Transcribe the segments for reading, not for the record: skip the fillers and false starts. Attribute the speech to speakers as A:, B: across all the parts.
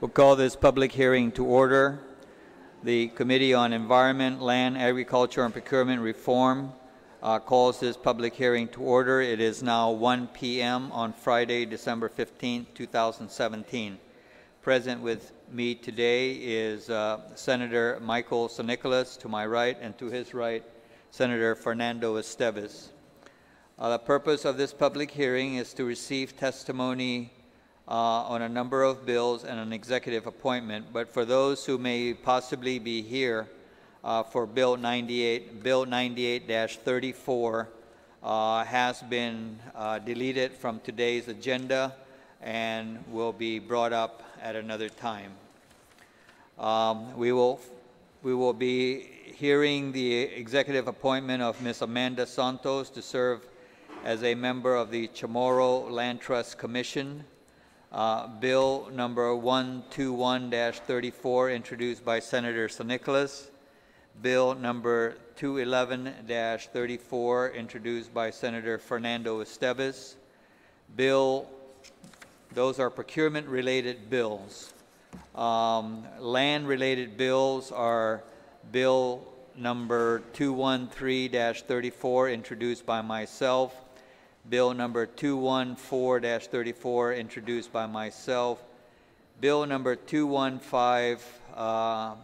A: We'll call this public hearing to order. The Committee on Environment, Land, Agriculture, and Procurement Reform calls this public hearing to order. It is now 1 p.m. on Friday, December 15, 2017. Present with me today is Senator Michael San Nicolas to my right, and to his right, Senator Fernando Esteves. The purpose of this public hearing is to receive testimony on a number of bills and an executive appointment, but for those who may possibly be here for Bill 98-34 has been deleted from today's agenda and will be brought up at another time. We will be hearing the executive appointment of Ms. Amanda Santos to serve as a member of the Chamorro Land Trust Commission. Bill number 121-34, introduced by Senator San Nicolas. Bill number 211-34, introduced by Senator Fernando Esteves. Those are procurement-related bills. Land-related bills are Bill number 213-34, introduced by myself. Bill number 214-34, introduced by myself. Bill number 215,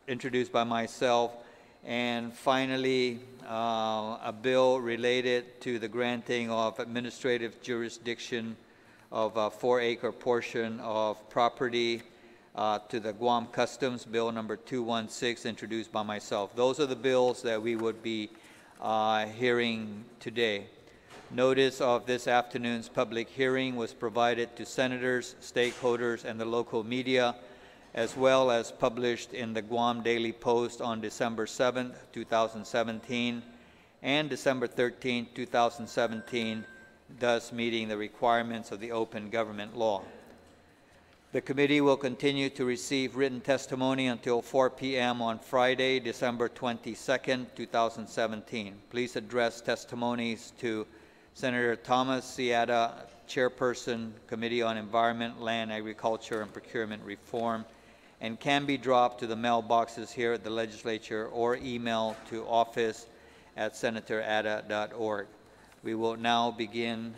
A: introduced by myself. And finally, a bill related to the granting of administrative jurisdiction of a 4-acre portion of property to the Guam Customs, Bill number 216, introduced by myself. Those are the bills that we would be hearing today. Notice of this afternoon's public hearing was provided to senators, stakeholders, and the local media, as well as published in the Guam Daily Post on December 7, 2017, and December 13, 2017, thus meeting the requirements of the Open Government Law. The committee will continue to receive written testimony until 4 p.m. on Friday, December 22, 2017. Please address testimonies to Senator Thomas Seata, Chairperson, Committee on Environment, Land, Agriculture, and Procurement Reform, and can be dropped to the mailboxes here at the Legislature or email to office@senatorada.org. We will now begin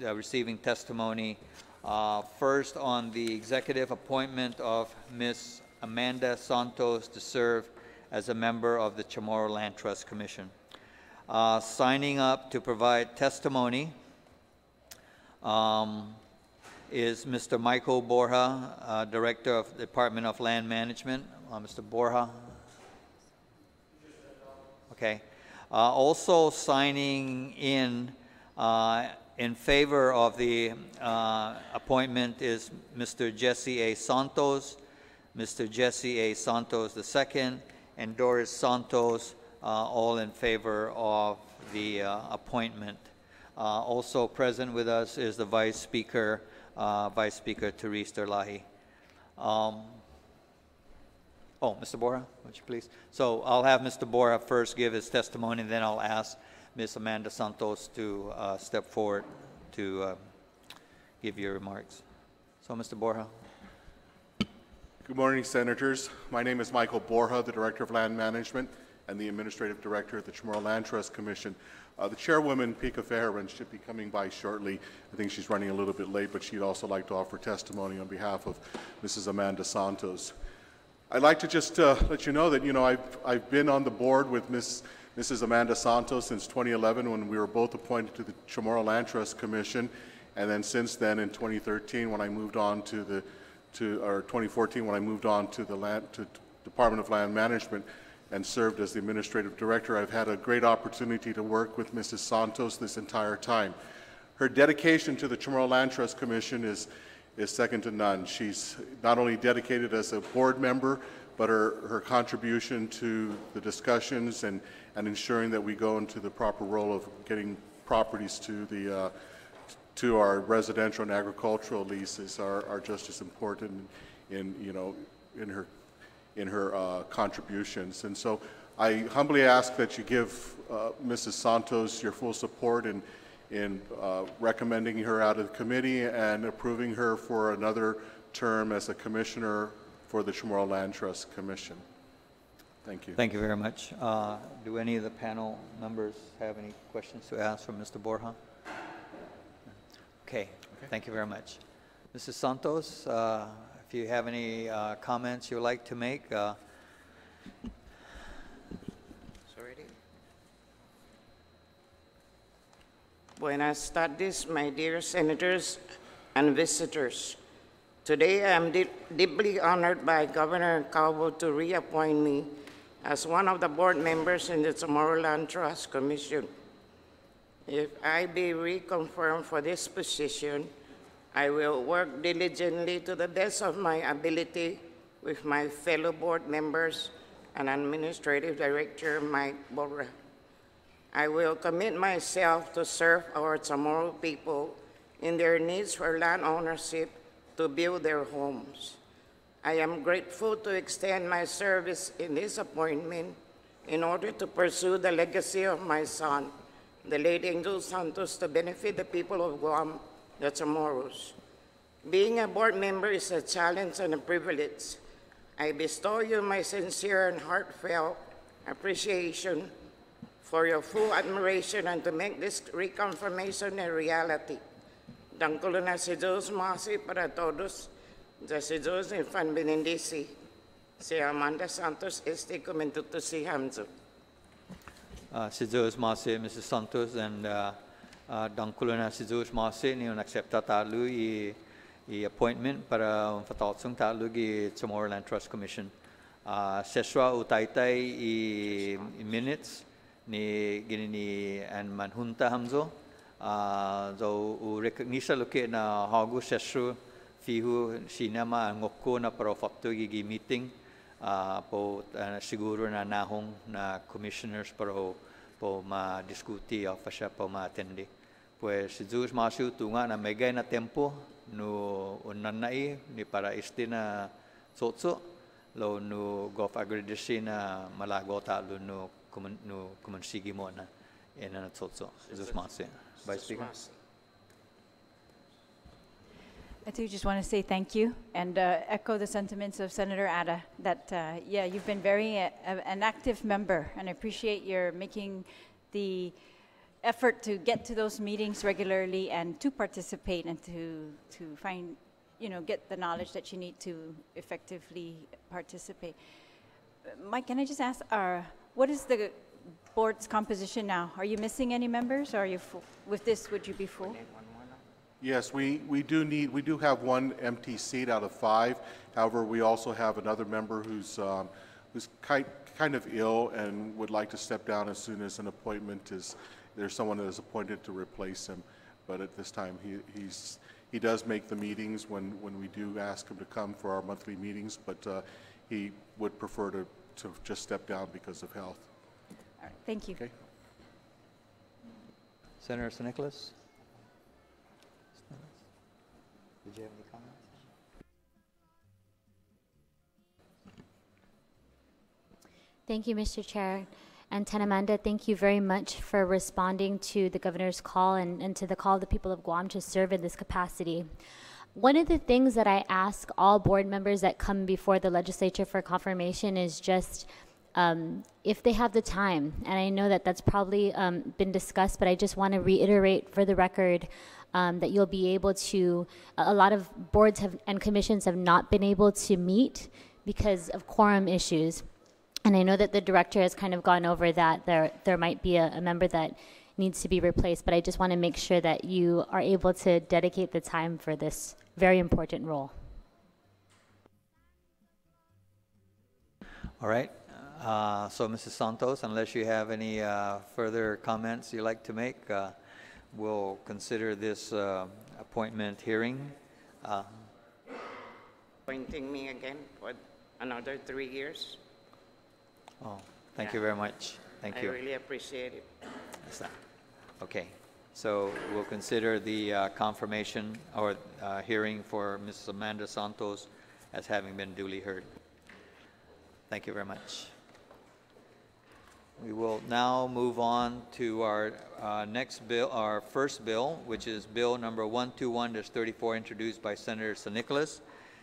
A: receiving testimony. First, on the executive appointment of Ms. Amanda Santos to serve as a member of the Chamorro Land Trust Commission. Signing up to provide testimony is Mr. Michael Borja, Director of the Department of Land Management. Mr. Borja. Okay. Also signing in favor of the appointment is Mr. Jesse A. Santos, Mr. Jesse A. Santos II, and Doris Santos, all in favor of the appointment. Also present with us is the Vice Speaker, Therese Terlahi. Mr. Borja, would you please? So I'll have Mr. Borja first give his testimony, and then I'll ask Ms. Amanda Santos to step forward to give your remarks. So, Mr. Borja.
B: Good morning, Senators. My name is Michael Borja, the Director of Land Management and the Administrative Director at the Chamorro Land Trust Commission. The Chairwoman, Pika Feheran, should be coming by shortly. I think she's running a little bit late, but she'd also like to offer testimony on behalf of Mrs. Amanda Santos. I'd like to just let you know that, I've been on the board with Mrs. Amanda Santos since 2011, when we were both appointed to the Chamorro Land Trust Commission, and then since then in 2013 when I moved on to 2014 when I moved on to the Department of Land Management and served as the Administrative Director. I've had a great opportunity to work with Mrs. Santos this entire time. Her dedication to the Chamorro Land Trust Commission is second to none. She's not only dedicated as a board member, but her contribution to the discussions and ensuring that we go into the proper role of getting properties to our residential and agricultural leases are just as important in her contributions. And so I humbly ask that you give Mrs. Santos your full support in recommending her out of the committee and approving her for another term as a commissioner for the Chamorro Land Trust Commission. Thank you.
A: Thank you very much. Do any of the panel members have any questions to ask from Mr. Borja? Okay. Thank you very much. Mrs. Santos, if you have any comments you'd like to make.
C: Buenas tardes, my dear senators and visitors. Today, I am deeply honored by Governor Calvo to reappoint me as one of the board members in the Chamorro Land Trust Commission. If I be reconfirmed for this position, I will work diligently to the best of my ability with my fellow board members and Administrative Director Mike Borra. I will commit myself to serve our Chamorro people in their needs for land ownership to build their homes. I am grateful to extend my service in this appointment in order to pursue the legacy of my son, the late Angel Santos, to benefit the people of Guam, the Chamorros. Being a board member is a challenge and a privilege. I bestow you my sincere and heartfelt appreciation for your full admiration and to make this reconfirmation a reality. Dangkulo na si Diyos masi para todos, da si Diyos infan benindisi. Si Amanda Santos comento si Hamzo.
A: Si Diyos masi, Mrs. Santos, and dangkulo na si Diyos masi niyo naksepta talo i-appointment para fatautsong talo i Chamorro Land Trust Commission. Seswa utaitay i-minutes ni gini ni an manhunta hamzo so u recognize loke na hagu sesru fihu sinama ngokko na para fakto gigi meeting po siguro na nahong na commissioners para po ma-diskuti o fasya po ma-attende. Pues si Diyos masu tunga na megay na tempo no unanai ni para isti na tsotso lo no golf agredisi na malago talo no kumansigi mo na na tsotso. Jesus masi. Vice Speaker.
D: I do just want to say thank you and echo the sentiments of Senator Ada that, yeah, you've been very an active member, and I appreciate your making the effort to get to those meetings regularly and to participate and to find, get the knowledge that you need to effectively participate. Mike, can I just ask, what is the board's composition now? Are you missing any members, or are you full? With this, would you be full?
B: Yes, we do have one empty seat out of 5. However, we also have another member who's kind of ill and would like to step down as soon as an appointment there's someone that is appointed to replace him. But at this time, he does make the meetings when we do ask him to come for our monthly meetings, but he would prefer to just step down because of health.
D: All right, thank you.
B: Okay.
A: Senator San Nicolas? Did you have any comments?
E: Thank you, Mr. Chair. And Amanda, thank you very much for responding to the governor's call and to the call of the people of Guam to serve in this capacity. One of the things that I ask all board members that come before the legislature for confirmation is just if they have the time. And I know that that's probably been discussed, but I just want to reiterate for the record that you'll be able to, a lot of boards and commissions have not been able to meet because of quorum issues. And I know that the director has kind of gone over that. There might be a member that needs to be replaced, but I just want to make sure that you are able to dedicate the time for this very important role.
A: All right. So, Mrs. Santos, unless you have any further comments you'd like to make, we'll consider this appointment hearing.
C: Appointing me again for another 3 years.
A: Oh, thank you very much. Thank you.
C: I really appreciate it.
A: Okay. So we'll consider the confirmation or hearing for Mrs. Amanda Santos as having been duly heard. Thank you very much. We will now move on to our next bill, our first bill, which is Bill number 121-34, introduced by Senator San Nicolas.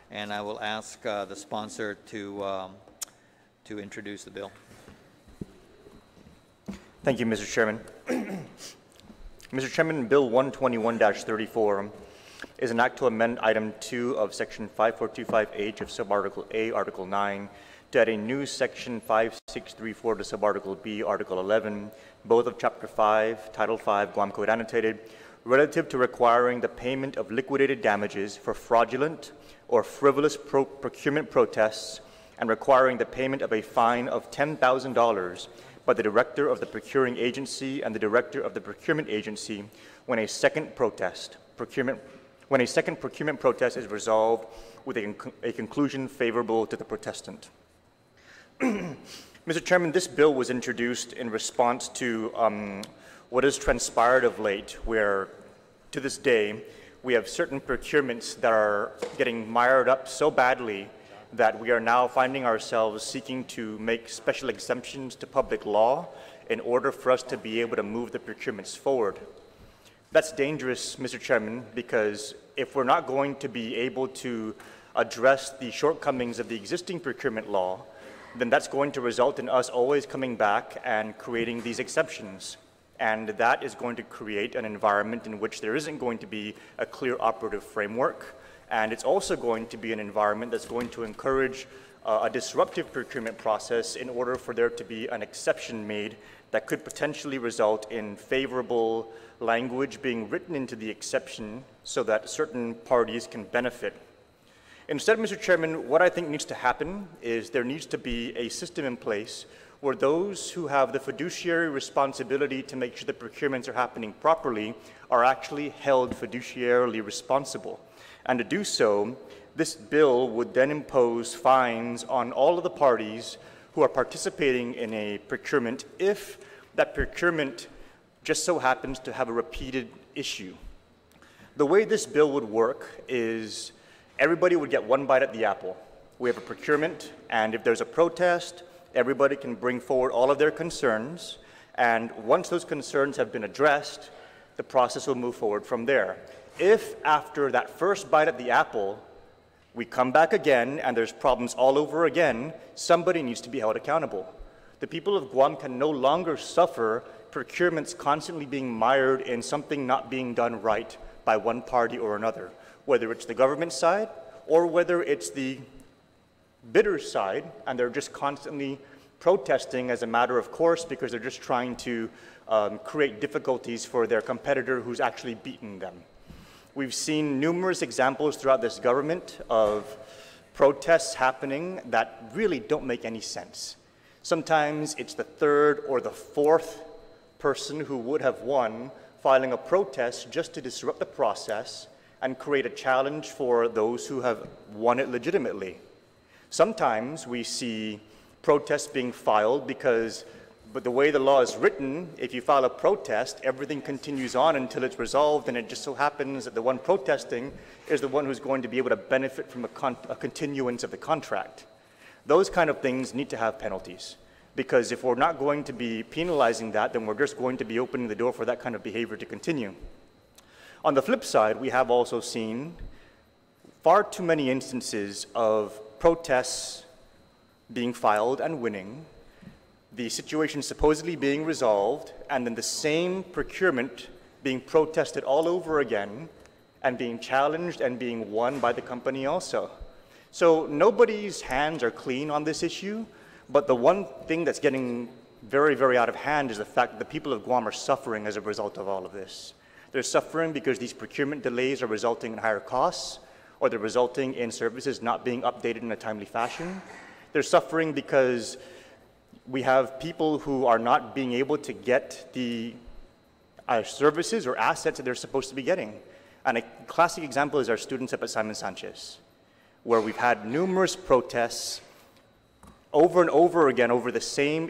A: And I will ask the sponsor to introduce the bill.
F: Thank you, Mr. Chairman. Mr. Chairman, Bill 121-34 is an act to amend Item 2 of Section 5425H of Subarticle A, Article 9, to add a new Section 5634 to Subarticle B, Article 11, both of Chapter 5, Title 5, Guam Code Annotated, relative to requiring the payment of liquidated damages for fraudulent or frivolous procurement protests and requiring the payment of a fine of $10,000 by the Director of the Procuring Agency and the Director of the Procurement Agency when a second procurement protest is resolved with a conclusion favorable to the protestant. Mr. Chairman, this bill was introduced in response to what has transpired of late, where to this day we have certain procurements that are getting mired up so badly that we are now finding ourselves seeking to make special exemptions to public law in order for us to be able to move the procurements forward. That's dangerous, Mr. Chairman, because if we're not going to be able to address the shortcomings of the existing procurement law, then that's going to result in us always coming back and creating these exceptions. And that is going to create an environment in which there isn't going to be a clear operative framework. And it's also going to be an environment that's going to encourage a disruptive procurement process in order for there to be an exception made that could potentially result in favorable language being written into the exception so that certain parties can benefit. Instead, Mr. Chairman, what I think needs to happen is there needs to be a system in place where those who have the fiduciary responsibility to make sure the procurements are happening properly are actually held fiduciarily responsible. And to do so, this bill would then impose fines on all of the parties who are participating in a procurement if that procurement just so happens to have a repeated issue. The way this bill would work is everybody would get one bite at the apple. We have a procurement, and if there's a protest, everybody can bring forward all of their concerns, and once those concerns have been addressed, the process will move forward from there. If after that first bite at the apple, we come back again and there's problems all over again, somebody needs to be held accountable. The people of Guam can no longer suffer procurements constantly being mired in something not being done right by one party or another, whether it's the government side or whether it's the bidder's side, and they're just constantly protesting as a matter of course because they're just trying to create difficulties for their competitor who's actually beaten them. We've seen numerous examples throughout this government of protests happening that really don't make any sense. Sometimes it's the third or the fourth person who would have won filing a protest just to disrupt the process and create a challenge for those who have won it legitimately. Sometimes we see protests being filed because, but the way the law is written, if you file a protest, everything continues on until it's resolved, and it just so happens that the one protesting is the one who's going to be able to benefit from a continuance of the contract. Those kind of things need to have penalties, because if we're not going to be penalizing that, then we're just going to be opening the door for that kind of behavior to continue. On the flip side, we have also seen far too many instances of protests being filed and winning, the situation supposedly being resolved, and then the same procurement being protested all over again and being challenged and being won by the company also. So nobody's hands are clean on this issue, but the one thing that's getting very, very out of hand is the fact that the people of Guam are suffering as a result of all of this. They're suffering because these procurement delays are resulting in higher costs, or they're resulting in services not being updated in a timely fashion. They're suffering because we have people who are not being able to get the services or assets that they're supposed to be getting. And a classic example is our students up at Simon Sanchez, where we've had numerous protests over and over again over the same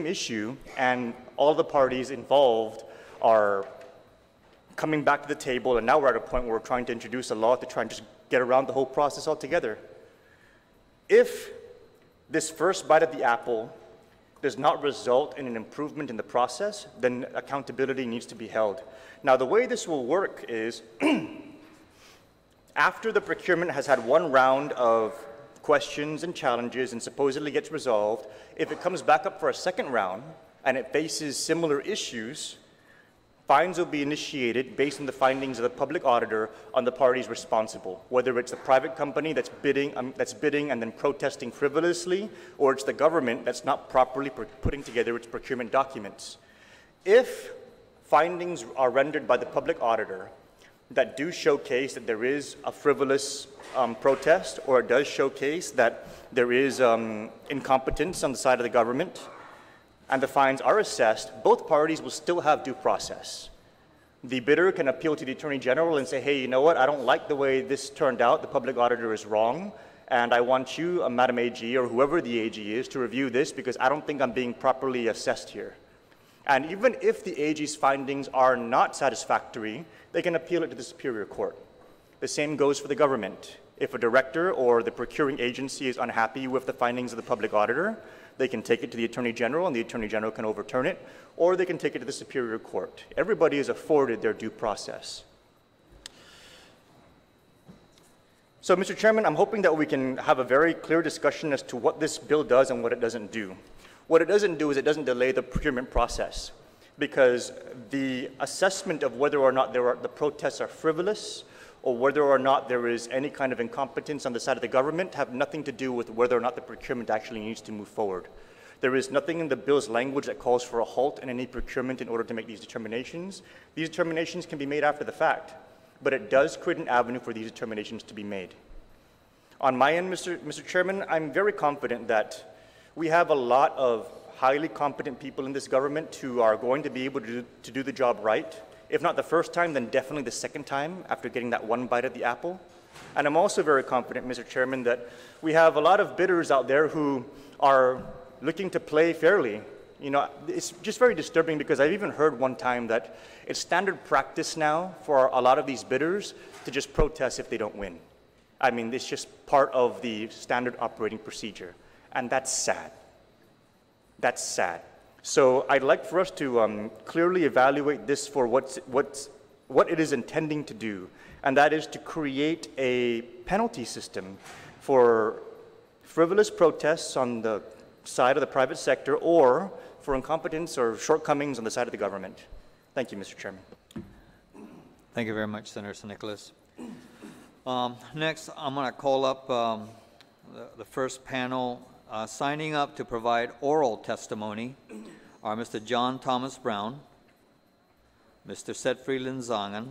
F: issue, and all the parties involved are coming back to the table, and now we're at a point where we're trying to introduce a law to try and just get around the whole process altogether. If this first bite at the apple does not result in an improvement in the process, then accountability needs to be held. Now, the way this will work is after the procurement has had one round of questions and challenges and supposedly gets resolved, if it comes back up for a second round and it faces similar issues, fines will be initiated based on the findings of the public auditor on the parties responsible, whether it's the private company that's bidding and then protesting frivolously, or it's the government that's not properly putting together its procurement documents. If findings are rendered by the public auditor that do showcase that there is a frivolous protest, or it does showcase that there is incompetence on the side of the government, and the fines are assessed, both parties will still have due process. The bidder can appeal to the Attorney General and say, hey, you know what, I don't like the way this turned out, the public auditor is wrong, and I want you, Madam AG, or whoever the AG is, to review this because I don't think I'm being properly assessed here. And even if the AG's findings are not satisfactory, they can appeal it to the Superior Court. The same goes for the government. If a director or the procuring agency is unhappy with the findings of the public auditor, they can take it to the Attorney General, and the Attorney General can overturn it, or they can take it to the Superior Court. Everybody is afforded their due process. So, Mr. Chairman, I'm hoping that we can have a very clear discussion as to what this bill does and what it doesn't do. What it doesn't do is it doesn't delay the procurement process, because the assessment of whether or not the protests are frivolous or whether or not there is any kind of incompetence on the side of the government have nothing to do with whether or not the procurement actually needs to move forward. There is nothing in the bill's language that calls for a halt in any procurement in order to make these determinations. These determinations can be made after the fact, but it does create an avenue for these determinations to be made. On my end, Mr. Chairman, I'm very confident that we have a lot of highly competent people in this government who are going to be able to do the job right. If not the first time, then definitely the second time after getting that one bite at the apple. And I'm also very confident, Mr. Chairman, that we have a lot of bidders out there who are looking to play fairly. You know, it's just very disturbing because I've even heard one time that it's standard practice now for a lot of these bidders to just protest if they don't win. I mean, it's just part of the standard operating procedure. And that's sad. That's sad. So I'd like for us to clearly evaluate this for what it is intending to do, and that is to create a penalty system for frivolous protests on the side of the private sector or for incompetence or shortcomings on the side of the government. Thank you, Mr. Chairman.
A: Thank you very much, Senator San Nicolas. Next, I'm going to call up the first panel. Signing up to provide oral testimony are Mr. John Thomas Brown, Mr. Setfri Linzangan,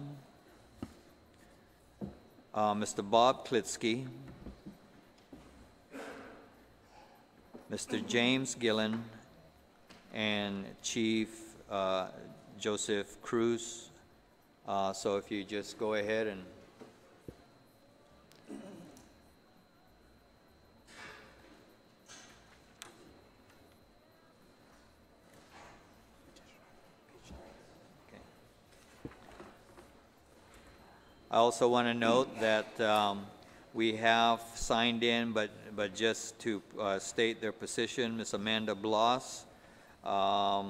A: Mr. Bob Klitsky, Mr. James Gillen, and Chief Joseph Cruz. So if you just go ahead and I also want to note that we have signed in, but just to state their position, Ms. Amanda Bloss, not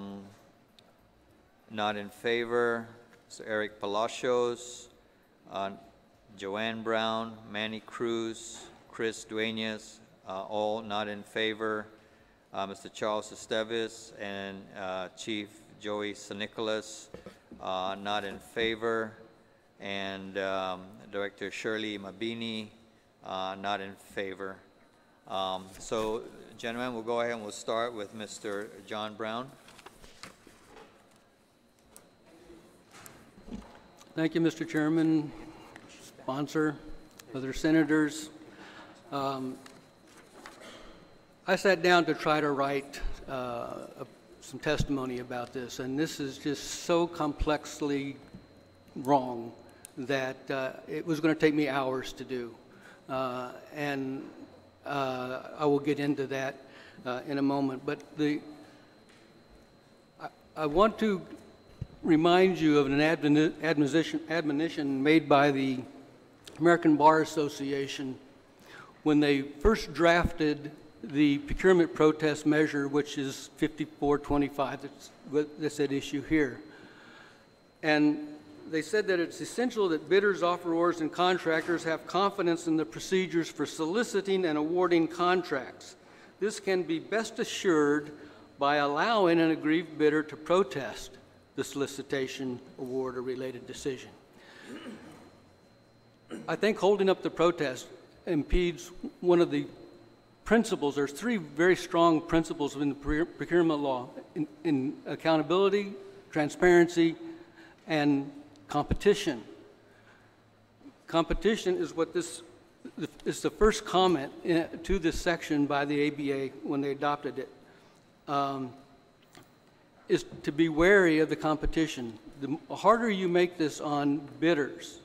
A: in favor, Mr. Eric Palacios, Joanne Brown, Manny Cruz, Chris Duenas, all not in favor, Mr. Charles Esteves, and Chief Joey San Nicolas, not in favor, and Director Shirley Mabini, not in favor. So, gentlemen, we'll go ahead and we'll start with Mr. John Brown.
G: Thank you, Mr. Chairman, sponsor, other senators. I sat down to try to write some testimony about this, and this is just so complexly wrong that it was going to take me hours to do. And I will get into that in a moment. But I want to remind you of an admonition made by the American Bar Association when they first drafted the procurement protest measure, which is 5425, that's at issue here. And they said that it's essential that bidders, offerors, and contractors have confidence in the procedures for soliciting and awarding contracts. This can be best assured by allowing an aggrieved bidder to protest the solicitation, award, or related decision. I think holding up the protest impedes one of the principles. There's three very strong principles in the procurement law: in accountability, transparency, and competition. Competition is what this is the first comment to this section by the ABA when they adopted it, is to be wary of the competition. The harder you make this on bidders,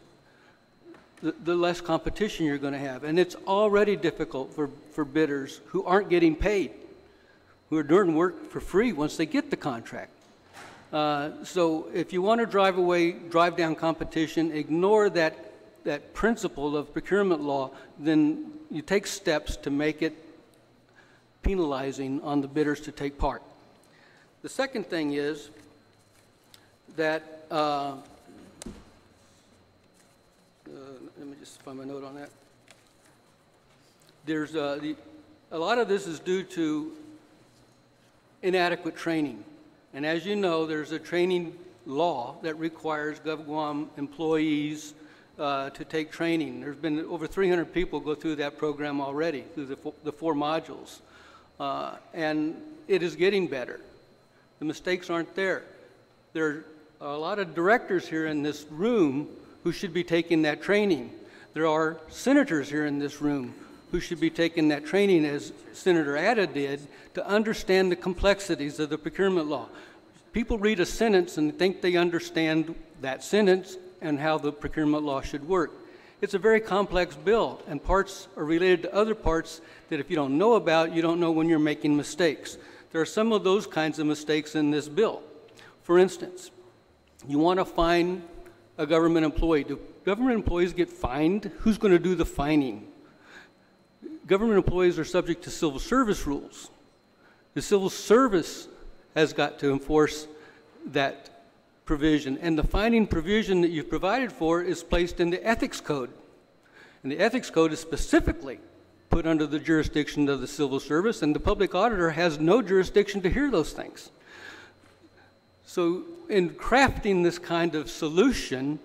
G: the less competition you're going to have. And it's already difficult for bidders who aren't getting paid, who are doing work for free once they get the contract. So if you want to drive down competition, ignore that principle of procurement law, then you take steps to make it penalizing on the bidders to take part. The second thing is that, let me just find my note on that. There's a lot of this is due to inadequate training. And as you know, there's a training law that requires GovGuam employees to take training. There's been over 300 people go through that program already, through the four modules. And it is getting better. The mistakes aren't there. There are a lot of directors here in this room who should be taking that training. There are senators here in this room who should be taking that training, as Senator Atta did, to understand the complexities of the procurement law. People read a sentence and think they understand that sentence and how the procurement law should work. It's a very complex bill, and parts are related to other parts that if you don't know about, you don't know when you're making mistakes. There are some of those kinds of mistakes in this bill. For instance, you want to fine a government employee. Do government employees get fined? Who's going to do the fining? Government employees are subject to civil service rules. The civil service has got to enforce that provision, and the fining provision that you've provided for is placed in the ethics code. And the ethics code is specifically put under the jurisdiction of the civil service, and the public auditor has no jurisdiction to hear those things. So in crafting this kind of solution,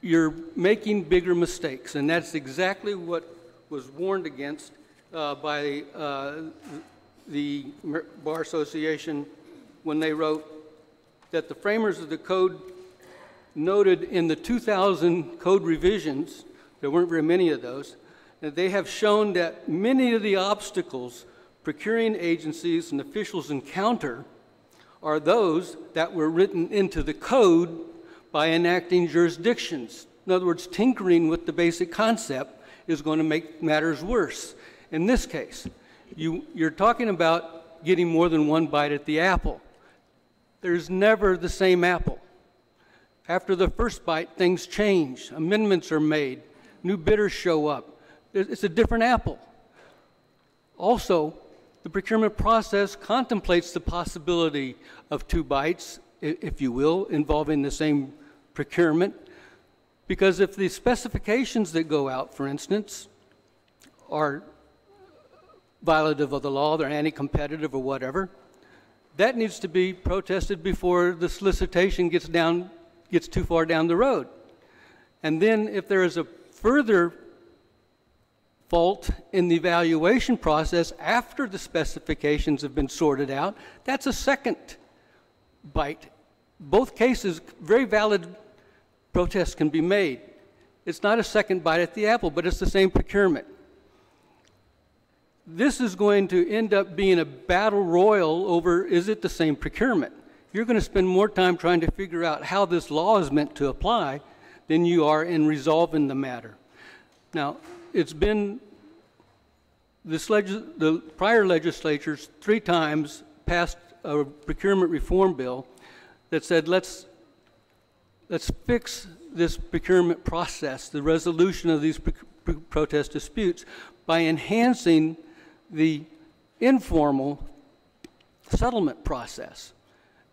G: you're making bigger mistakes, and that's exactly what was warned against by the Bar Association when they wrote that the framers of the code noted in the 2000 code revisions, there weren't very many of those, that they have shown that many of the obstacles procuring agencies and officials encounter are those that were written into the code by enacting jurisdictions. In other words, tinkering with the basic concept is going to make matters worse. In this case, you're talking about getting more than one bite at the apple. There's never the same apple. After the first bite, things change. Amendments are made. New bidders show up. It's a different apple. Also, the procurement process contemplates the possibility of two bites, if you will, involving the same procurement. Because if the specifications that go out, for instance, are violative of the law, they're anti-competitive or whatever, that needs to be protested before the solicitation gets too far down the road. And then if there is a further fault in the evaluation process after the specifications have been sorted out, that's a second bite. Both cases, very valid protests can be made. It's not a second bite at the apple, but it's the same procurement. This is going to end up being a battle royal over, is it the same procurement? You're going to spend more time trying to figure out how this law is meant to apply than you are in resolving the matter. Now, it's been, the prior legislatures 3 times passed a procurement reform bill that said, let's fix this procurement process, the resolution of these protest disputes, by enhancing the informal settlement process.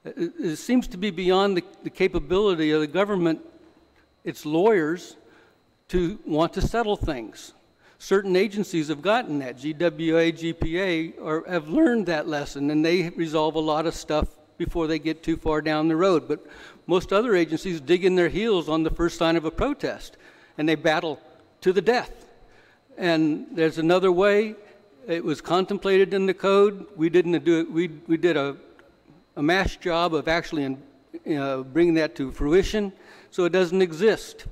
G: It seems to be beyond the capability of the government, its lawyers, to want to settle things. Certain agencies have gotten that. GWA, GPA have learned that lesson, and they resolve a lot of stuff before they get too far down the road. But most other agencies dig in their heels on the first sign of a protest, and they battle to the death. And there's another way. It was contemplated in the code. We didn't do it. We did a mash job of actually bringing that to fruition, so it doesn't exist.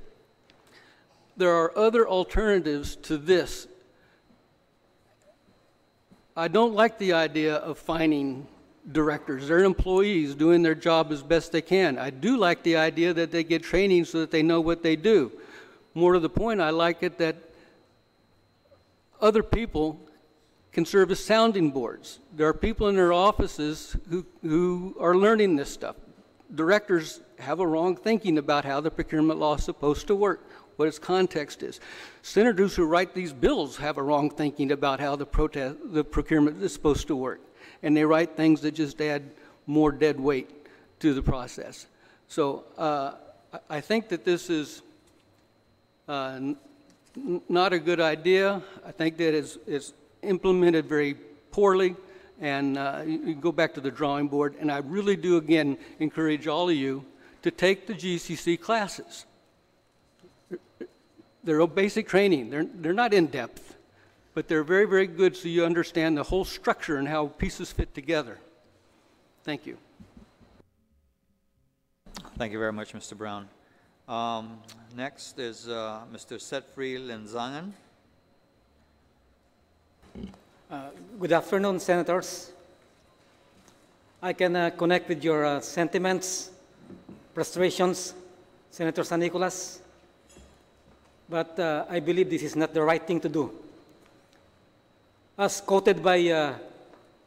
G: There are other alternatives to this. I don't like the idea of fining directors. They're employees doing their job as best they can. I do like the idea that they get training so that they know what they do. More to the point, I like it that other people can serve as sounding boards. There are people in their offices who are learning this stuff. Directors have a wrong thinking about how the procurement law is supposed to work, what its context is. Senators who write these bills have a wrong thinking about how the procurement is supposed to work. And they write things that just add more dead weight to the process. So I think that this is not a good idea. I think that it's implemented very poorly, and you go back to the drawing board. And I really do, again, encourage all of you to take the GCC classes. They're a basic training. They're not in-depth, but they're very, very good so you understand the whole structure and how pieces fit together. Thank you.
A: Thank you very much, Mr. Brown. Next is Mr. Setfri Lenzangan.
H: Good afternoon, Senators. I can connect with your sentiments, frustrations, Senator San Nicolas, but I believe this is not the right thing to do. As quoted by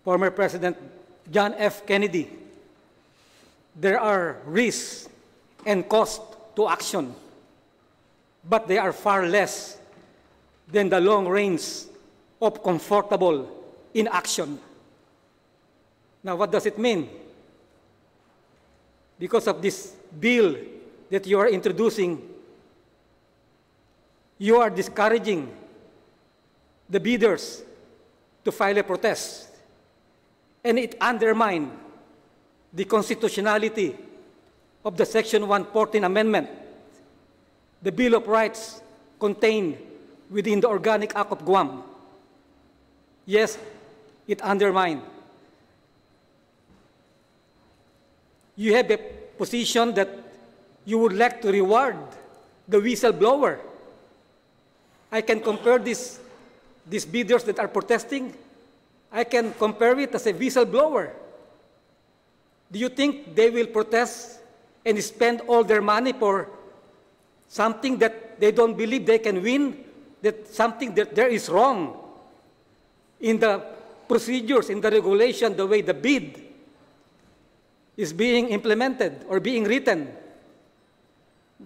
H: former President John F. Kennedy, there are risks and costs to action, but they are far less than the long range of comfortable inaction. Now, what does it mean? Because of this bill that you are introducing, you are discouraging the bidders to file a protest, and it undermines the constitutionality of the Section 114 Amendment, the Bill of Rights contained within the Organic Act of Guam. Yes, it undermines. You have a position that you would like to reward the whistleblower. I can compare these bidders that are protesting, I can compare it as a whistleblower. Do you think they will protest and spend all their money for something that they don't believe they can win, that something that there is wrong in the procedures, in the regulation, the way the bid is being implemented or being written?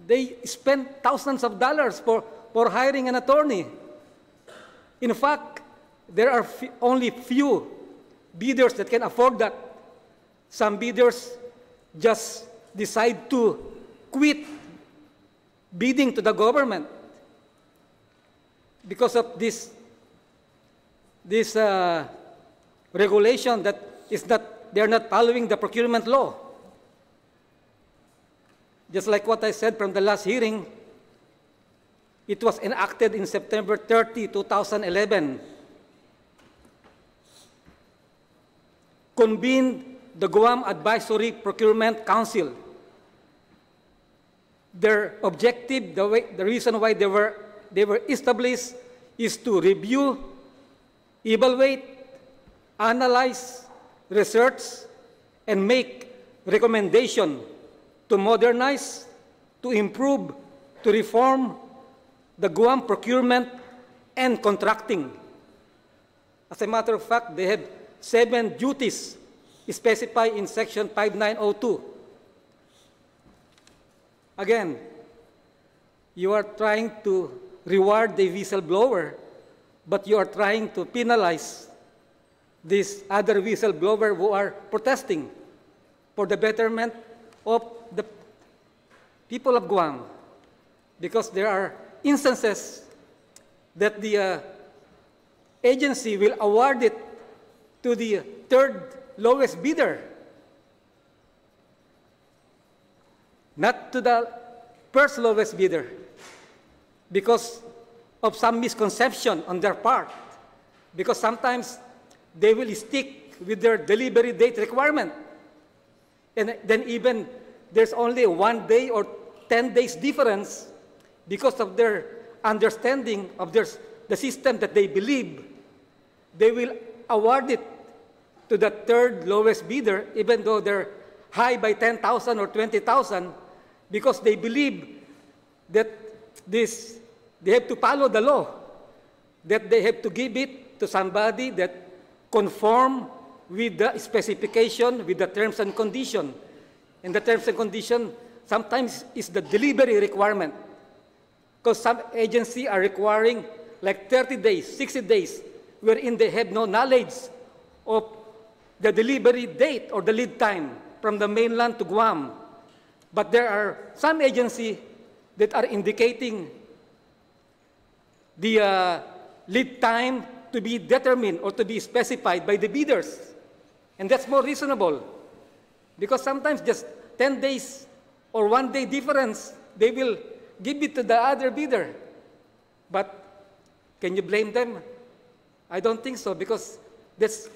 H: They spend thousands of dollars for hiring an attorney. In fact, there are only few bidders that can afford that. Some bidders just decide to quit bidding to the government because of this regulation that is that they're not following the procurement law. Just like what I said from the last hearing, it was enacted in September 30, 2011. Convened the Guam Advisory Procurement Council. Their objective, the reason why they were established, is to review, evaluate, analyze, research, and make recommendation to modernize, to improve, to reform the Guam procurement and contracting. As a matter of fact, they have 7 duties specified in Section 5902. Again, you are trying to reward the whistleblower, but you are trying to penalize these other whistleblowers who are protesting for the betterment of the people of Guam, because there are instances that the agency will award it to the third lowest bidder, not to the first lowest bidder, because of some misconception on their part, because sometimes they will stick with their delivery date requirement. And then even there's only 1 day or 10 days difference because of their understanding of the system that they believe, they will award it to the third lowest bidder, even though they're high by 10,000 or 20,000, because they believe that they have to follow the law, that they have to give it to somebody that conform with the specification, with the terms and condition. And the terms and condition sometimes is the delivery requirement, because some agencies are requiring like 30 days, 60 days, wherein they have no knowledge of the delivery date or the lead time from the mainland to Guam. But there are some agencies that are indicating the lead time to be determined or to be specified by the bidders. And that's more reasonable, because sometimes just 10 days or 1 day difference, they will give it to the other bidder. But can you blame them? I don't think so, because that's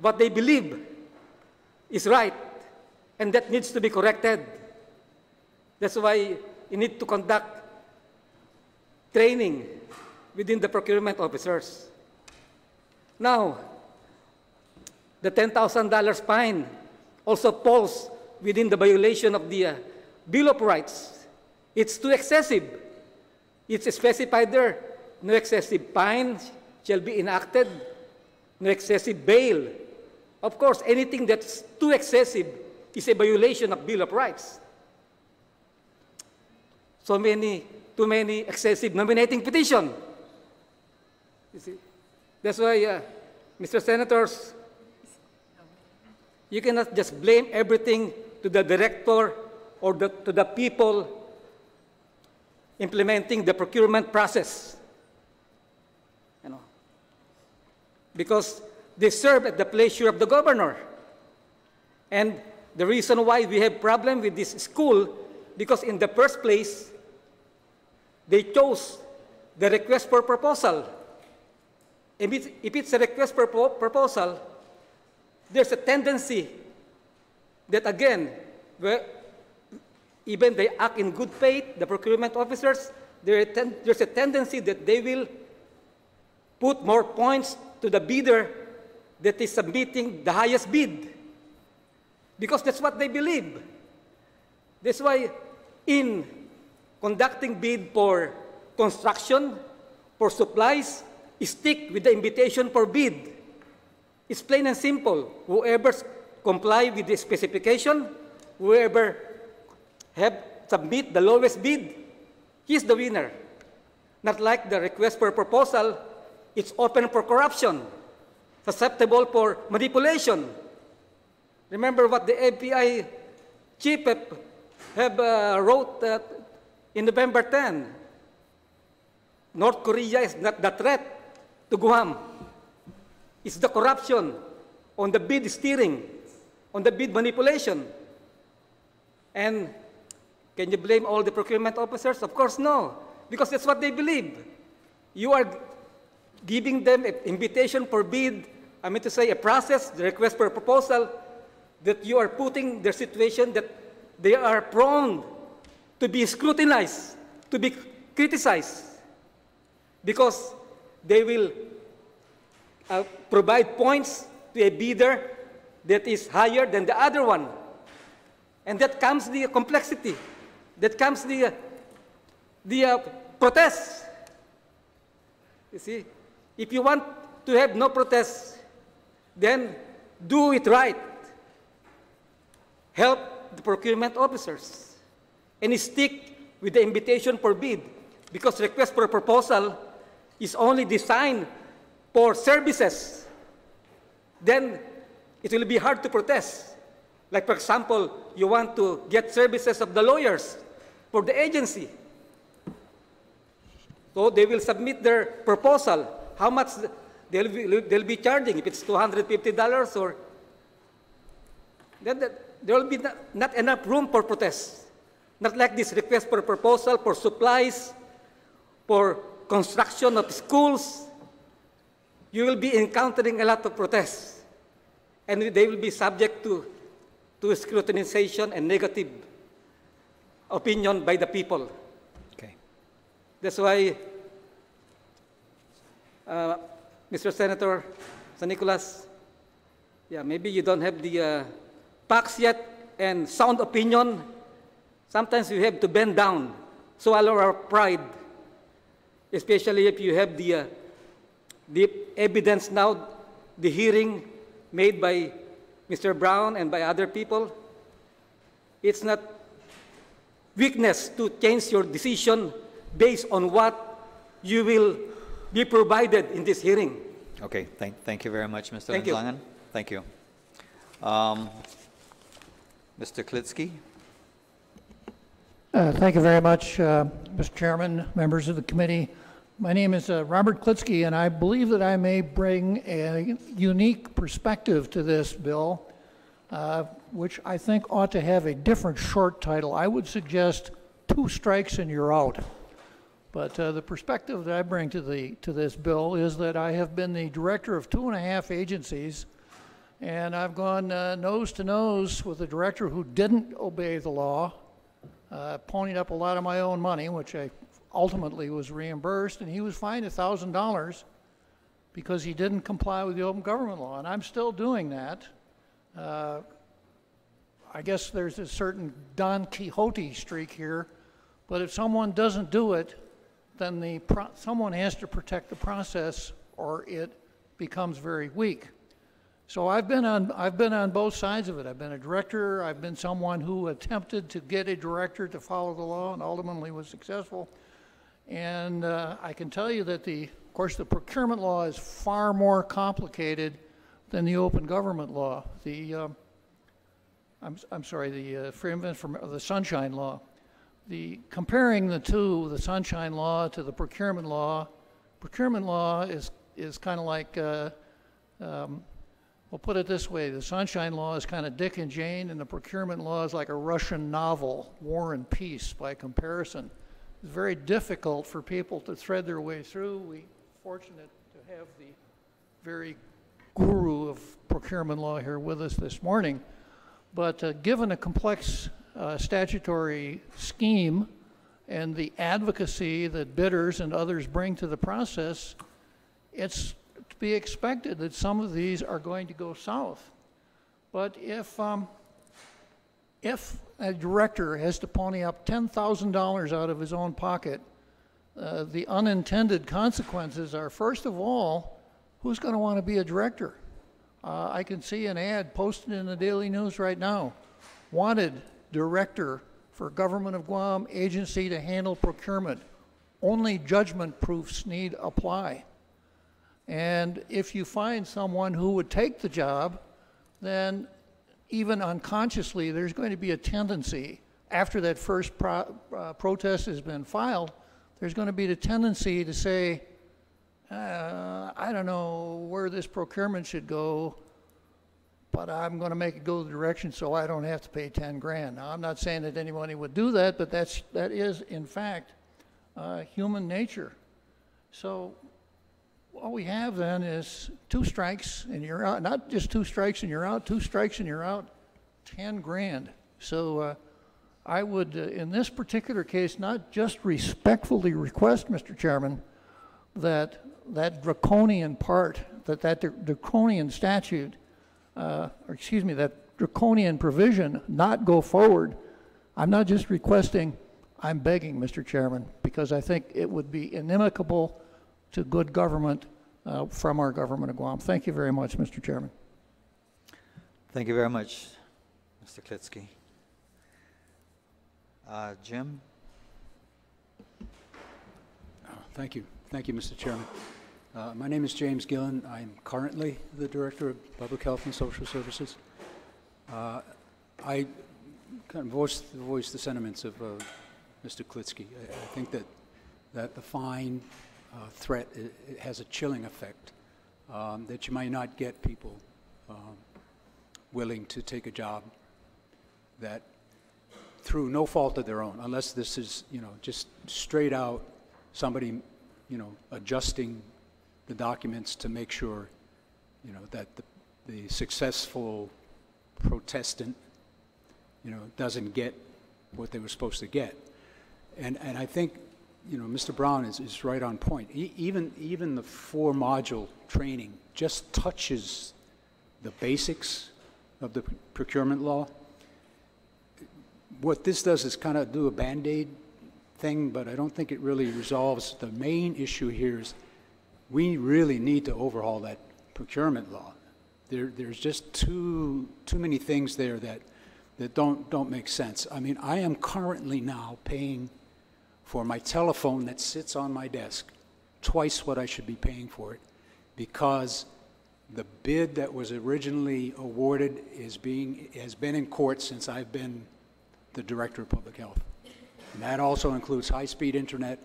H: what they believe is right, and that needs to be corrected. That's why you need to conduct training within the procurement officers. Now, the $10,000 fine also falls within the violation of the Bill of Rights. It's too excessive. It's specified there, no excessive fine shall be enacted, no excessive bail. Of course, anything that's too excessive is a violation of Bill of Rights. Too many excessive nominating petition. You see? That's why, Mr. Senators, you cannot just blame everything to the director or to the people implementing the procurement process. You know, because they serve at the pleasure of the governor. And the reason why we have problem with this school, because in the first place, they chose the request for proposal. If it's a request for proposal, there's a tendency that, again, even they act in good faith, the procurement officers, there's a tendency that they will put more points to the bidder that is submitting the highest bid, because that's what they believe. That's why in conducting bid for construction, for supplies, stick with the invitation for bid. It's plain and simple. Whoever comply with the specification, whoever have submit the lowest bid, he's the winner. Not like the request for proposal, it's open for corruption, susceptible for manipulation. Remember what the FBI chief wrote in November 10. North Korea is not the threat to Guam. It's the corruption on the bid steering, on the bid manipulation. And can you blame all the procurement officers? Of course, no, because that's what they believe. You are giving them an invitation for bid, I mean to say a process, the request for a proposal, that you are putting their situation that they are prone to be scrutinized, to be criticized, because they will provide points to a bidder that is higher than the other one. And that comes the complexity, that comes the protest. You see, if you want to have no protest, then do it right. Help the procurement officers and stick with the invitation for bid, because request for proposal is only designed for services, then it will be hard to protest. Like, for example, you want to get services of the lawyers for the agency. So they will submit their proposal, how much they'll be charging, if it's $250 or, then there will be not enough room for protests. Not like this request for proposal for supplies, for construction of schools. You will be encountering a lot of protests, and they will be subject to scrutinization and negative opinion by the people.
A: Okay.
H: That's why, Mr. Senator San Nicolas, yeah, maybe you don't have the facts yet and sound opinion. Sometimes you have to bend down, swallow our pride, especially if you have the evidence now, the hearing made by Mr. Brown and by other people. It's not weakness to change your decision based on what you will be provided in this hearing.
A: Okay, thank you very much, Mr.
H: Thank you.
A: Lanzangan. Thank you. Mr. Klitsky?
I: Thank you very much, Mr. Chairman, members of the committee. My name is Robert Klitsky, and I believe that I may bring a unique perspective to this bill, which I think ought to have a different short title. I would suggest 2 strikes and you're out. But the perspective that I bring to this bill is that I have been the director of 2.5 agencies, and I've gone nose to nose with a director who didn't obey the law, ponied up a lot of my own money, which I ultimately was reimbursed, and he was fined $1,000 because he didn't comply with the open government law, and I'm still doing that. I guess there's a certain Don Quixote streak here, but if someone doesn't do it, then someone has to protect the process, or it becomes very weak. So I've been on both sides of it. I've been a director. I've been someone who attempted to get a director to follow the law and ultimately was successful. And I can tell you that of course, the procurement law is far more complicated than the open government law. I'm sorry, the Sunshine Law. Comparing the two, the Sunshine Law to the procurement law is kind of like, we'll put it this way, the Sunshine Law is kind of Dick and Jane, and the procurement law is like a Russian novel, War and Peace, by comparison. It's very difficult for people to thread their way through. We're fortunate to have the very guru of procurement law here with us this morning. But given a complex statutory scheme and the advocacy that bidders and others bring to the process, it's to be expected that some of these are going to go south. But if a director has to pony up $10,000 out of his own pocket, the unintended consequences are, first of all, who's going to want to be a director? I can see an ad posted in the Daily News right now. Wanted director for Government of Guam agency to handle procurement. Only judgment proofs need apply. And if you find someone who would take the job, then even unconsciously there's going to be a tendency, after that first protest has been filed, there's going to be the tendency to say, I don't know where this procurement should go, but I'm going to make it go the direction so I don't have to pay 10 grand. Now, I'm not saying that anybody would do that, but that is, in fact, human nature. So what we have then is 2 strikes and you're out. Not just 2 strikes and you're out, 2 strikes and you're out, 10 grand. So I would, in this particular case, not just respectfully request, Mr. Chairman, that draconian part, that draconian statute, that draconian provision not go forward. I'm not just requesting, I'm begging, Mr. Chairman, because I think it would be inimical to good government from our government of Guam. Thank you very much, Mr. Chairman.
A: Thank you very much, Mr. Klitsky. Jim?
J: Thank you. Thank you, Mr. Chairman. My name is James Gillen. I'm currently the Director of Public Health and Social Services. I kind of voice the sentiments of Mr. Klitsky. I think that the fine threat it has a chilling effect, that you might not get people willing to take a job that through no fault of their own, unless this is, just straight out somebody, adjusting the documents to make sure, that the successful protestant, doesn't get what they were supposed to get. And I think, Mr. Brown is right on point. Even the 4-module training just touches the basics of the procurement law. What this does is kind of do a Band-Aid thing, but I don't think it really resolves. The main issue here is we really need to overhaul that procurement law. There's just too many things there that don't make sense. I mean, I am currently now paying for my telephone that sits on my desk twice what I should be paying for it, because the bid that was originally awarded has been in court since I've been the Director of Public Health. And that also includes high-speed internet,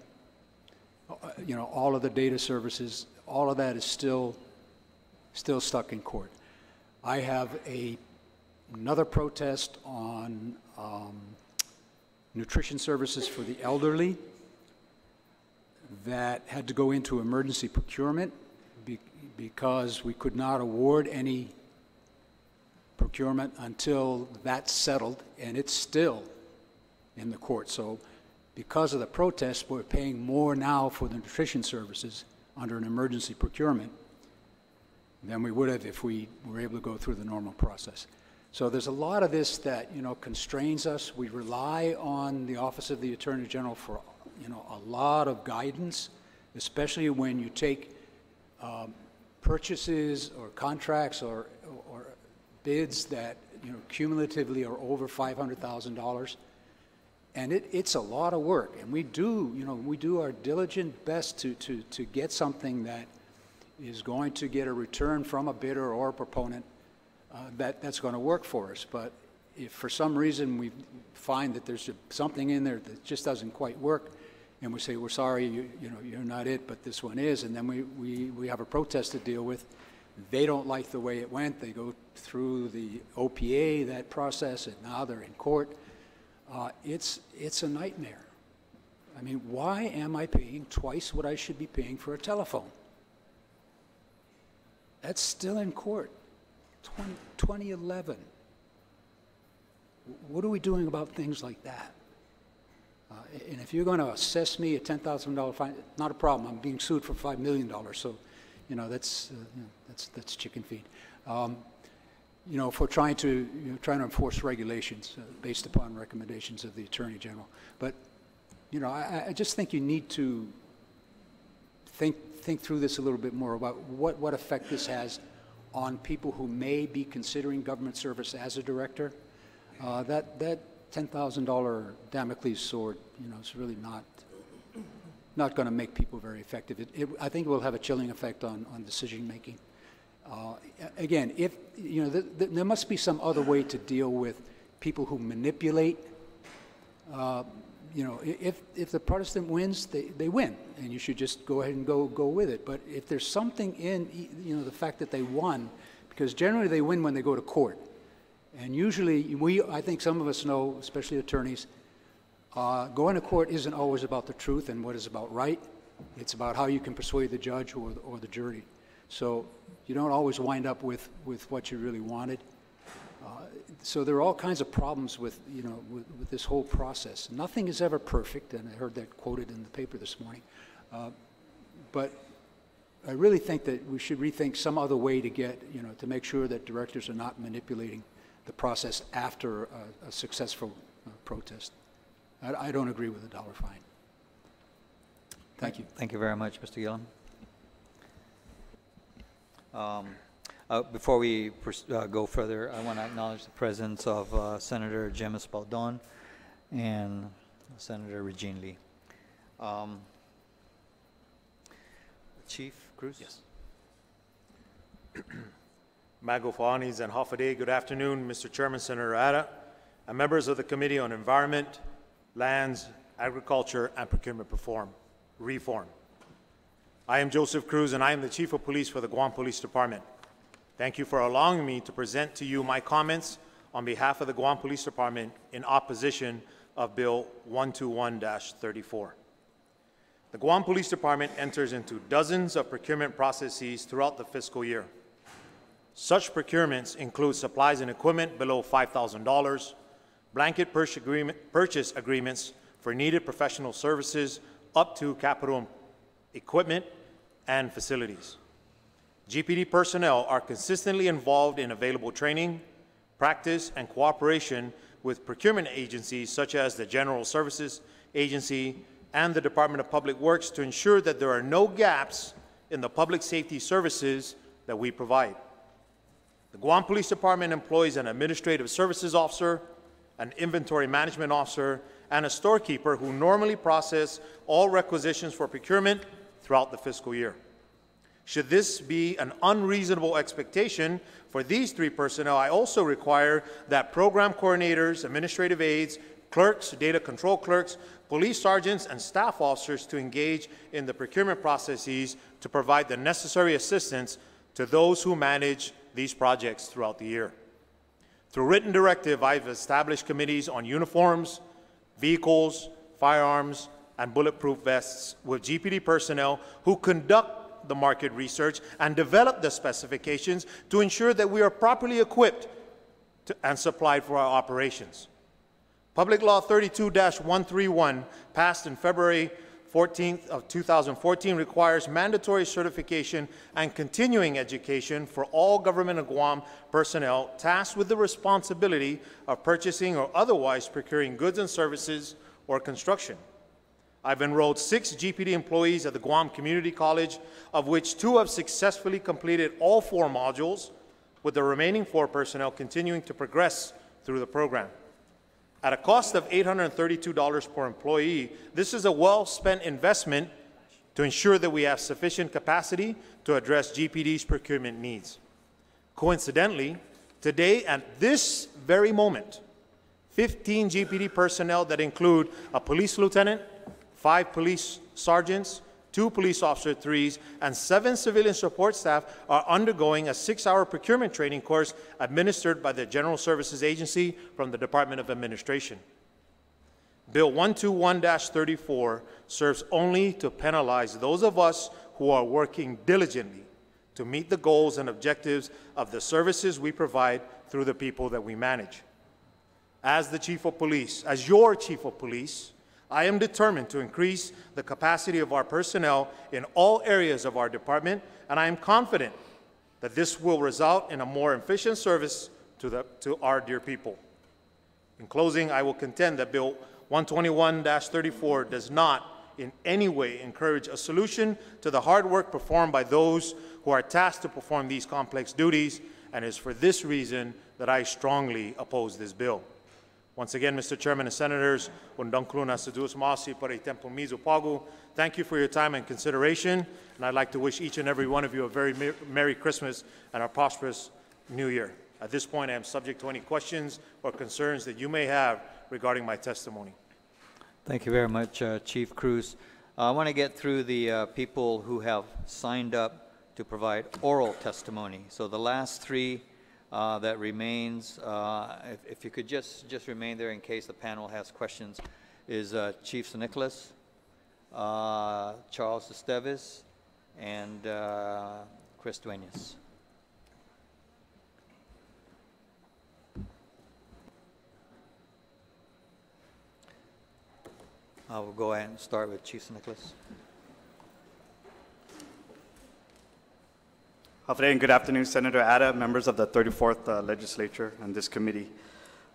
J: all of the data services, all of that is still stuck in court. I have another protest on nutrition services for the elderly that had to go into emergency procurement because we could not award any procurement until that's settled, and it's still in the court. So because of the protest, we're paying more now for the nutrition services under an emergency procurement than we would have if we were able to go through the normal process. So there's a lot of this that, constrains us. We rely on the Office of the Attorney General for, a lot of guidance, especially when you take purchases or contracts or bids that, cumulatively are over $500,000. And it's a lot of work. And we do our diligent best to get something that is going to get a return from a bidder or a proponent that's going to work for us. But if for some reason we find that there's something in there that just doesn't quite work, and we say, we're sorry, you're not it, but this one is, and then we have a protest to deal with. They don't like the way it went. They go through the OPA, that process, and now they're in court. It's a nightmare. I mean, why am I paying twice what I should be paying for a telephone? That's still in court. 2011. What are we doing about things like that? And if you're going to assess me a $10,000 fine, not a problem. I'm being sued for $5 million, so that's chicken feed. If we're trying to enforce regulations based upon recommendations of the Attorney General, but I just think you need to think through this a little bit more about what effect this has on people who may be considering government service as a director. That $10,000 Damocles sword, is really not going to make people very effective. I think it will have a chilling effect on decision making. Again, if there must be some other way to deal with people who manipulate. If the Protestant wins, they win, and you should just go ahead and go with it. But if there's something in the fact that they won, because generally they win when they go to court, and usually I think some of us know, especially attorneys, going to court isn't always about the truth and what is about right. It's about how you can persuade the judge or the jury. So you don't always wind up with what you really wanted. So there are all kinds of problems with this whole process. Nothing is ever perfect, and I heard that quoted in the paper this morning. But I really think that we should rethink some other way to get, to make sure that directors are not manipulating the process after a successful protest. I don't agree with the dollar fine. Thank you.
A: Thank you very much, Mr. Gillen. Before we go further, I want to acknowledge the presence of Senator Jim Espaldon and Senator Regine Lee. Chief Cruz?
K: Yes. Mago Faanis and Hafade, good afternoon, Mr. Chairman, Senator Ada, and members of the Committee on Environment, Lands, Agriculture, and Procurement Reform. I am Joseph Cruz, and I am the Chief of Police for the Guam Police Department. Thank you for allowing me to present to you my comments on behalf of the Guam Police Department in opposition of Bill 121-34. The Guam Police Department enters into dozens of procurement processes throughout the fiscal year. Such procurements include supplies and equipment below $5,000, blanket purchase agreements for needed professional services up to capital equipment and facilities. GPD personnel are consistently involved in available training, practice, and cooperation with procurement agencies such as the General Services Agency and the Department of Public Works to ensure that there are no gaps in the public safety services that we provide. The Guam Police Department employs an administrative services officer, an inventory management officer, and a storekeeper who normally process all requisitions for procurement throughout the fiscal year. Should this be an unreasonable expectation for these three personnel, I also require that program coordinators, administrative aides, clerks, data control clerks, police sergeants, and staff officers to engage in the procurement processes to provide the necessary assistance to those who manage these projects throughout the year. Through written directive, I've established committees on uniforms, vehicles, firearms, and bulletproof vests with GPD personnel who conduct the market research and develop the specifications to ensure that we are properly equipped and supplied for our operations. Public Law 32-131, passed in February 14th of 2014, requires mandatory certification and continuing education for all government of Guam personnel tasked with the responsibility of purchasing or otherwise procuring goods and services or construction. I've enrolled 6 GPD employees at the Guam Community College, of which 2 have successfully completed all 4 modules, with the remaining 4 personnel continuing to progress through the program. At a cost of $832 per employee, this is a well-spent investment to ensure that we have sufficient capacity to address GPD's procurement needs. Coincidentally, today, at this very moment, 15 GPD personnel that include a police lieutenant, 5 police sergeants, 2 police officer 3s, and 7 civilian support staff are undergoing a 6-hour procurement training course administered by the General Services Agency from the Department of Administration. Bill 121-34 serves only to penalize those of us who are working diligently to meet the goals and objectives of the services we provide through the people that we manage. As the Chief of Police, as your Chief of Police, I am determined to increase the capacity of our personnel in all areas of our department, and I am confident that this will result in a more efficient service to our dear people. In closing, I will contend that Bill 121-34 does not in any way encourage a solution to the hard work performed by those who are tasked to perform these complex duties, and it is for this reason that I strongly oppose this bill. Once again, Mr. Chairman and Senators, thank you for your time and consideration, and I'd like to wish each and every one of you a very Merry Christmas and a prosperous New Year. At this point, I am subject to any questions or concerns that you may have regarding my testimony.
A: Thank you very much, Chief Cruz. I want to get through the people who have signed up to provide oral testimony. So the last 3 that remains, if you could just remain there in case the panel has questions, is Chief San Nicolas, Charles Esteves, and Chris Duenas. I will go ahead and start with Chief San Nicolas.
L: And good afternoon, Senator Ada, members of the 34th Legislature and this committee.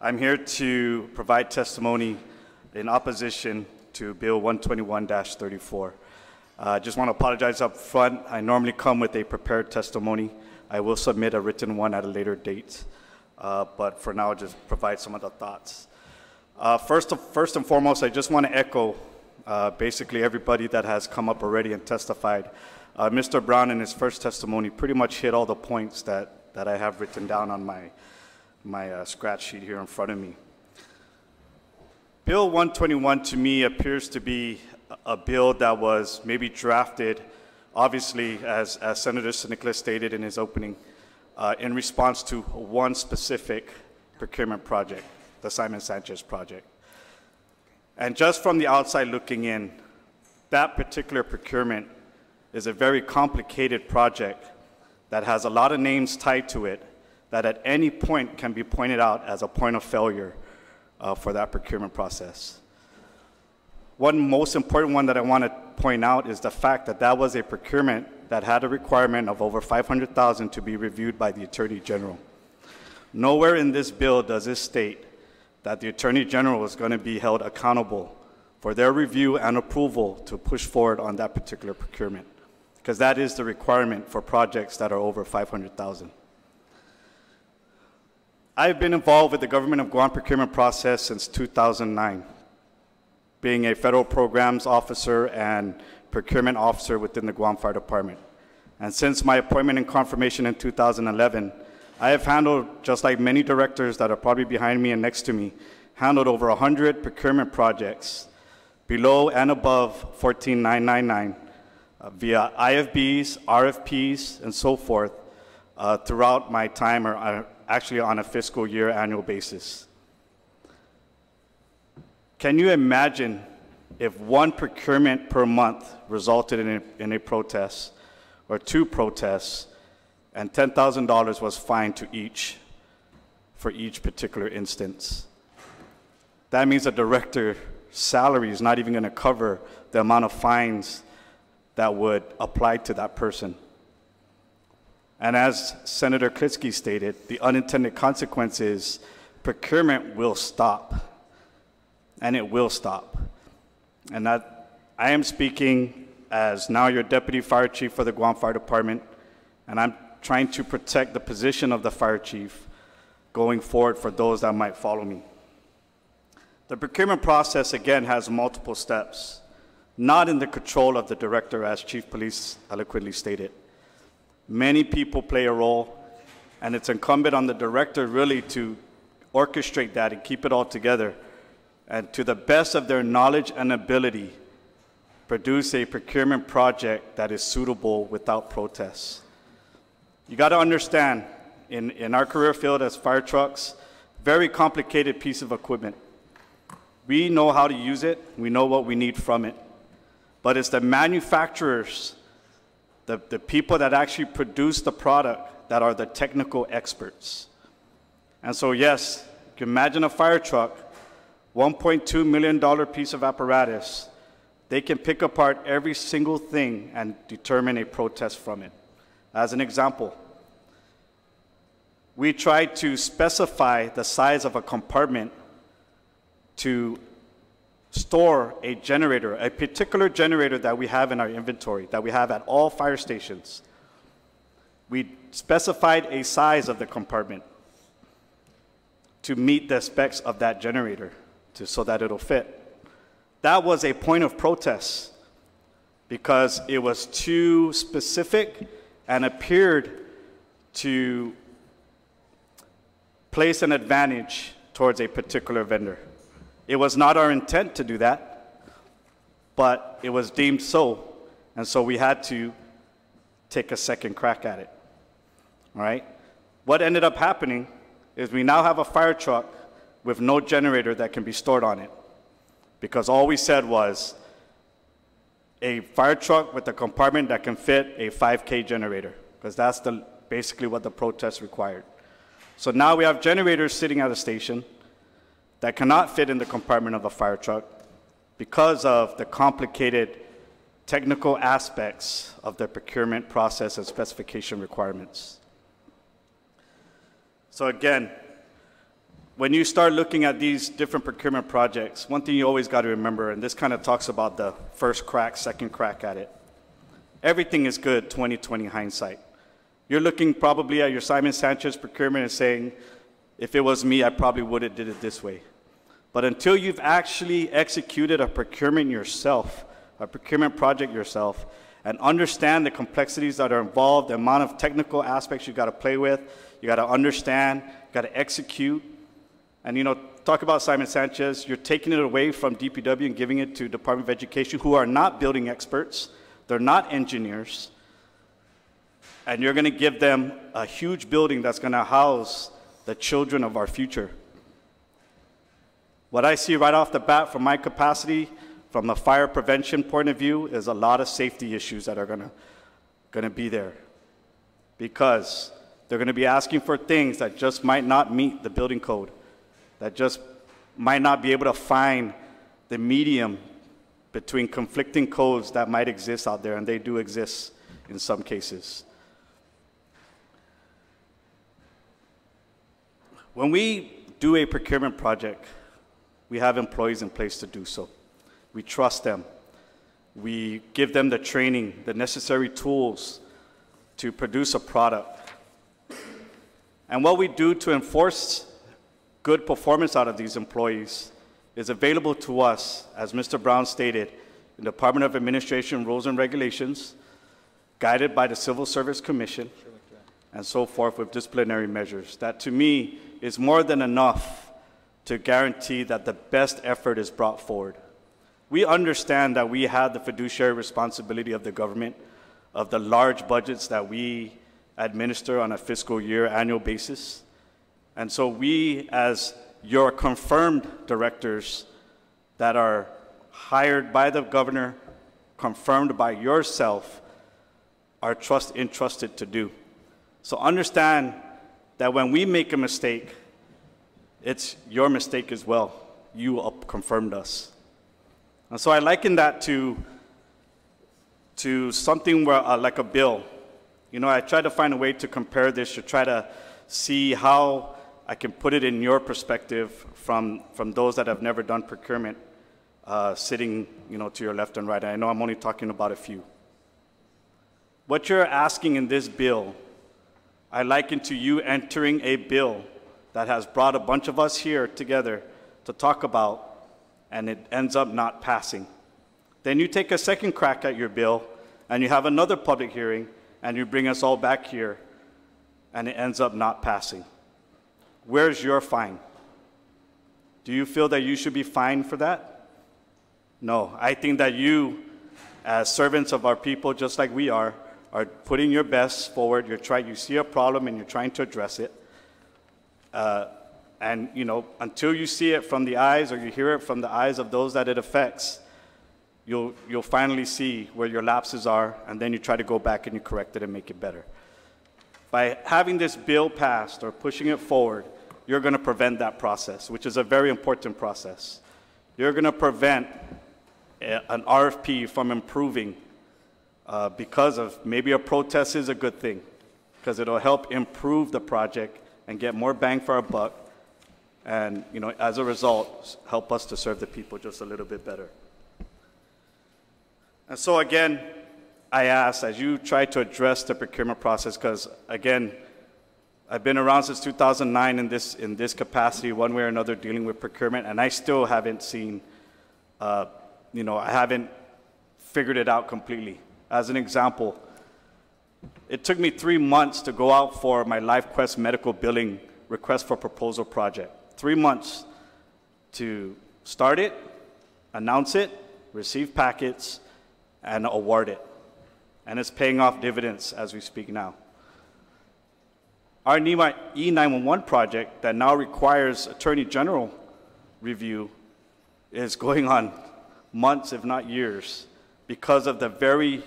L: I'm here to provide testimony in opposition to Bill 121-34. I just want to apologize up front. I normally come with a prepared testimony. I will submit a written one at a later date, but for now, I'll just provide some of the thoughts. First and foremost, I just want to echo basically everybody that has come up already and testified. Mr. Brown in his first testimony pretty much hit all the points that I have written down on my scratch sheet here in front of me. Bill 121 to me appears to be a bill that was maybe drafted, obviously, as Senator Nicholas stated in his opening, in response to one specific procurement project, the Simon Sanchez project. And just from the outside looking in, that particular procurement is a very complicated project that has a lot of names tied to it that at any point can be pointed out as a point of failure for that procurement process. One most important one that I want to point out is the fact that that was a procurement that had a requirement of over $500,000 to be reviewed by the Attorney General. Nowhere in this bill does it state that the Attorney General is going to be held accountable for their review and approval to push forward on that particular procurement, because that is the requirement for projects that are over $500,000. I've been involved with the Government of Guam procurement process since 2009, being a federal programs officer and procurement officer within the Guam Fire Department. And since my appointment and confirmation in 2011, I have handled, just like many directors that are probably behind me and next to me, handled over 100 procurement projects below and above 14999 via IFBs, RFPs, and so forth throughout my time, or actually on a fiscal year annual basis. Can you imagine if one procurement per month resulted in a protest or two protests and $10,000 was fined to each for each particular instance? That means a director's salary is not even going to cover the amount of fines that would apply to that person. And as Senator Klitsky stated, the unintended consequence is procurement will stop, and it will stop. And that I am speaking as now your Deputy Fire Chief for the Guam Fire Department, and I'm trying to protect the position of the Fire Chief going forward for those that might follow me. The procurement process, again, has multiple steps, not in the control of the director, as Chief Police eloquently stated. Many people play a role, and it's incumbent on the director really to orchestrate that and keep it all together, and to the best of their knowledge and ability, produce a procurement project that is suitable without protests. You got to understand, in our career field as fire trucks, very complicated piece of equipment. We know how to use it, we know what we need from it, but it's the manufacturers, the people that actually produce the product that are the technical experts. And so yes, you can imagine a fire truck, $1.2 million piece of apparatus. They can pick apart every single thing and determine a protest from it. As an example, we tried to specify the size of a compartment to store a generator, a particular generator that we have in our inventory, that we have at all fire stations. We specified a size of the compartment to meet the specs of that generator so that it'll fit. That was a point of protest because it was too specific and appeared to place an advantage towards a particular vendor. It was not our intent to do that, but it was deemed so, and so we had to take a second crack at it. All right? What ended up happening is we now have a fire truck with no generator that can be stored on it, because all we said was a fire truck with a compartment that can fit a 5K generator, because that's basically what the protest required. So now we have generators sitting at a station that cannot fit in the compartment of a fire truck because of the complicated technical aspects of the procurement process and specification requirements. So again, when you start looking at these different procurement projects, one thing you always got to remember, and this kind of talks about the first crack, second crack at it, everything is good 20/20 hindsight. You're looking probably at your Simon Sanchez procurement and saying, if it was me, I probably would have did it this way. But until you've actually executed a procurement yourself, a procurement project yourself, and understand the complexities that are involved, the amount of technical aspects you got to play with, you got to understand, you got to execute. And talk about Simon Sanchez, you're taking it away from DPW and giving it to Department of Education, who are not building experts, they're not engineers, and you're going to give them a huge building that's going to house the children of our future. What I see right off the bat from my capacity, from a fire prevention point of view, is a lot of safety issues that are going to be there, because they're going to be asking for things that just might not meet the building code, that just might not be able to find the medium between conflicting codes that might exist out there, and they do exist in some cases. When we do a procurement project, we have employees in place to do so. We trust them. We give them the training, the necessary tools to produce a product. And what we do to enforce good performance out of these employees is available to us, as Mr. Brown stated, in the Department of Administration Rules and Regulations, guided by the Civil Service Commission, and so forth, with disciplinary measures. That, to me, is more than enough to guarantee that the best effort is brought forward. We understand that we have the fiduciary responsibility of the government, of the large budgets that we administer on a fiscal year, annual basis. And so we, as your confirmed directors that are hired by the governor, confirmed by yourself, are entrusted to do. So understand that when we make a mistake, it's your mistake as well. You confirmed us. And so I liken that to something where, like a bill. I try to find a way to compare this to try to see how I can put it in your perspective from those that have never done procurement, sitting to your left and right. I know I'm only talking about a few. What you're asking in this bill, I liken to you entering a bill that has brought a bunch of us here together to talk about, and it ends up not passing. Then you take a second crack at your bill, and you have another public hearing, and you bring us all back here, and it ends up not passing. Where's your fine? Do you feel that you should be fined for that? No, I think that you, as servants of our people, just like we are putting your best forward. You see a problem and you're trying to address it. And until you see it from the eyes, or you hear it from the eyes of those that it affects, you'll finally see where your lapses are, and then you try to go back and you correct it and make it better. By having this bill passed or pushing it forward, you're going to prevent that process, which is a very important process. You're going to prevent an RFP from improving because of maybe a protest is a good thing, because it'll help improve the project and get more bang for our buck, and as a result, help us to serve the people just a little bit better. And so again, I ask, as you try to address the procurement process, because again, I've been around since 2009 in this capacity, one way or another, dealing with procurement, and I still haven't seen, I haven't figured it out completely. As an example, it took me 3 months to go out for my LifeQuest medical billing request for proposal project. 3 months to start it, announce it, receive packets, and award it. And it's paying off dividends as we speak now. Our E911 project that now requires Attorney General review is going on months, if not years, because of the very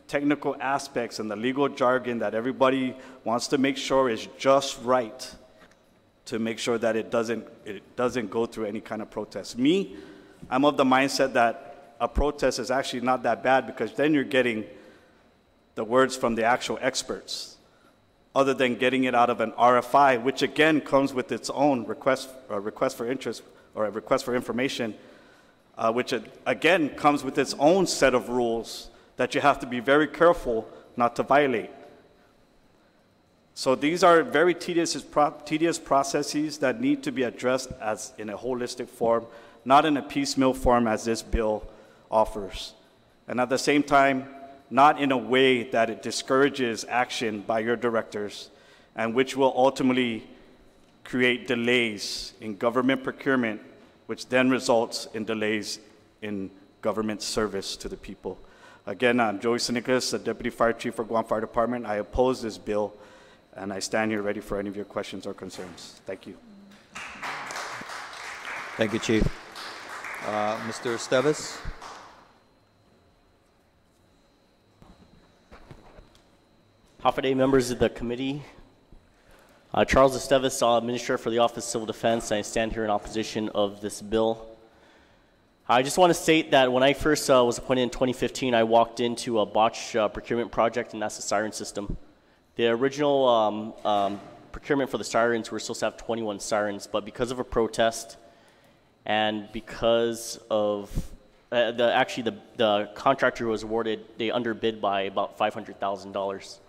L: technical aspects and the legal jargon that everybody wants to make sure is just right, to make sure that it doesn't go through any kind of protest. Me, I'm of the mindset that a protest is actually not that bad, because then you're getting the words from the actual experts, other than getting it out of an RFI, which again comes with its own request for interest, or a request for information, which again comes with its own set of rules that you have to be very careful not to violate. So these are very tedious processes that need to be addressed as in a holistic form, not in a piecemeal form as this bill offers. And at the same time, not in a way that it discourages action by your directors, and which will ultimately create delays in government procurement, which then results in delays in government service to the people. Again, I'm Joey Sinicus, the Deputy Fire Chief for Guam Fire Department. I oppose this bill, and I stand here ready for any of your questions or concerns. Thank you.
A: Thank you, Chief. Mr. Esteves?
M: Hafa members of the committee. Charles Esteves, Administrator for the Office of Civil Defense, and I stand here in opposition of this bill. I just want to state that when I first was appointed in 2015, I walked into a botched procurement project, and that's the siren system. The original procurement for the sirens, we're supposed to have 21 sirens, but because of a protest and because of the contractor who was awarded, they underbid by about $500,000.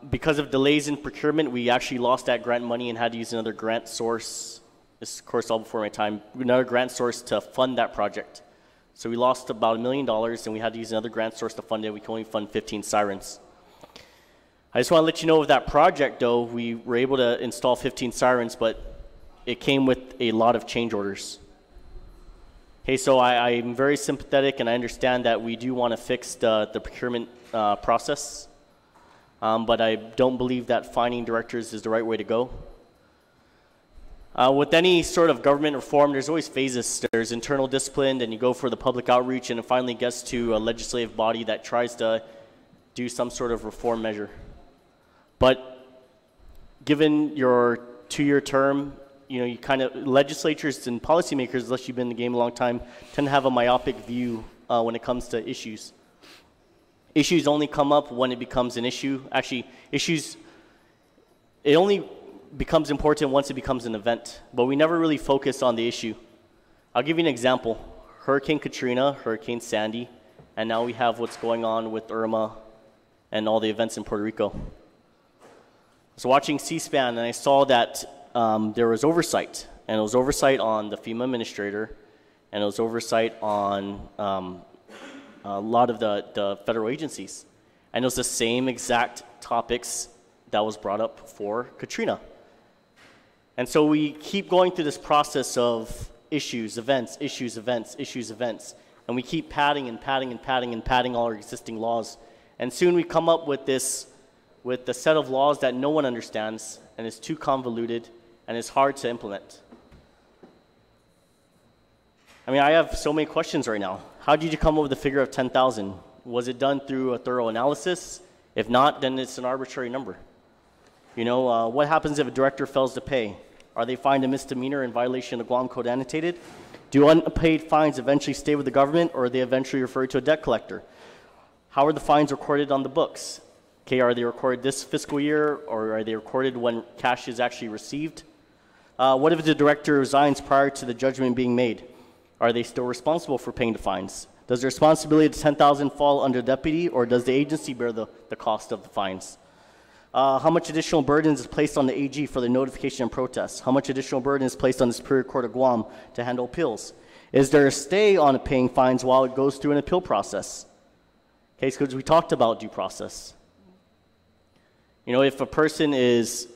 M: Because of delays in procurement, we actually lost that grant money and had to use another grant source. This is, of course, all before my time. Another grant source to fund that project. So we lost about $1 million, and we had to use another grant source to fund it. We can only fund 15 sirens. I just want to let you know of that project, though. We were able to install 15 sirens, but it came with a lot of change orders. Okay, so I'm very sympathetic, and I understand that we do want to fix the procurement process. But I don't believe that finding directors is the right way to go. With any sort of government reform, there's always phases. There's internal discipline, and you go for the public outreach, and it finally gets to a legislative body that tries to do some sort of reform measure. But given your 2-year term, you kind of, legislatures and policymakers, unless you've been in the game a long time, tend to have a myopic view when it comes to issues. Issues only come up when it becomes an issue. Actually, it only becomes important once it becomes an event, but we never really focus on the issue. I'll give you an example. Hurricane Katrina, Hurricane Sandy, and now we have what's going on with Irma and all the events in Puerto Rico. I was watching C-SPAN, and I saw that there was oversight, and it was oversight on the FEMA administrator, and it was oversight on a lot of the federal agencies. And it was the same exact topics that was brought up for Katrina. And so we keep going through this process of issues, events, issues, events, issues, events. And we keep padding and padding and padding and padding all our existing laws. And soon we come up with a set of laws that no one understands, and it's too convoluted, and it's hard to implement. I mean, I have so many questions right now. How did you come up with the figure of 10,000? Was it done through a thorough analysis? If not, then it's an arbitrary number. What happens if a director fails to pay? Are they fined a misdemeanor in violation of the Guam Code annotated? Do unpaid fines eventually stay with the government, or are they eventually referred to a debt collector? How are the fines recorded on the books? Okay, are they recorded this fiscal year, or are they recorded when cash is actually received? What if the director resigns prior to the judgment being made? Are they still responsible for paying the fines? Does the responsibility of the 10,000 fall under the deputy, or does the agency bear the cost of the fines? How much additional burden is placed on the AG for the notification and protests? How much additional burden is placed on the Superior Court of Guam to handle appeals? Is there a stay on paying fines while it goes through an appeal process? Okay, because we talked about due process. If a person is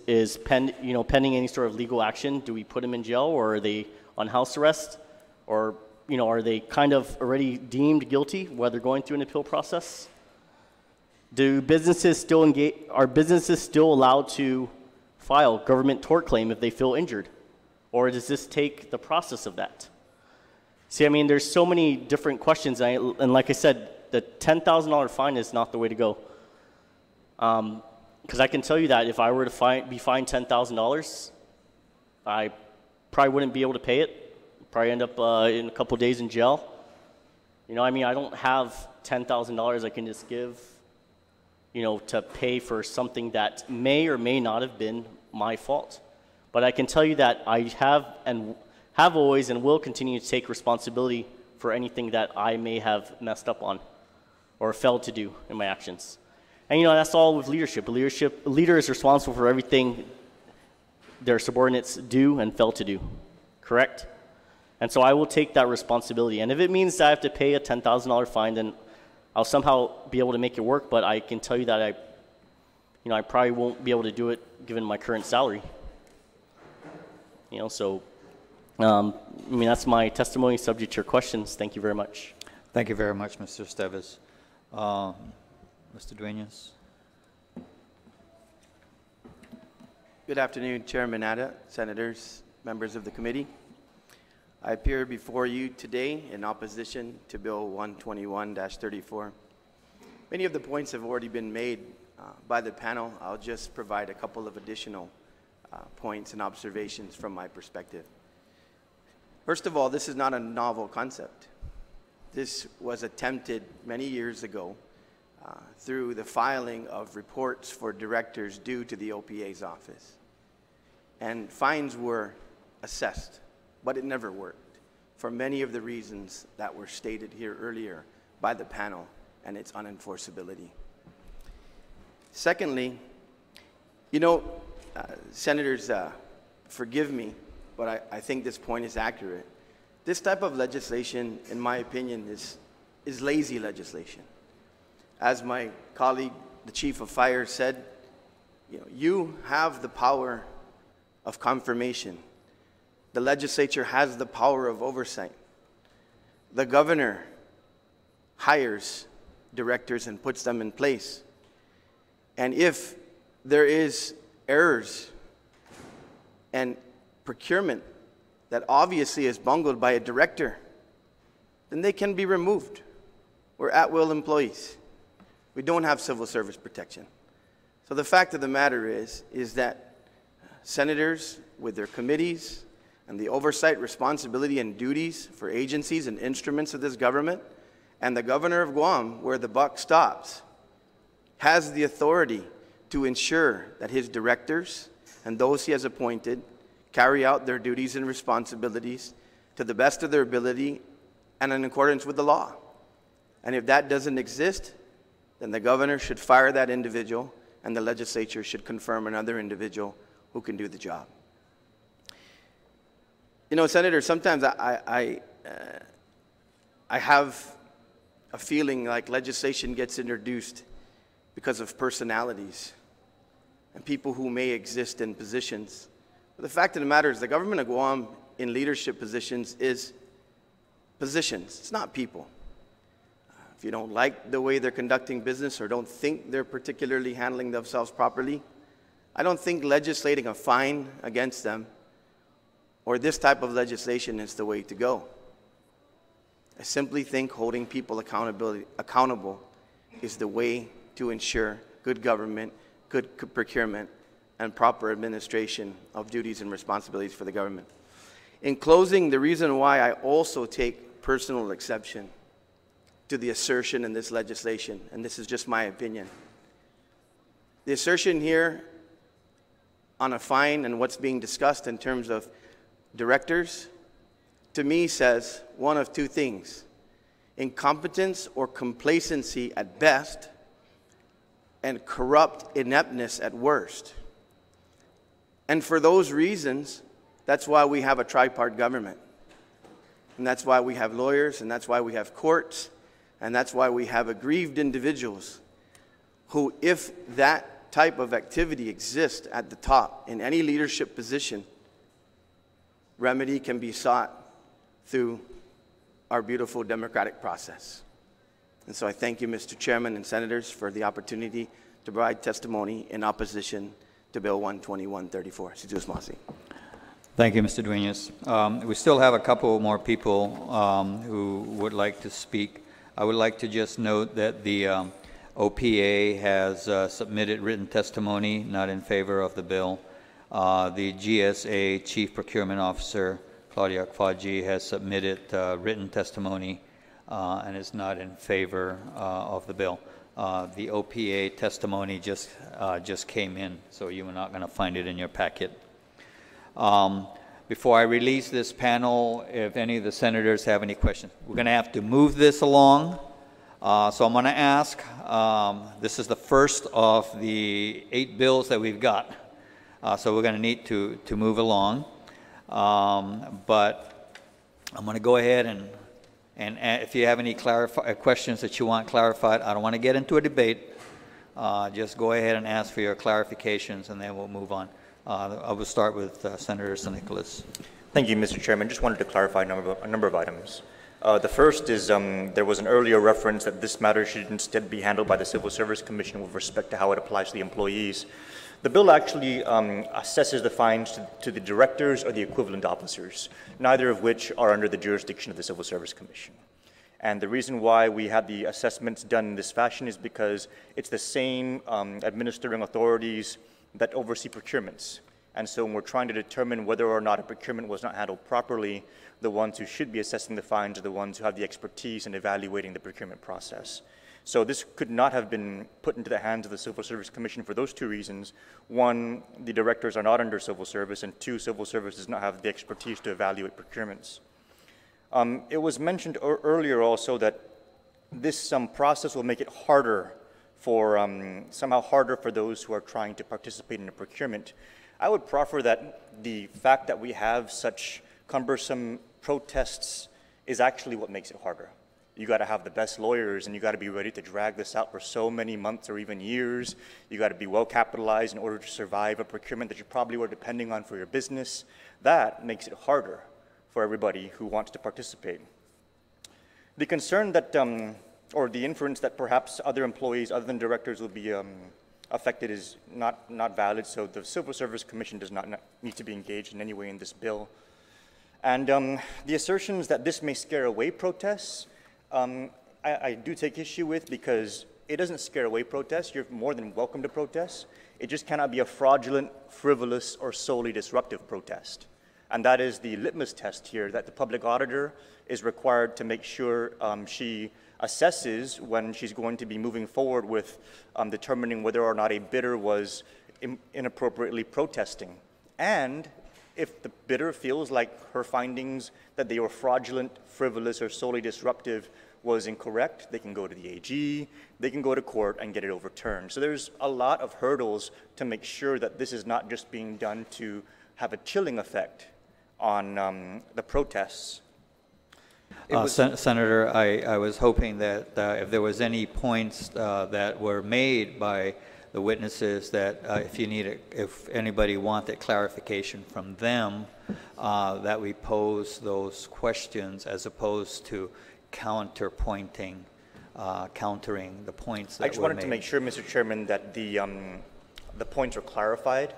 M: pending any sort of legal action, do we put them in jail, or are they on house arrest? Or, are they kind of already deemed guilty while they're going through an appeal process? Are businesses still allowed to file government tort claim if they feel injured? Or does this take the process of that? See, I mean, there's so many different questions, and like I said, the $10,000 fine is not the way to go. Because I can tell you that if I were to be fined $10,000, I probably wouldn't be able to pay it. Probably end up in a couple of days in jail. I mean, I don't have $10,000 I can just give, to pay for something that may or may not have been my fault. But I can tell you that I have always and will continue to take responsibility for anything that I may have messed up on or failed to do in my actions. And that's all with leadership. A leader is responsible for everything their subordinates do and fail to do, correct? And so I will take that responsibility. And if it means that I have to pay a $10,000 fine, then I'll somehow be able to make it work, but I can tell you that I probably won't be able to do it given my current salary. So, that's my testimony, subject to your questions. Thank you very much.
A: Thank you very much, Mr. Esteves. Mr. Duenas.
N: Good afternoon, Chairman Atta, Senators, members of the committee. I appear before you today in opposition to Bill 121-34. Many of the points have already been made by the panel. I'll just provide a couple of additional points and observations from my perspective. First of all, this is not a novel concept. This was attempted many years ago through the filing of reports for directors due to the OPA's office. And fines were assessed, but it never worked for many of the reasons that were stated here earlier by the panel and its unenforceability. Secondly, Senators, forgive me, but I think this point is accurate. This type of legislation, in my opinion, is lazy legislation. As my colleague, the Chief of Fire, said, you have the power of confirmation. The legislature has the power of oversight. The governor hires directors and puts them in place. And if there is errors and procurement that obviously is bungled by a director, then they can be removed. We're at-will employees. We don't have civil service protection. So the fact of the matter is that senators with their committees and the oversight, responsibility, and duties for agencies and instruments of this government, and the governor of Guam, where the buck stops, has the authority to ensure that his directors and those he has appointed carry out their duties and responsibilities to the best of their ability and in accordance with the law. And if that doesn't exist, then the governor should fire that individual and the legislature should confirm another individual who can do the job. Senator, sometimes I have a feeling like legislation gets introduced because of personalities and people who may exist in positions. But the fact of the matter is the government of Guam in leadership positions is positions. It's not people. If you don't like the way they're conducting business or don't think they're particularly handling themselves properly, I don't think legislating a fine against them or this type of legislation is the way to go. I simply think holding people accountable is the way to ensure good government, good procurement, and proper administration of duties and responsibilities for the government. In closing, the reason why I also take personal exception to the assertion in this legislation, and this is just my opinion, the assertion here on a fine and what's being discussed in terms of directors, to me says one of two things: incompetence or complacency at best, and corrupt ineptness at worst. And for those reasons, that's why we have a tripart government. And that's why we have lawyers, and that's why we have courts, and that's why we have aggrieved individuals who, if that type of activity exists at the top in any leadership position, remedy can be sought through our beautiful democratic process. And so I thank you, Mr. Chairman and Senators, for the opportunity to provide testimony in opposition to Bill 121-34. Situs Masi.
A: Thank you, Mr. Duenas. We still have a couple more people who would like to speak. I would like to just note that the OPA has submitted written testimony not in favor of the bill. The GSA Chief Procurement Officer, Claudia Akfaji, has submitted written testimony and is not in favor of the bill. The OPA testimony just came in, so you are not going to find it in your packet. Before I release this panel, if any of the senators have any questions, we're going to have to move this along. So I'm going to ask, this is the first of the 8 bills that we've got. So we're going to need to move along. But I'm going to go ahead and And if you have any questions that you want clarified, I don't want to get into a debate. Just go ahead and ask for your clarifications, and then we'll move on. I will start with Senator San Nicolas.
F: Thank you, Mr. Chairman. Just wanted to clarify a number of items. The first is there was an earlier reference that this matter should instead be handled by the Civil Service Commission with respect to how it applies to the employees. The bill actually assesses the fines to the directors or the equivalent officers, neither of which are under the jurisdiction of the Civil Service Commission. And the reason why we had the assessments done in this fashion is because it's the same administering authorities that oversee procurements. And so when we're trying to determine whether or not a procurement was not handled properly, the ones who should be assessing the fines are the ones who have the expertise in evaluating the procurement process. So this could not have been put into the hands of the Civil Service Commission for those two reasons. One, the directors are not under civil service, and two, civil service does not have the expertise to evaluate procurements. It was mentioned earlier also that this process will make it harder for, somehow harder for those who are trying to participate in a procurement. I would proffer that the fact that we have such cumbersome protests is actually what makes it harder. You got to have the best lawyers, and you got to be ready to drag this out for so many months or even years. You got to be well capitalized in order to survive a procurement that you probably were depending on for your business. That makes it harder for everybody who wants to participate. The concern that, or the inference that perhaps other employees other than directors will be affected is not valid, so the Civil Service Commission does not need to be engaged in any way in this bill. And the assertions that this may scare away protests, I do take issue with, because it doesn't scare away protests. You're more than welcome to protest. It just cannot be a fraudulent, frivolous, or solely disruptive protest. And that is the litmus test here, that the public auditor is required to make sure she assesses when she's going to be moving forward with determining whether or not a bidder was inappropriately protesting. And if the bidder feels like her findings that they were fraudulent, frivolous, or solely disruptive was incorrect, they can go to the AG, they can go to court and get it overturned. So there's a lot of hurdles to make sure that this is not just being done to have a chilling effect on the protests.
A: Senator, I was hoping that if there was any points that were made by the witnesses, that if anybody wanted clarification from them, that we pose those questions as opposed to countering the points that were made.
F: I just wanted to make sure, Mr. Chairman, that the points are clarified,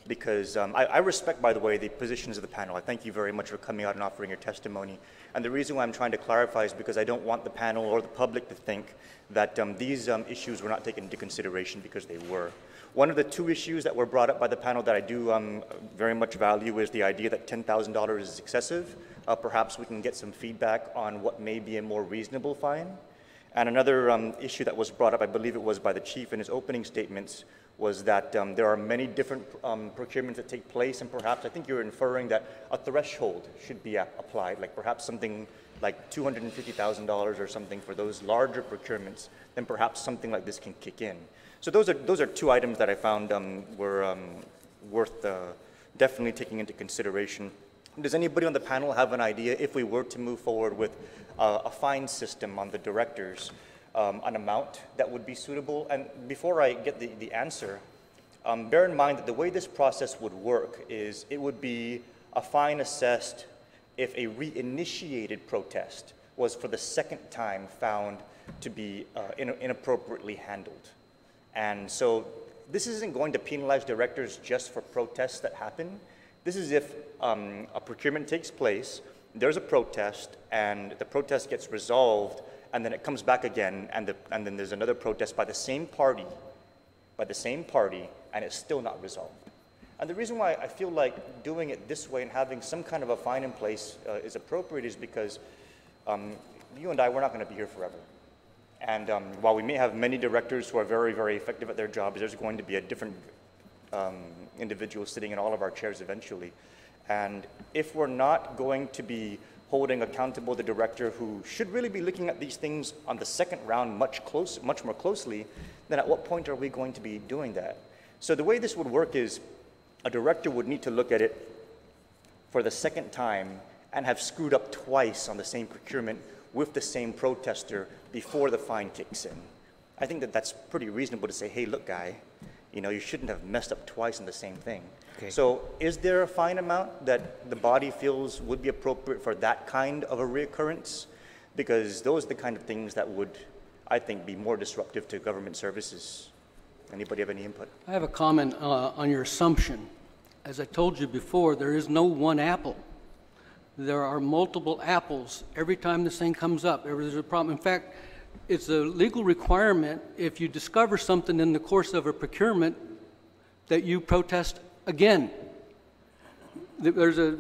F: because I respect, by the way, the positions of the panel. I thank you very much for coming out and offering your testimony. And the reason why I'm trying to clarify is because I don't want the panel or the public to think that these issues were not taken into consideration, because they were. One of the two issues that were brought up by the panel that I do very much value is the idea that $10,000 is excessive. Perhaps we can get some feedback on what may be a more reasonable fine. And another issue that was brought up, I believe it was by the chief in his opening statements, was that there are many different procurements that take place, and perhaps I think you're inferring that a threshold should be applied, like perhaps something like $250,000 or something for those larger procurements, then perhaps something like this can kick in. So those are two items that I found were worth definitely taking into consideration. Does anybody on the panel have an idea, if we were to move forward with a fine system on the directors, an amount that would be suitable? And before I get the answer, bear in mind that the way this process would work is it would be a fine assessed if a reinitiated protest was for the second time found to be inappropriately handled. And so this isn't going to penalize directors just for protests that happen. This is if a procurement takes place, there's a protest, and the protest gets resolved, and then it comes back again, and then there's another protest by the same party, and it's still not resolved. And the reason why I feel like doing it this way and having some kind of a fine in place is appropriate is because you and I, we're not going to be here forever. And while we may have many directors who are very, very effective at their jobs, there's going to be a different individual sitting in all of our chairs eventually. And if we're not going to be holding accountable the director who should really be looking at these things on the second round much more closely, then at what point are we going to be doing that? So the way this would work is a director would need to look at it for the second time and have screwed up twice on the same procurement with the same protester before the fine kicks in. I think that that's pretty reasonable to say, hey, look, guy, you shouldn't have messed up twice in the same thing. Okay. So is there a fine amount that the body feels would be appropriate for that kind of a reoccurrence? Because those are the kind of things that would, I think, be more disruptive to government services. Anybody have any input?
G: I have a comment on your assumption. As I told you before, there is no one apple. There are multiple apples every time this thing comes up. There's a problem. In fact, it's a legal requirement if you discover something in the course of a procurement that you protest again. There's a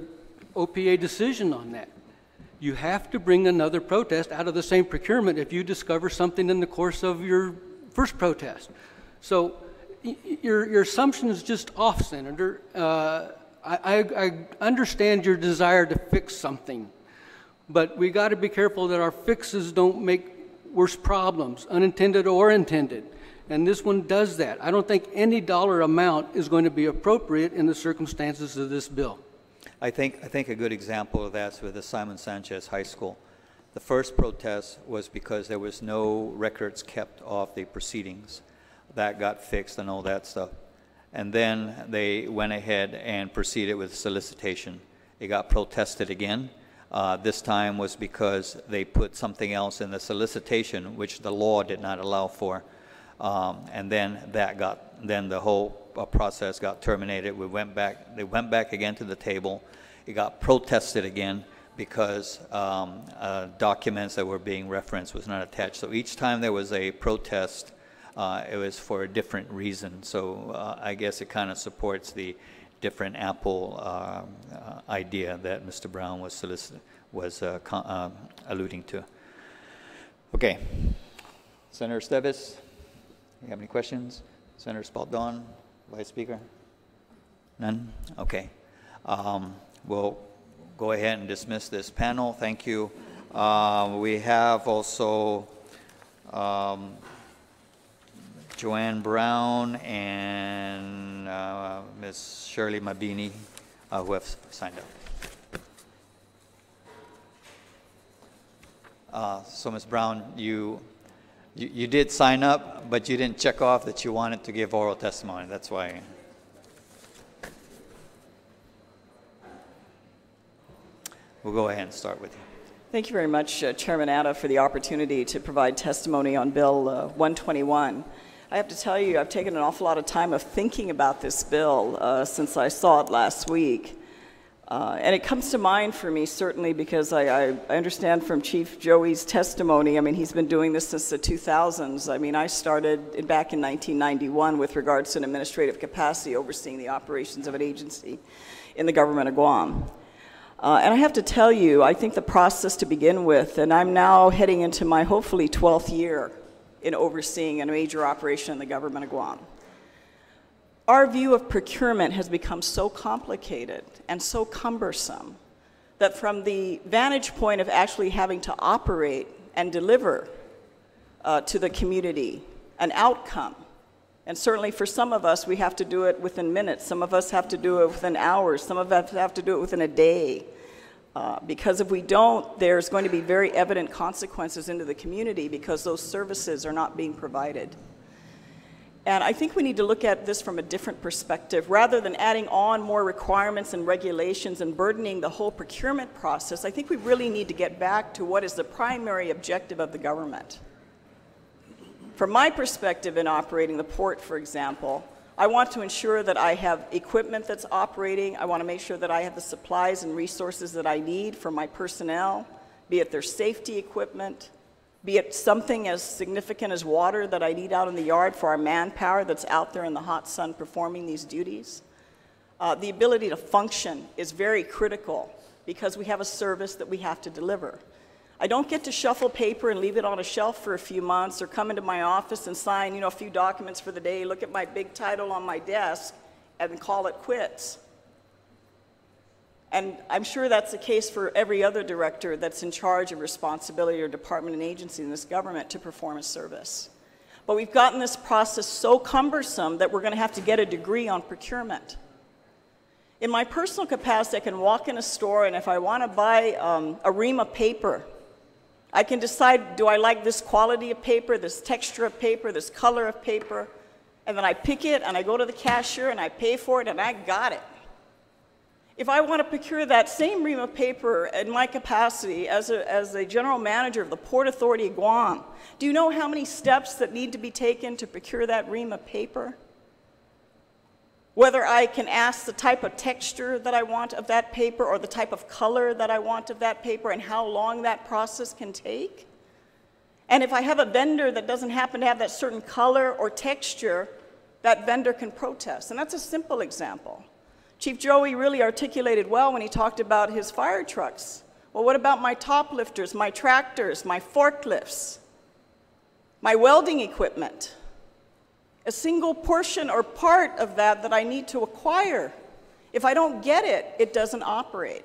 G: OPA decision on that. You have to bring another protest out of the same procurement if you discover something in the course of your first protest. So your assumption is just off, Senator. I understand your desire to fix something, but we got to be careful that our fixes don't make worse problems, unintended or intended. And this one does that. I don't think any dollar amount is going to be appropriate in the circumstances of this bill.
A: I think a good example of that's with the Simon Sanchez High School. The first protest was because there was no records kept of the proceedings. That got fixed and all that stuff. And then they went ahead and proceeded with solicitation. It got protested again. This time was because they put something else in the solicitation, which the law did not allow for. And then then the whole process got terminated. They went back again to the table. It got protested again because documents that were being referenced was not attached. So each time there was a protest, it was for a different reason. So I guess it kind of supports the different apple idea that Mr. Brown was alluding to. Okay, Senator Esteves, you have any questions? Senator Spaldon, Vice Speaker? None? Okay. We'll go ahead and dismiss this panel. Thank you. We have also Joanne Brown and Ms. Shirley Mabini who have signed up. So Ms. Brown, you did sign up, but you didn't check off that you wanted to give oral testimony. That's why. We'll go ahead and start with you.
O: Thank you very much, Chairman Atta, for the opportunity to provide testimony on Bill 121. I have to tell you, I've taken an awful lot of time of thinking about this bill since I saw it last week. And it comes to mind for me, certainly, because I understand from Chief Joey's testimony, I mean, he's been doing this since the 2000s. I mean, I started back in 1991 with regards to an administrative capacity overseeing the operations of an agency in the government of Guam. And I have to tell you, I think the process to begin with, and I'm now heading into my hopefully 12th year in overseeing a major operation in the government of Guam. Our view of procurement has become so complicated and so cumbersome that from the vantage point of actually having to operate and deliver to the community an outcome, and certainly for some of us, we have to do it within minutes. Some of us have to do it within hours. Some of us have to do it within a day. Because if we don't, there's going to be very evident consequences into the community because those services are not being provided. And I think we need to look at this from a different perspective. Rather than adding on more requirements and regulations and burdening the whole procurement process, I think we really need to get back to what is the primary objective of the government. From my perspective in operating the port, for example, I want to ensure that I have equipment that's operating. I want to make sure that I have the supplies and resources that I need for my personnel, be it their safety equipment, be it something as significant as water that I need out in the yard for our manpower that's out there in the hot sun performing these duties. The ability to function is very critical because we have a service that we have to deliver. I don't get to shuffle paper and leave it on a shelf for a few months or come into my office and sign, a few documents for the day, look at my big title on my desk, and call it quits. And I'm sure that's the case for every other director that's in charge of responsibility or department and agency in this government to perform a service. But we've gotten this process so cumbersome that we're going to have to get a degree on procurement. In my personal capacity, I can walk in a store, and if I want to buy a ream of paper I can decide, do I like this quality of paper, this texture of paper, this color of paper, and then I pick it and I go to the cashier and I pay for it and I got it. If I want to procure that same ream of paper in my capacity as a general manager of the Port Authority of Guam, do you know how many steps that need to be taken to procure that ream of paper? Whether I can ask the type of texture that I want of that paper or the type of color that I want of that paper and how long that process can take. And if I have a vendor that doesn't happen to have that certain color or texture, that vendor can protest. And that's a simple example. Chief Joey really articulated well when he talked about his fire trucks. Well, what about my top lifters, my tractors, my forklifts, my welding equipment? A single portion or part of that I need to acquire. If I don't get it, it doesn't operate.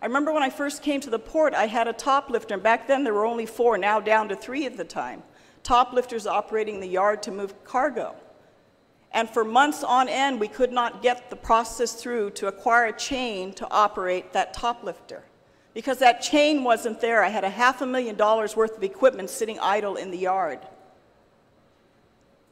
O: I remember when I first came to the port, I had a top lifter, and back then there were only 4, now down to 3 at the time. Top lifters operating the yard to move cargo. And for months on end, we could not get the process through to acquire a chain to operate that top lifter. Because that chain wasn't there, I had $500,000 worth of equipment sitting idle in the yard.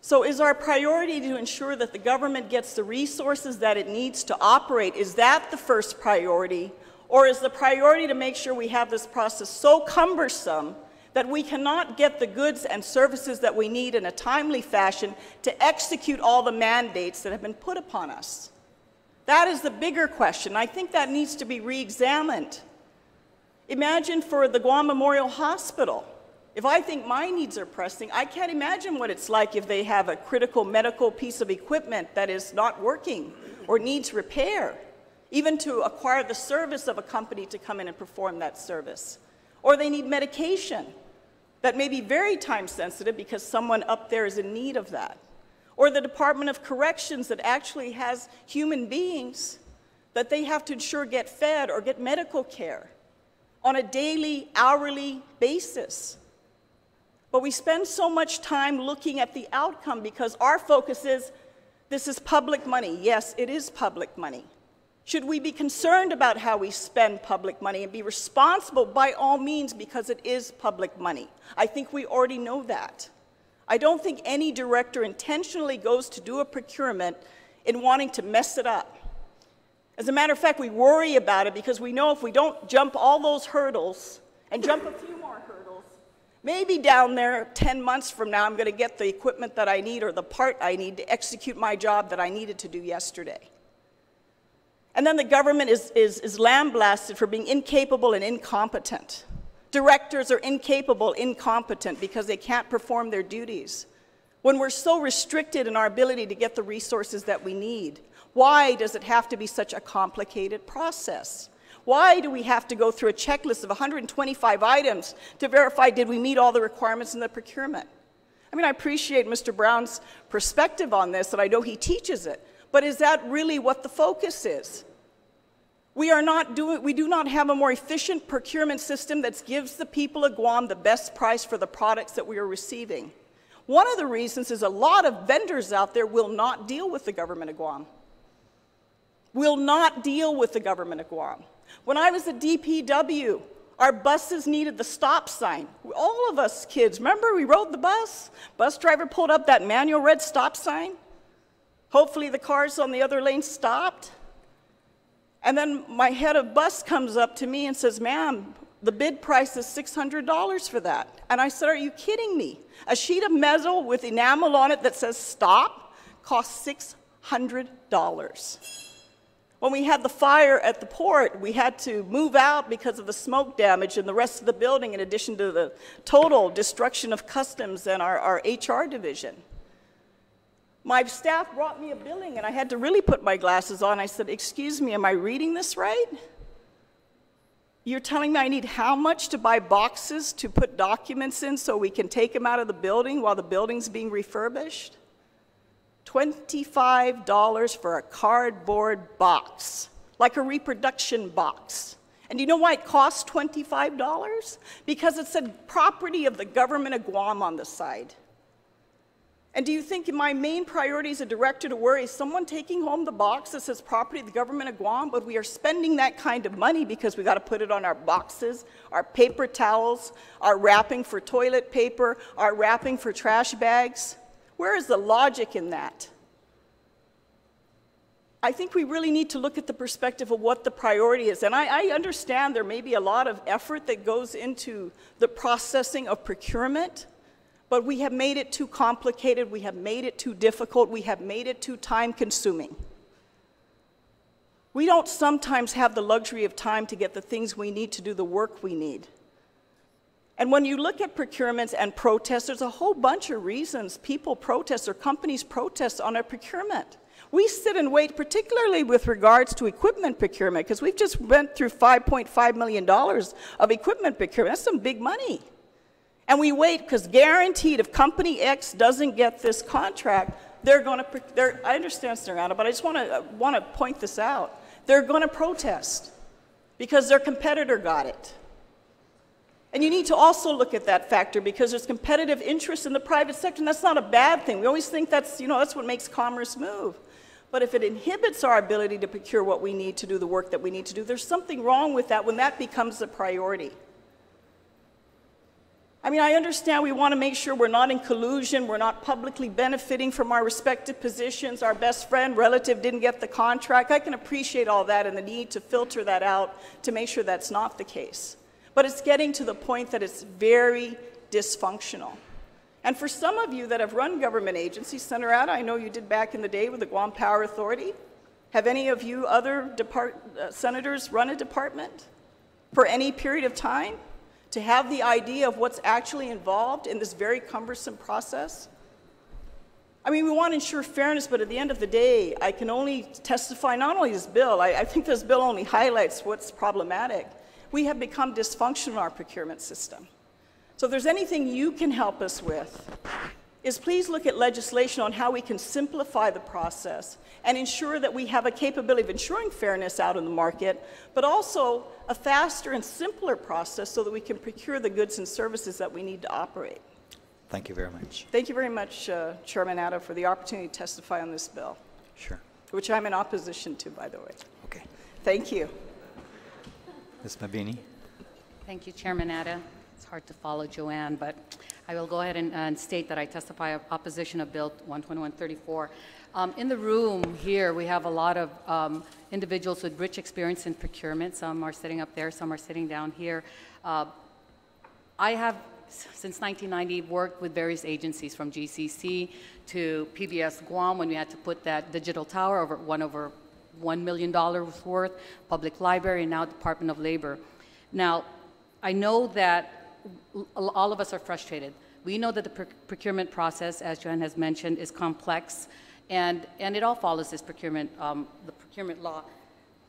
O: So is our priority to ensure that the government gets the resources that it needs to operate? Is that the first priority? Or is the priority to make sure we have this process so cumbersome that we cannot get the goods and services that we need in a timely fashion to execute all the mandates that have been put upon us? That is the bigger question. I think that needs to be re-examined. Imagine for the Guam Memorial Hospital. If I think my needs are pressing, I can't imagine what it's like if they have a critical medical piece of equipment that is not working or needs repair, even to acquire the service of a company to come in and perform that service. Or they need medication that may be very time sensitive because someone up there is in need of that. Or the Department of Corrections that actually has human beings that they have to ensure get fed or get medical care on a daily, hourly basis. But we spend so much time looking at the outcome because our focus is, this is public money. Yes, it is public money. Should we be concerned about how we spend public money and be responsible? By all means, because it is public money. I think we already know that. I don't think any director intentionally goes to do a procurement in wanting to mess it up. As a matter of fact, we worry about it because we know if we don't jump all those hurdles and jump a few more hurdles, maybe down there 10 months from now I'm going to get the equipment that I need or the part I need to execute my job that I needed to do yesterday. And then the government is lambasted for being incapable and incompetent. Directors are incapable, incompetent, because they can't perform their duties. When we're so restricted in our ability to get the resources that we need, why does it have to be such a complicated process? Why do we have to go through a checklist of 125 items to verify did we meet all the requirements in the procurement? I mean, I appreciate Mr. Brown's perspective on this, and I know he teaches it. But is that really what the focus is? We do not have a more efficient procurement system that gives the people of Guam the best price for the products that we are receiving. One of the reasons is a lot of vendors out there will not deal with the government of Guam. Will not deal with the government of Guam. When I was at DPW, our buses needed the stop sign. All of us kids, remember we rode the bus? Bus driver pulled up that manual red stop sign. Hopefully the cars on the other lane stopped. And then my head of bus comes up to me and says, ma'am, the bid price is $600 for that. And I said, are you kidding me? A sheet of metal with enamel on it that says stop costs $600. When we had the fire at the port, we had to move out because of the smoke damage in the rest of the building, in addition to the total destruction of customs and our HR division. My staff brought me a billing, and I had to really put my glasses on. I said, excuse me, am I reading this right? You're telling me I need how much to buy boxes to put documents in so we can take them out of the building while the building's being refurbished? $25 for a cardboard box, like a reproduction box. And do you know why it costs $25? Because it said property of the government of Guam on the side. And do you think my main priority as a director to worry is someone taking home the box that says property of the government of Guam, but we are spending that kind of money because we got to put it on our boxes, our paper towels, our wrapping for toilet paper, our wrapping for trash bags? Where is the logic in that? I think we really need to look at the perspective of what the priority is. And I understand there may be a lot of effort that goes into the processing of procurement, but we have made it too complicated, we have made it too difficult, we have made it too time-consuming. We don't sometimes have the luxury of time to get the things we need to do the work we need. And when you look at procurements and protests, there's a whole bunch of reasons people protest or companies protest on a procurement. We sit and wait, particularly with regards to equipment procurement, because we've just went through $5.5 million of equipment procurement. That's some big money. And we wait because guaranteed if company X doesn't get this contract, they're going to, I understand, Senator Anna, but I just want to point this out. They're going to protest because their competitor got it. And you need to also look at that factor because there's competitive interest in the private sector, and that's not a bad thing. We always think that's what makes commerce move. But if it inhibits our ability to procure what we need to do the work that we need to do, there's something wrong with that when that becomes a priority. I mean, I understand we want to make sure we're not in collusion, we're not publicly benefiting from our respective positions, our best friend, relative didn't get the contract. I can appreciate all that and the need to filter that out to make sure that's not the case. But it's getting to the point that it's very dysfunctional. And for some of you that have run government agencies, Senator Ada, I know you did back in the day with the Guam Power Authority. Have any of you other senators run a department for any period of time? To have the idea of what's actually involved in this very cumbersome process? I mean, we want to ensure fairness, but at the end of the day, I can only testify not only this bill, I think this bill only highlights what's problematic. We have become dysfunctional in our procurement system. So if there's anything you can help us with, is please look at legislation on how we can simplify the process and ensure that we have a capability of ensuring fairness out in the market, but also a faster and simpler process so that we can procure the goods and services that we need to operate.
A: Thank you very much.
O: Thank you very much, Chairman Ada, for the opportunity to testify on this bill.
A: Sure.
O: Which I'm in opposition to, by the way.
A: Okay.
O: Thank you.
A: Ms. Mabini.
P: Thank you, Chairman Ada. It's hard to follow Joanne, but I will go ahead and state that I testify of opposition of Bill 121-34. In the room here, we have a lot of individuals with rich experience in procurement. Some are sitting up there, some are sitting down here. I have, since 1990, worked with various agencies from GCC to PBS Guam when we had to put that digital tower over $1 million worth, public library, and now Department of Labor. Now, I know that all of us are frustrated. We know that the procurement process, as Joanne has mentioned, is complex, and it all follows this procurement, the procurement law.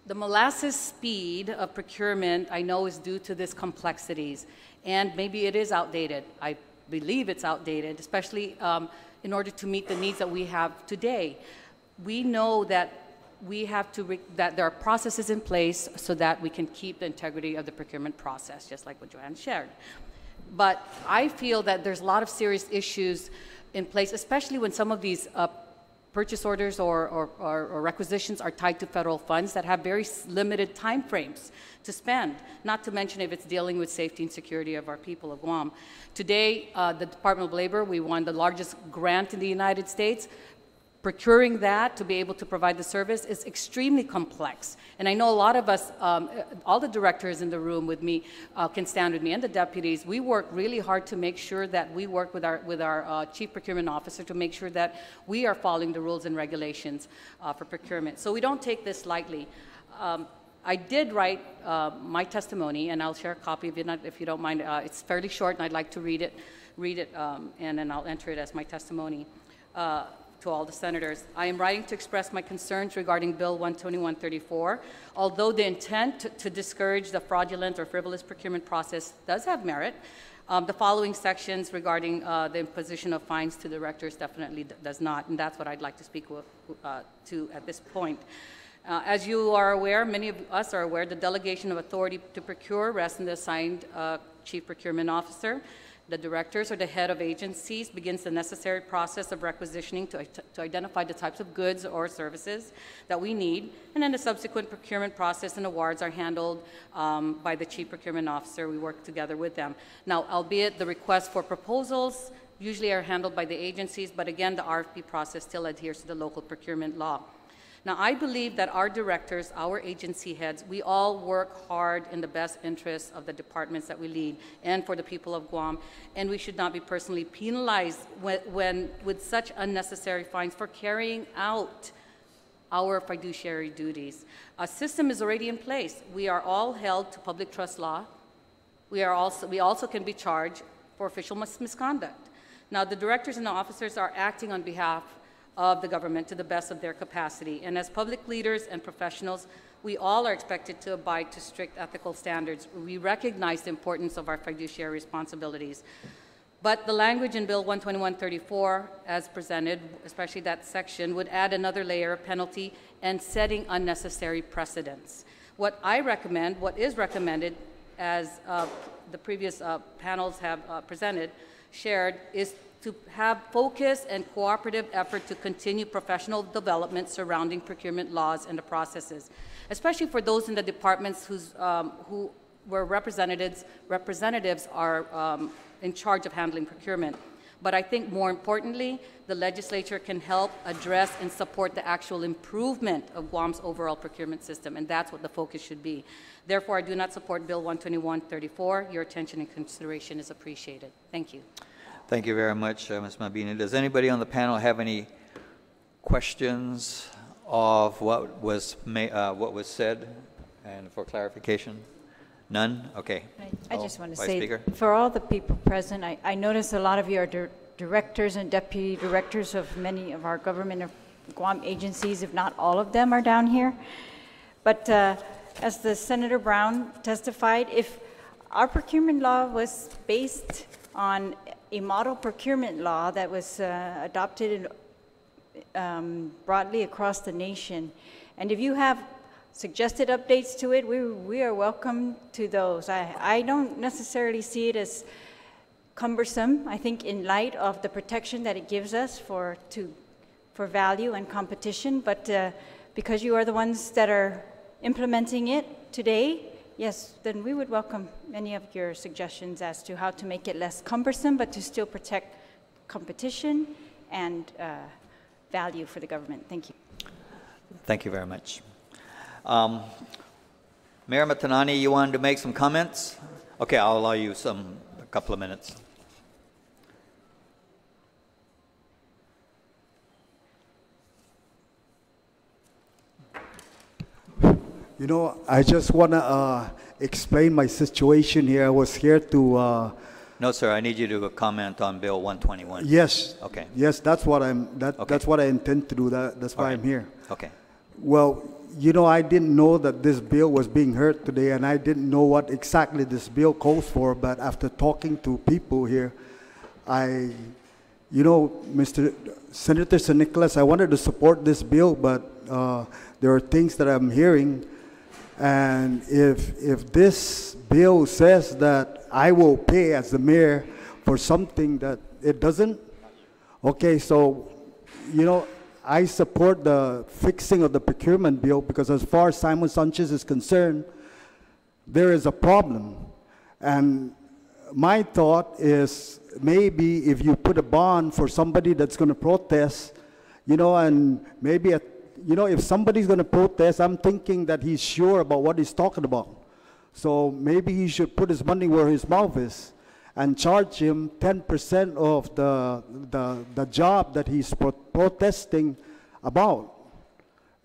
P: The molasses speed of procurement, I know, is due to these complexities, and maybe it is outdated. I believe it's outdated, especially in order to meet the needs that we have today. We know that we have to, that there are processes in place so that we can keep the integrity of the procurement process, just like what Joanne shared. But I feel that there's a lot of serious issues in place, especially when some of these purchase orders or requisitions are tied to federal funds that have very limited time frames to spend, not to mention if it's dealing with safety and security of our people of Guam. Today, the Department of Labor, we won the largest grant in the United States. Procuring that to be able to provide the service is extremely complex. And I know a lot of us, all the directors in the room with me can stand with me, and the deputies. We work really hard to make sure that we work with our Chief Procurement Officer to make sure that we are following the rules and regulations for procurement. So we don't take this lightly. I did write my testimony, and I'll share a copy of it if you don't mind. It's fairly short, and I'd like to read it, and then I'll enter it as my testimony. To all the senators. I am writing to express my concerns regarding Bill 121-34. Although the intent to discourage the fraudulent or frivolous procurement process does have merit, the following sections regarding the imposition of fines to directors definitely does not, and that's what I'd like to speak to at this point. As you are aware, many of us are aware, the delegation of authority to procure rests in the assigned Chief Procurement Officer. The directors or the head of agencies begins the necessary process of requisitioning to identify the types of goods or services that we need, and then the subsequent procurement process and awards are handled by the Chief Procurement Officer. We work together with them. Now, albeit the requests for proposals usually are handled by the agencies, but again, the RFP process still adheres to the local procurement law. Now, I believe that our directors, our agency heads, we all work hard in the best interests of the departments that we lead and for the people of Guam, and we should not be personally penalized with such unnecessary fines for carrying out our fiduciary duties. A system is already in place. We are all held to public trust law. We also can be charged for official misconduct. Now, the directors and the officers are acting on behalf of the government to the best of their capacity. And as public leaders and professionals, we all are expected to abide to strict ethical standards. We recognize the importance of our fiduciary responsibilities. But the language in Bill 121-34, as presented, especially that section, would add another layer of penalty and setting unnecessary precedents. What is recommended, as the previous panels have shared, is to have focus and cooperative effort to continue professional development surrounding procurement laws and the processes, especially for those in the departments where representatives are in charge of handling procurement. But I think more importantly, the legislature can help address and support the actual improvement of Guam's overall procurement system, and that's what the focus should be. Therefore, I do not support Bill 121-34. Your attention and consideration is appreciated. Thank you.
A: Thank you very much, Ms. Mabini. Does anybody on the panel have any questions of what was said and for clarification? None? Okay.
D: I just want to
A: Vice
D: say,
A: Speaker?
D: for all the people present, I notice a lot of you are directors and deputy directors of many of our government of Guam agencies, if not all of them are down here. But as the Senator Brown testified, if our procurement law was based on a model procurement law that was adopted broadly across the nation, and if you have suggested updates to it, we are welcome to those. I don't necessarily see it as cumbersome. I think in light of the protection that it gives us for value and competition, but because you are the ones that are implementing it today, yes, then we would welcome any of your suggestions as to how to make it less cumbersome, but to still protect competition and value for the government. Thank you.
A: Thank you very much. Mayor Matanani, you wanted to make some comments? Okay, I'll allow you a couple of minutes.
Q: You know, I just want to explain my situation here. I was here to...
A: No, sir, I need you to comment on Bill 121.
Q: Yes.
A: Okay.
Q: Yes, that's what that's what I intend to do. That's why I'm here.
A: Okay.
Q: Well, you know, I didn't know that this bill was being heard today, and I didn't know what exactly this bill calls for, but after talking to people here, you know, Senator San Nicolas, I wanted to support this bill, but there are things that I'm hearing, and if this bill says that I will pay as the mayor for something that it doesn't, okay, so, you know, I support the fixing of the procurement bill because as far as Simon Sanchez is concerned, there is a problem. And my thought is maybe if you put a bond for somebody that's going to protest, you know, and maybe, you know, if somebody's going to protest, I'm thinking that he's sure about what he's talking about. So maybe he should put his money where his mouth is and charge him 10% of the job that he's protesting about.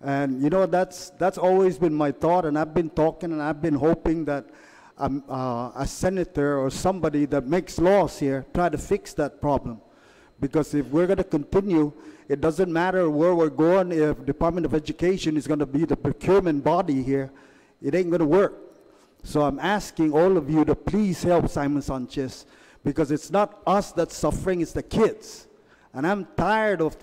Q: And you know, that's always been my thought, and I've been talking and I've been hoping that a senator or somebody that makes laws here try to fix that problem. Because if we're going to continue, it doesn't matter where we're going. If Department of Education is going to be the procurement body here, it ain't going to work. So I'm asking all of you to please help Simon Sanchez, because it's not us that's suffering, it's the kids. And I'm tired of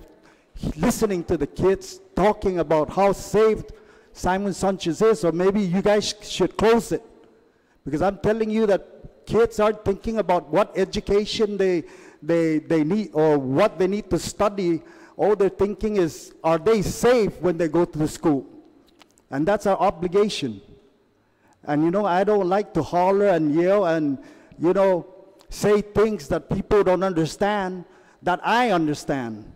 Q: listening to the kids talking about how saved Simon Sanchez is, or maybe you guys should close it. Because I'm telling you that kids aren't thinking about what education they need or what they need to study. All they're thinking is, are they safe when they go to the school? And that's our obligation. And you know, I don't like to holler and yell and, you know, say things that people don't understand, that I understand.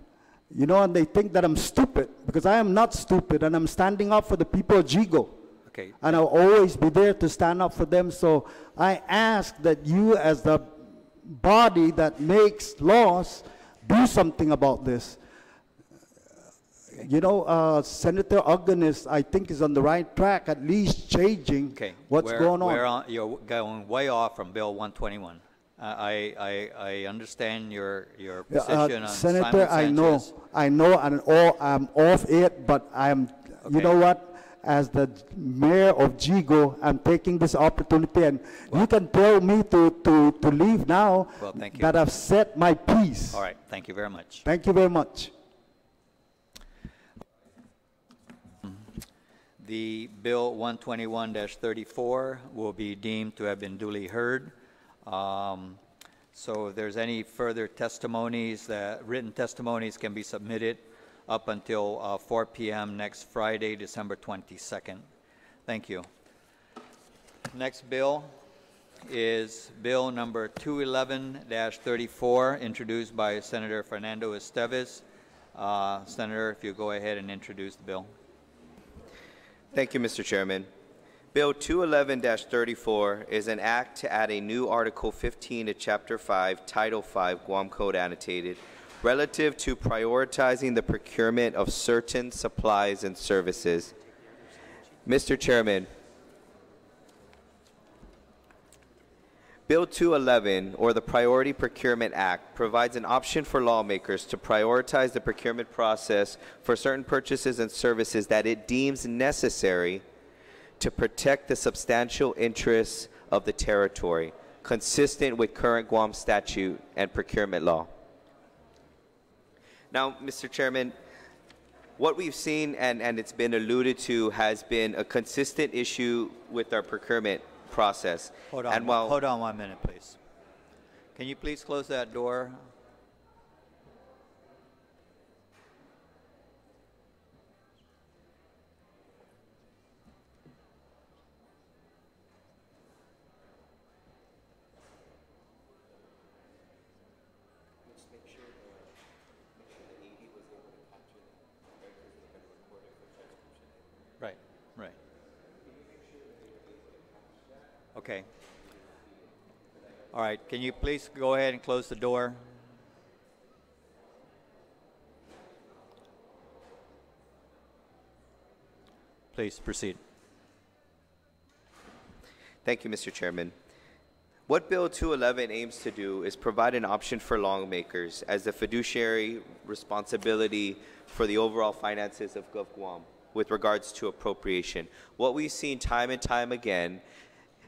Q: You know, and they think that I'm stupid, because I am not stupid, and I'm standing up for the people of Jigo.
A: Okay.
Q: And I'll always be there to stand up for them. So I ask that you, as the body that makes laws, do something about this. You know, Senator Ogden I think, is on the right track, at least changing what's going on.
A: You're going way off from Bill 121. I understand your position on
Q: Senator,
A: Simon
Q: I know, and I'm off it, but you know what? As the mayor of Jigo, I'm taking this opportunity, and you can tell me to leave now.
A: Well, thank you.
Q: That I've set my piece.
A: All right, thank you very much.
Q: Thank you very much.
A: The Bill 121-34 will be deemed to have been duly heard. So if there's any further testimonies, written testimonies can be submitted up until 4 p.m. next Friday, December 22nd. Thank you. Next bill is Bill number 211-34, introduced by Senator Fernando Esteves. Senator, if you go ahead and introduce the bill.
R: Thank you, Mr. Chairman. Bill 211-34 is an act to add a new Article 15 to Chapter 5, Title 5, Guam Code Annotated, relative to prioritizing the procurement of certain supplies and services. Mr. Chairman, Bill 211, or the Priority Procurement Act, provides an option for lawmakers to prioritize the procurement process for certain purchases and services that it deems necessary to protect the substantial interests of the territory, consistent with current Guam statute and procurement law. Now, Mr. Chairman, what we've seen, and it's been alluded to, has been a consistent issue with our procurement process.
A: Hold on,
R: and while
A: hold on 1 minute, please. Can you please close that door? Right, right. Okay. All right, can you please go ahead and close the door? Please proceed.
R: Thank you, Mr. Chairman. What Bill 211 aims to do is provide an option for lawmakers as the fiduciary responsibility for the overall finances of Guam with regards to appropriation. What we've seen time and time again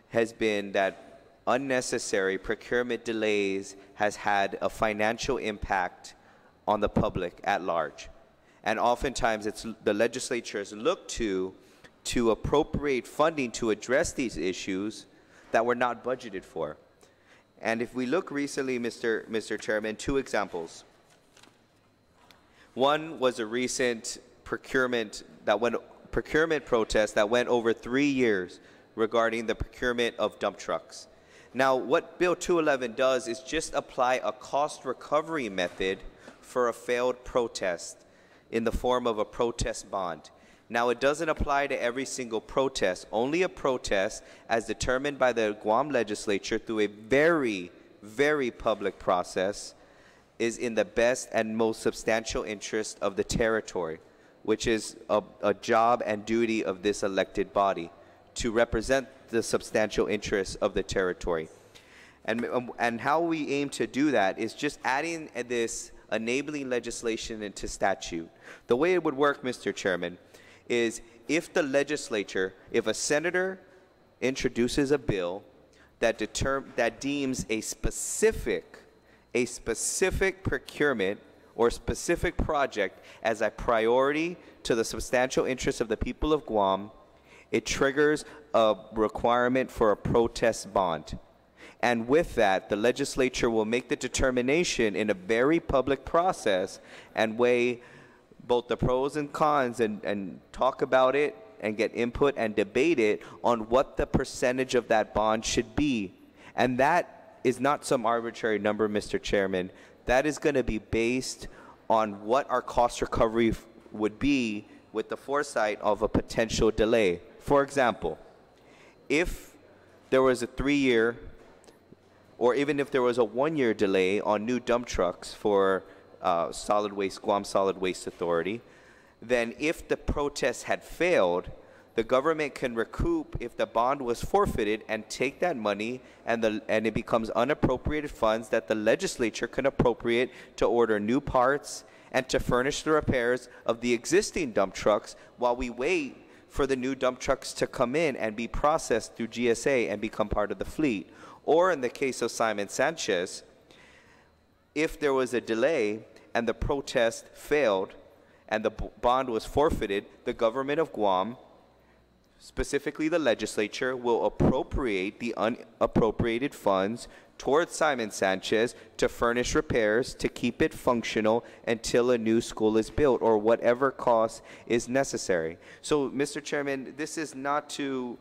R: has been that unnecessary procurement delays has had a financial impact on the public at large. And oftentimes it's the legislatures look to appropriate funding to address these issues that were not budgeted for. And if we look recently, Mr. Chairman, two examples. One was a recent procurement protest that went over 3 years regarding the procurement of dump trucks. Now, what Bill 211 does is just apply a cost recovery method for a failed protest in the form of a protest bond. Now, it doesn't apply to every single protest. Only a protest as determined by the Guam legislature through a very, very public process is in the best and most substantial interest of the territory, which is a job and duty of this elected body to represent the substantial interests of the territory. And how we aim to do that is just adding this enabling legislation into statute. The way it would work, Mr. Chairman, is if the legislature, if a senator introduces a bill that deems a specific procurement or specific project as a priority to the substantial interests of the people of Guam, it triggers a requirement for a protest bond. And with that, the legislature will make the determination in a very public process and weigh both the pros and cons and talk about it and get input and debate it on what the percentage of that bond should be. And that is not some arbitrary number, Mr. Chairman. That is going to be based on what our cost recovery would be with the foresight of a potential delay. For example, if there was a 3-year or even if there was a 1-year delay on new dump trucks for Guam Solid Waste Authority, then if the protest had failed, the government can recoup if the bond was forfeited and take that money and it becomes unappropriated funds that the legislature can appropriate to order new parts and to furnish the repairs of the existing dump trucks while we wait for the new dump trucks to come in and be processed through GSA and become part of the fleet. Or in the case of Simon Sanchez, if there was a delay and the protest failed and the bond was forfeited, the government of Guam, specifically the legislature, will appropriate the unappropriated funds towards Simon Sanchez to furnish repairs to keep it functional until a new school is built or whatever cost is necessary. So, Mr. Chairman, this is not to,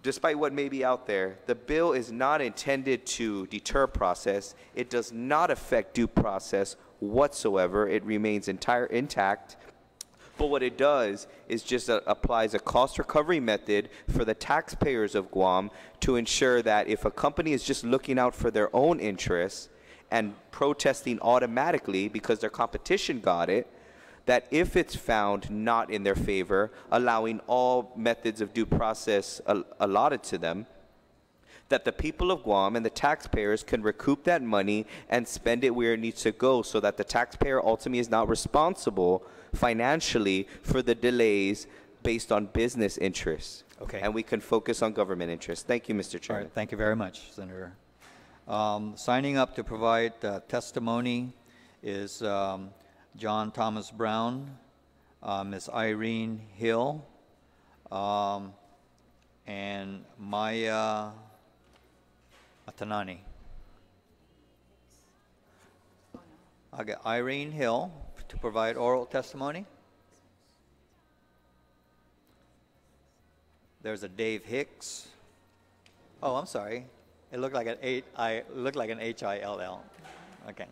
R: despite what may be out there, the bill is not intended to deter process. It does not affect due process whatsoever. It remains intact. But what it does is just applies a cost recovery method for the taxpayers of Guam to ensure that if a company is just looking out for their own interests and protesting automatically because their competition got it, that if it's found not in their favor, allowing all methods of due process allotted to them, that the people of Guam and the taxpayers can recoup that money and spend it where it needs to go so that the taxpayer ultimately is not responsible financially for the delays based on business interests.
A: Okay.
R: And we can focus on government interests. Thank you, Mr. Chairman.
A: All right, thank you very much, Senator. Signing up to provide testimony is John Thomas Brown, Ms. Irene Hill, and Maya Matanani. I'll get Irene Hill to provide oral testimony. There's a Dave Hicks. Oh, I'm sorry. It looked like an H-I-L-L. Okay.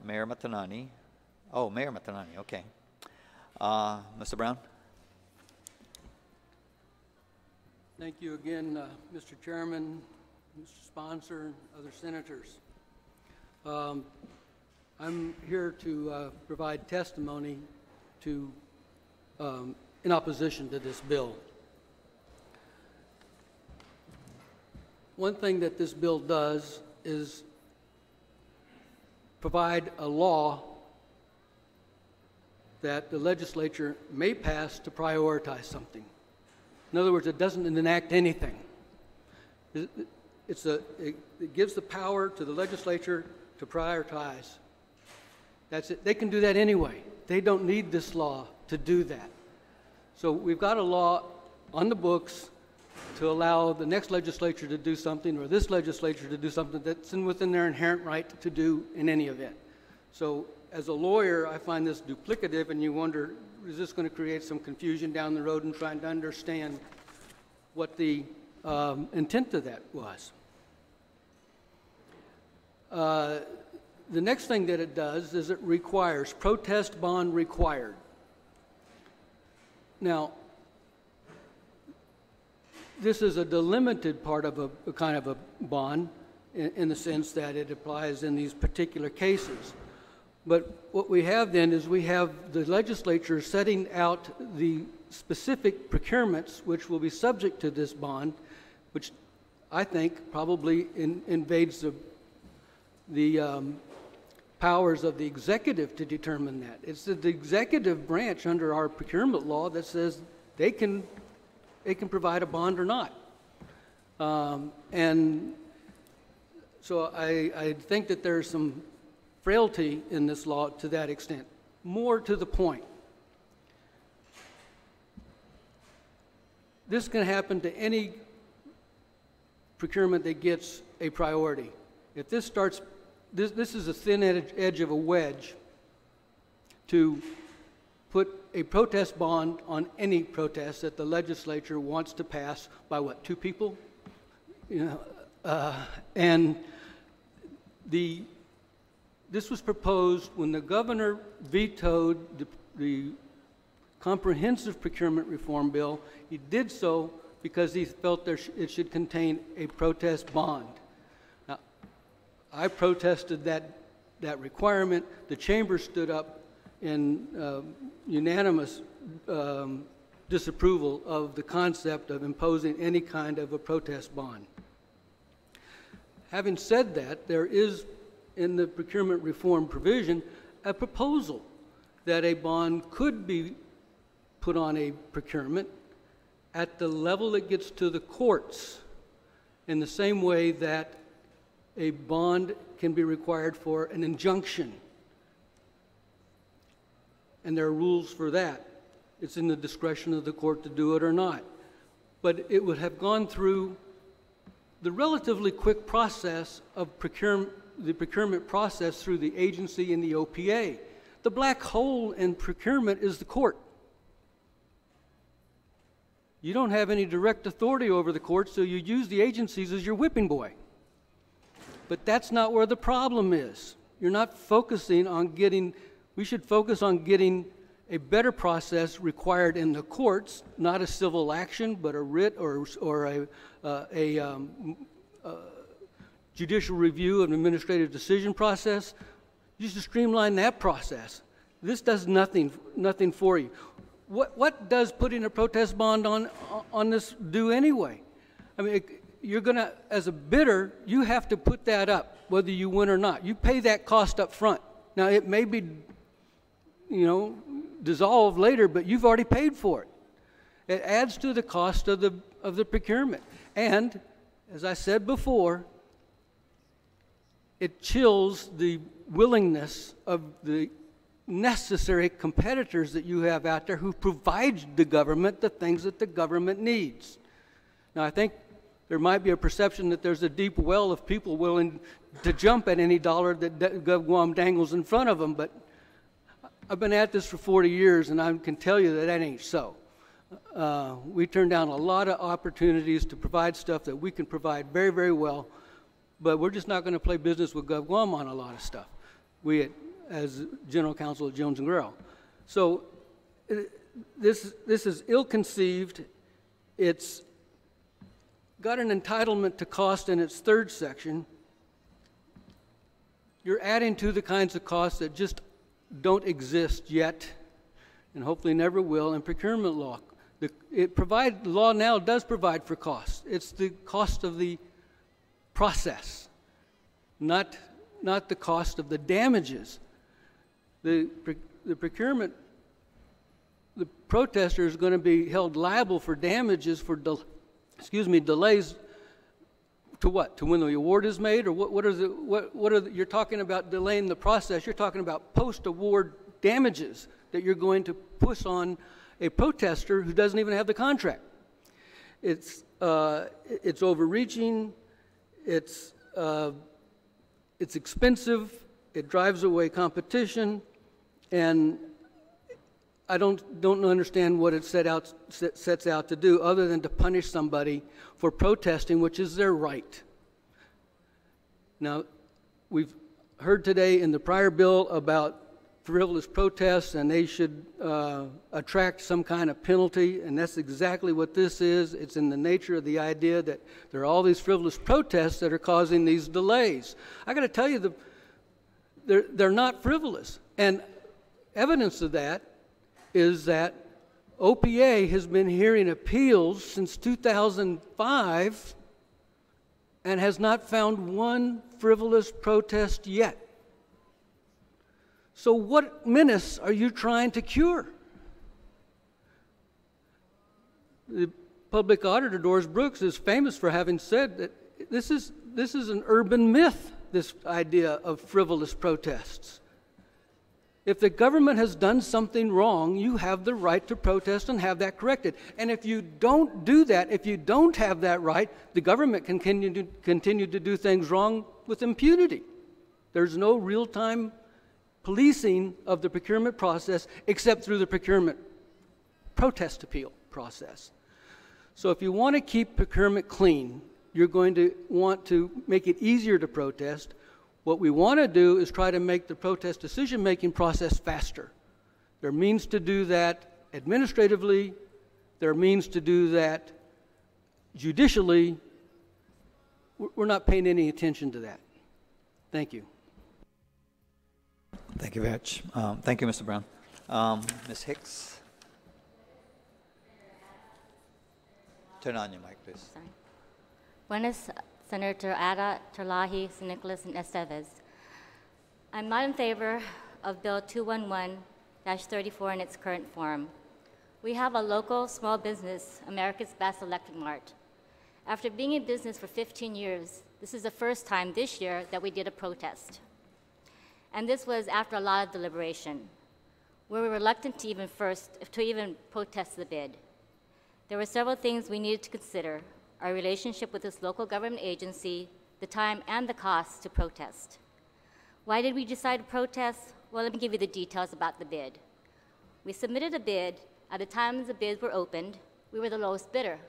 A: Mayor Matanani. Oh, Mayor Matanani. Okay. Mr. Brown.
G: Thank you again, Mr. Chairman, Mr. Sponsor, and other senators. I'm here to provide testimony in opposition to this bill. One thing that this bill does is provide a law that the legislature may pass to prioritize something. In other words, it doesn't enact anything. It gives the power to the legislature to prioritize. That's it. They can do that anyway. They don't need this law to do that. So we've got a law on the books to allow the next legislature to do something or this legislature to do something that's within their inherent right to do in any event. So as a lawyer, I find this duplicative, and you wonder, is this going to create some confusion down the road in trying to understand what the intent of that was? The next thing that it does is it requires protest bond required. Now, this is a delimited part of a kind of a bond in the sense that it applies in these particular cases. But what we have then is we have the legislature setting out the specific procurements which will be subject to this bond, which I think probably invades the powers of the executive to determine that. It's the executive branch under our procurement law that says they can provide a bond or not. And so I think that there's some frailty in this law to that extent. More to the point, this can happen to any procurement that gets a priority. If this starts, this is a thin edge of a wedge to put a protest bond on any protest that the legislature wants to pass by what, 2 people? You know, and this was proposed when the governor vetoed the comprehensive procurement reform bill. He did so because he felt it should contain a protest bond. Now, I protested that requirement. The chamber stood up in unanimous disapproval of the concept of imposing any kind of a protest bond. Having said that, there is in the procurement reform provision a proposal that a bond could be put on a procurement at the level it gets to the courts, in the same way that a bond can be required for an injunction. And there are rules for that. It's in the discretion of the court to do it or not. But it would have gone through the relatively quick process of the procurement process through the agency and the OPA. The black hole in procurement is the court. You don't have any direct authority over the court, so you use the agencies as your whipping boy. But that's not where the problem is. You're not focusing on we should focus on getting a better process required in the courts, not a civil action, but a writ or a judicial review of an administrative decision process. You should streamline that process. This does nothing for you. What does putting a protest bond on this do anyway? I mean, you're going to, as a bidder, you have to put that up, whether you win or not. You pay that cost up front. Now, it may be, dissolved later, but you've already paid for it. It adds to the cost of the procurement. And, as I said before, it chills the willingness of the necessary competitors that you have out there who provide the government the things that the government needs. Now, I think there might be a perception that there's a deep well of people willing to jump at any dollar that Guam dangles in front of them, but I've been at this for 40 years, and I can tell you that ain't so. We turn down a lot of opportunities to provide stuff that we can provide very, very well, but we're just not going to play business with Guam on a lot of stuff. As General Counsel at Jones and Guerrero. So this is ill-conceived. It's got an entitlement to cost in its 3rd section. You're adding to the kinds of costs that just don't exist yet and hopefully never will in procurement law. The law now does provide for costs. It's the cost of the process, not the cost of the damages. The procurement, the protester is going to be held liable for damages for, delays to what? To when the award is made, or you're talking about delaying the process. You're talking about post-award damages that you're going to push on a protester who doesn't even have the contract. It's overreaching. It's expensive. It drives away competition. And I don't understand what it sets out to do other than to punish somebody for protesting, which is their right. Now, we've heard today in the prior bill about frivolous protests, and they should attract some kind of penalty, and that's exactly what this is. It's in the nature of the idea that there are all these frivolous protests that are causing these delays. I got to tell you, they're not frivolous. And evidence of that is that OPA has been hearing appeals since 2005 and has not found one frivolous protest yet. So what menace are you trying to cure? The public auditor, Doris Brooks, is famous for having said that this is an urban myth, this idea of frivolous protests. If the government has done something wrong, you have the right to protest and have that corrected. And if you don't do that, if you don't have that right, the government can continue to do things wrong with impunity. There's no real-time policing of the procurement process except through the procurement protest appeal process. So if you want to keep procurement clean, you're going to want to make it easier to protest. What we want to do is try to make the protest decision-making process faster. There are means to do that administratively. There are means to do that judicially. We're not paying any attention to that. Thank you.
A: Thank you, Vetch. Thank you, Mr. Brown. Ms. Hicks? Turn on your mic, please.
S: Sorry. Buenas, Senator Ada, Terlahi, San Nicolas, and Estevez. I'm not in favor of Bill 211-34 in its current form. We have a local small business, America's Best Electric Mart. After being in business for 15 years, this is the first time this year that we did a protest. And this was after a lot of deliberation. We were reluctant to even protest the bid. There were several things we needed to consider: our relationship with this local government agency, the time and the cost to protest. Why did we decide to protest? Well, let me give you the details about the bid. We submitted a bid. At the time the bids were opened, we were the lowest bidder.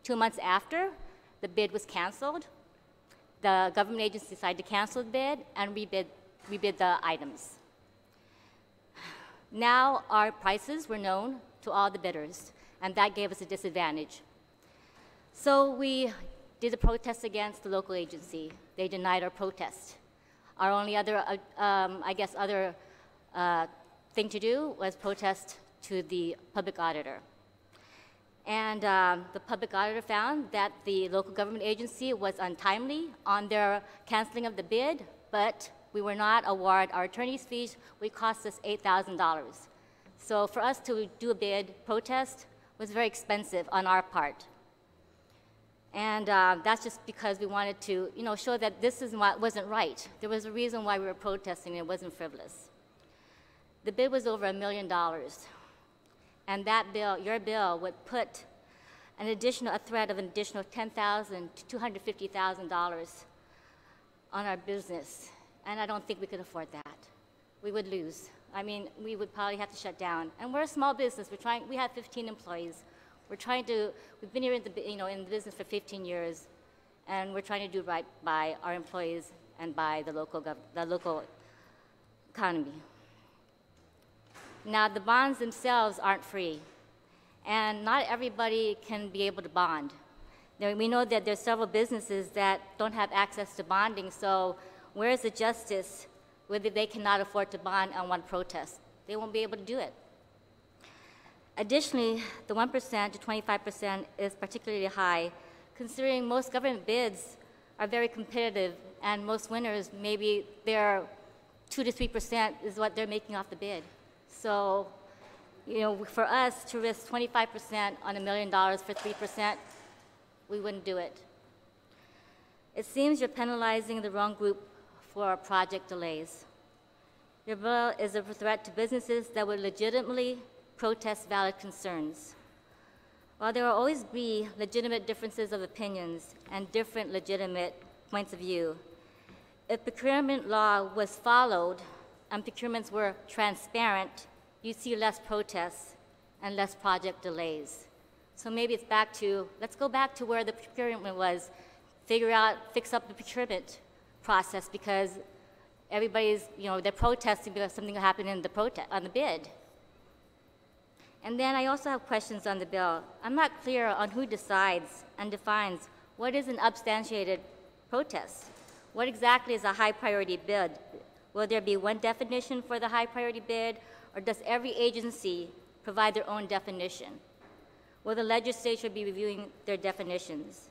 S: 2 months after, the bid was canceled. The government agency decided to cancel the bid and rebid the items. Now our prices were known to all the bidders, and that gave us a disadvantage. So we did a protest against the local agency. They denied our protest. Our only other, thing to do was protest to the public auditor. And the public auditor found that the local government agency was untimely on their canceling of the bid, but we were not awarded our attorney's fees, which cost us $8,000. So for us to do a bid protest was very expensive on our part. And that's just because we wanted to, show that this wasn't right. There was a reason why we were protesting, and it wasn't frivolous. The bid was over $1 million. And that bill, your bill, would put a threat of an additional $10,000 to $250,000 on our business. And I don't think we could afford that. We would lose. I mean, we would probably have to shut down. And we're a small business. We have 15 employees. We've been here in the business for 15 years, and we're trying to do right by our employees and by the local economy. Now, the bonds themselves aren't free, and not everybody can be able to bond. We know that there's several businesses that don't have access to bonding, so where is the justice whether they cannot afford to bond and want to protest? They won't be able to do it. Additionally, the 1% to 25% is particularly high, considering most government bids are very competitive, and most winners, maybe their 2 to 3% is what they're making off the bid. So, for us to risk 25% on $1 million for 3%, we wouldn't do it. It seems you're penalizing the wrong group for project delays. Your bill is a threat to businesses that would legitimately protest valid concerns. While there will always be legitimate differences of opinions and different legitimate points of view, if procurement law was followed and procurements were transparent, you'd see less protests and less project delays. So maybe it's let's go back to where the procurement was, fix up the procurement process, because everybody's, they're protesting because something happened on the bid. And then I also have questions on the bill. I'm not clear on who decides and defines what is an substantiated protest. What exactly is a high priority bid? Will there be one definition for the high priority bid, or does every agency provide their own definition? Will the legislature be reviewing their definitions?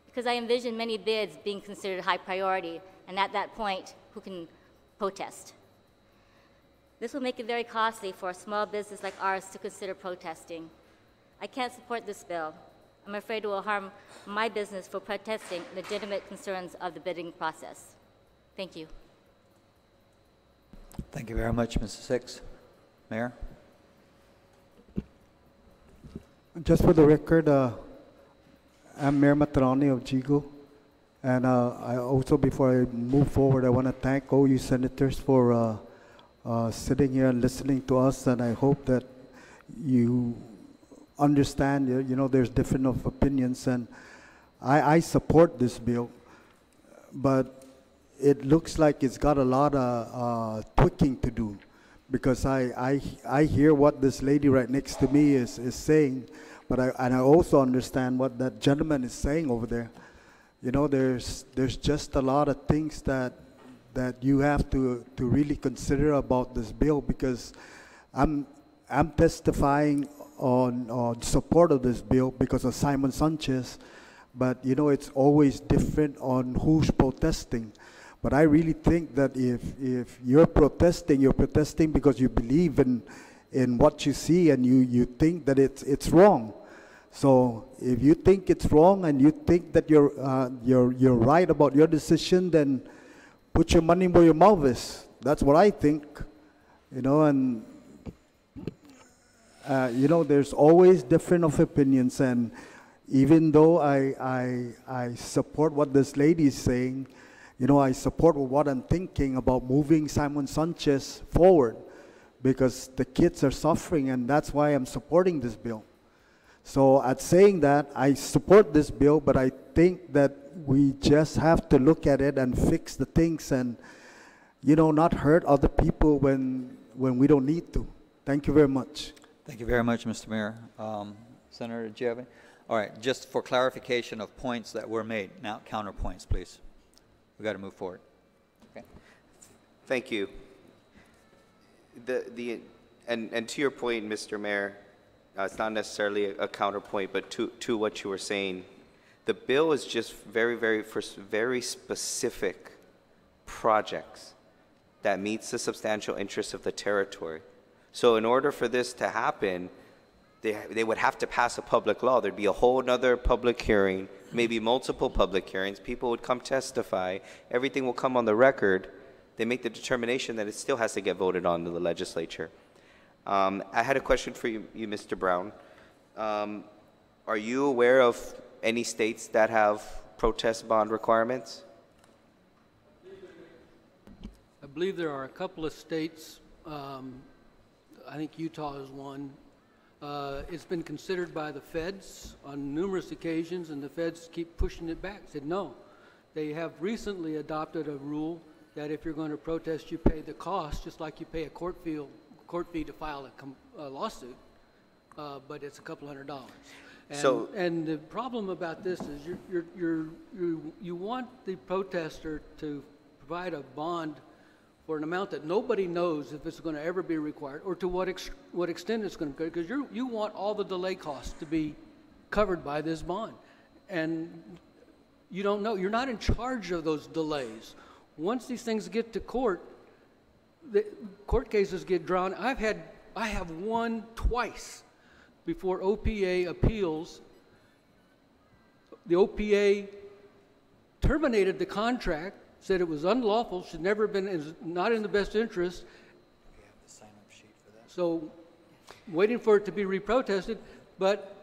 S: Because I envision many bids being considered high priority, and at that point, who can protest? This will make it very costly for a small business like ours to consider protesting. I can't support this bill. I'm afraid it will harm my business for protesting legitimate concerns of the bidding process. Thank you.
A: Thank you very much, Mr. Six. Mayor?
Q: Just for the record, I'm Mayor Matarani of Jigo. And I also, before I move forward, I want to thank all you senators for sitting here and listening to us. And I hope that you understand, you know, there's different of opinions. And I support this bill, but it looks like it's got a lot of tweaking to do, because I hear what this lady right next to me is saying, but I also understand what that gentleman is saying over there. You know, there's just a lot of things that you have to really consider about this bill, because I'm testifying on support of this bill because of Simon Sanchez, but you know, it's always different on who's protesting. But I really think that if you're protesting because you believe in what you see, and you think that it's wrong. So if you think it's wrong and you think that you're right about your decision, then put your money where your mouth is. That's what I think. You know, and you know, there's always different of opinions, and even though I support what this lady is saying, you know, I support what I'm thinking about moving Simon Sanchez forward, because the kids are suffering, and that's why I'm supporting this bill. So at saying that, I support this bill, but I think that we just have to look at it and fix the things, and, you know, not hurt other people when we don't need to. Thank you very much.
A: Thank you very much, Mr. Mayor. Senator, do you have any? All right, just for clarification of points that were made, now counterpoints, please. We got to move forward. Okay.
R: Thank you. And to your point, Mr. Mayor, it's not necessarily a counterpoint, but to what you were saying, the bill is just very specific projects that meets the substantial interests of the territory. So in order for this to happen, they would have to pass a public law. There'd be a whole nother public hearing, maybe multiple public hearings. People would come testify. Everything will come on the record. They make the determination that it still has to get voted on in the legislature. I had a question for you, Mr. Brown. Are you aware of any states that have protest bond requirements?
G: I believe there are a couple of states. I think Utah is one. It's been considered by the feds on numerous occasions, and the feds keep pushing it back, said no. They have recently adopted a rule that if you're going to protest, you pay the cost, just like you pay a court fee to file a lawsuit, but it's a couple $100. And the problem about this is you want the protester to provide a bond for an amount that nobody knows if it's going to ever be required, or to what extent it's going to go, because you want all the delay costs to be covered by this bond. And you don't know. You're not in charge of those delays. Once these things get to court, the court cases get drawn. I have won twice before OPA appeals. The OPA terminated the contract, said it was unlawful, should never have been, is not in the best interest.
A: We have the sign-up sheet for that.
G: So, waiting for it to be reprotested, but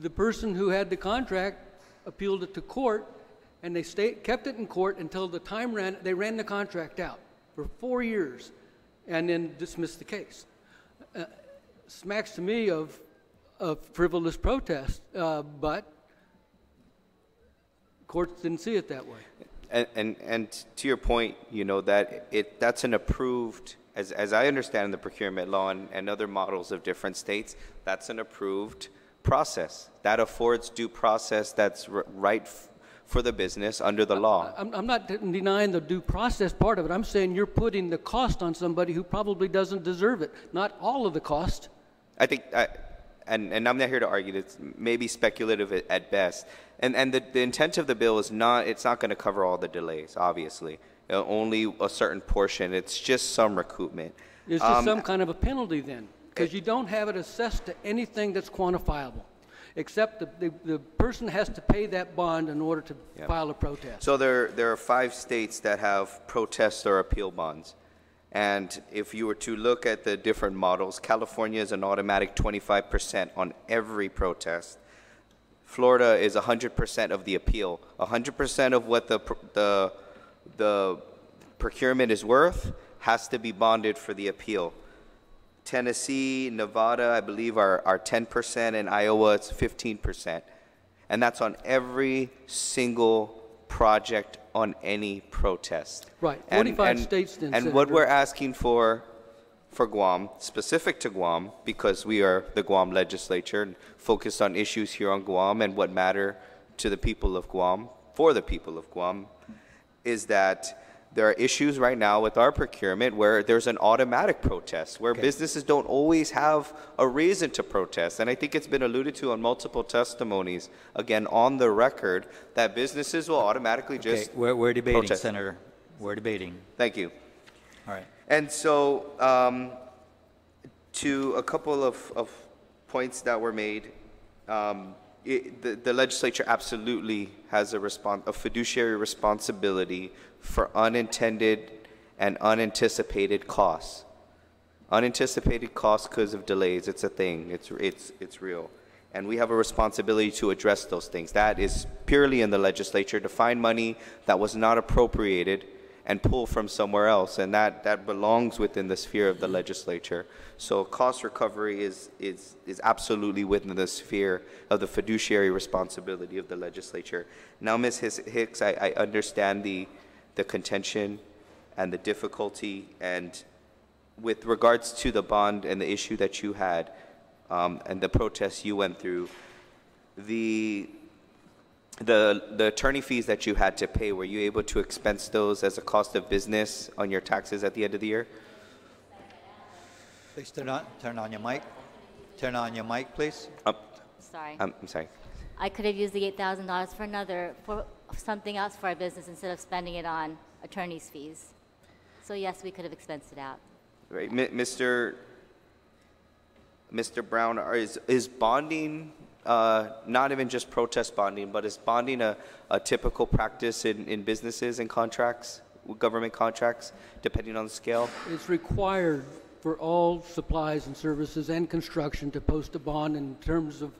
G: the person who had the contract appealed it to court, and they kept it in court until the time they ran the contract out for 4 years, and then dismissed the case. Smacks to me of frivolous protest, but courts didn't see it that way.
R: And to your point, you know, that's an approved, as I understand the procurement law and other models of different states, that's an approved process. That affords due process that's right for the business under the law.
G: I'm not denying the due process part of it. I'm saying you're putting the cost on somebody who probably doesn't deserve it. Not all of the cost.
R: I think, and I'm not here to argue, it's maybe speculative at best. And the intent of the bill is it's not going to cover all the delays, obviously. Only a certain portion. It's just some recoupment.
G: It's just some kind of a penalty then, because you don't have it assessed to anything that's quantifiable, except the person has to pay that bond in order to file a protest.
R: So there are 5 states that have protest or appeal bonds. And if you were to look at the different models, California is an automatic 25% on every protest. Florida is 100% of the appeal. 100% of what the procurement is worth has to be bonded for the appeal. Tennessee, Nevada, I believe are 10%, and Iowa it's 15%. And that's on every single project on any protest.
G: Right, 45 states then,
R: And what
G: Senator.
R: we're asking for Guam, specific to Guam, because we are the Guam legislature and focused on issues here on Guam and what matter to the people of Guam, for the people of Guam, is that there are issues right now with our procurement where there's an automatic protest, where businesses don't always have a reason to protest. And I think it's been alluded to on multiple testimonies, again, on the record, that businesses will automatically just
A: We're debating,
R: protest.
A: Senator. We're debating.
R: Thank you.
A: All right.
R: And so, to a couple of points that were made, the legislature absolutely has a fiduciary responsibility for unintended and unanticipated costs. Unanticipated costs because of delays, it's a thing, it's real. And we have a responsibility to address those things. That is purely in the legislature, to find money that was not appropriated and pull from somewhere else, and that belongs within the sphere of the legislature. So cost recovery is absolutely within the sphere of the fiduciary responsibility of the legislature. Now, Ms. Hicks, I understand the contention and the difficulty, and with regards to the bond and the issue that you had and the protests you went through, the attorney fees that you had to pay, were you able to expense those as a cost of business on your taxes at the end of the year?
A: Please turn on your mic. Turn on your mic, please.
S: Sorry.
R: I'm sorry.
S: I could have used the $8,000 for something else for our business instead of spending it on attorney's fees. So yes, we could have expensed it out.
R: Right, Mr. Brown, is bonding not even just protest bonding, but is bonding a typical practice in businesses and contracts, government contracts, depending on the scale?
G: It's required for all supplies and services and construction to post a bond. In terms of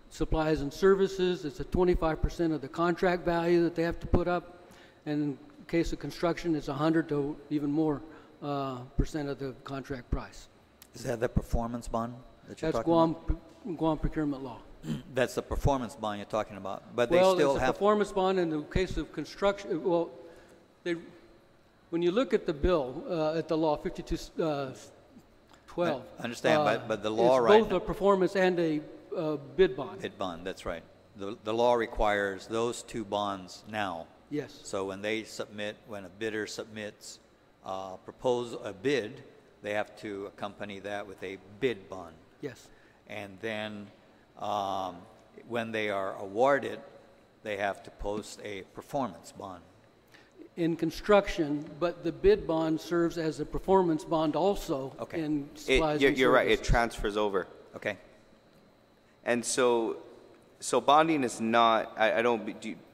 G: supplies and services, it's a 25% of the contract value that they have to put up. And in case of construction, it's 100 to even more percent of the contract price.
A: Is that the performance bond that you're
G: That's
A: talking about?
G: Guam procurement law.
A: That's the performance bond you're talking about. But
G: Well,
A: they still
G: it's a
A: have.
G: performance bond in the case of construction. Well, when you look at the bill, at the law 5212.
A: I understand, but the law
G: it's
A: right
G: both a performance and a bid bond.
A: Bid bond, that's right. The law requires those two bonds now.
G: Yes.
A: So when a bidder submits a bid, they have to accompany that with a bid bond.
G: Yes.
A: And then when they are awarded, they have to post a performance bond.
G: In construction, but the bid bond serves as a performance bond also in supplies and
R: You're right, it
G: services.
R: transfers over.
A: Okay.
R: And so bonding is not,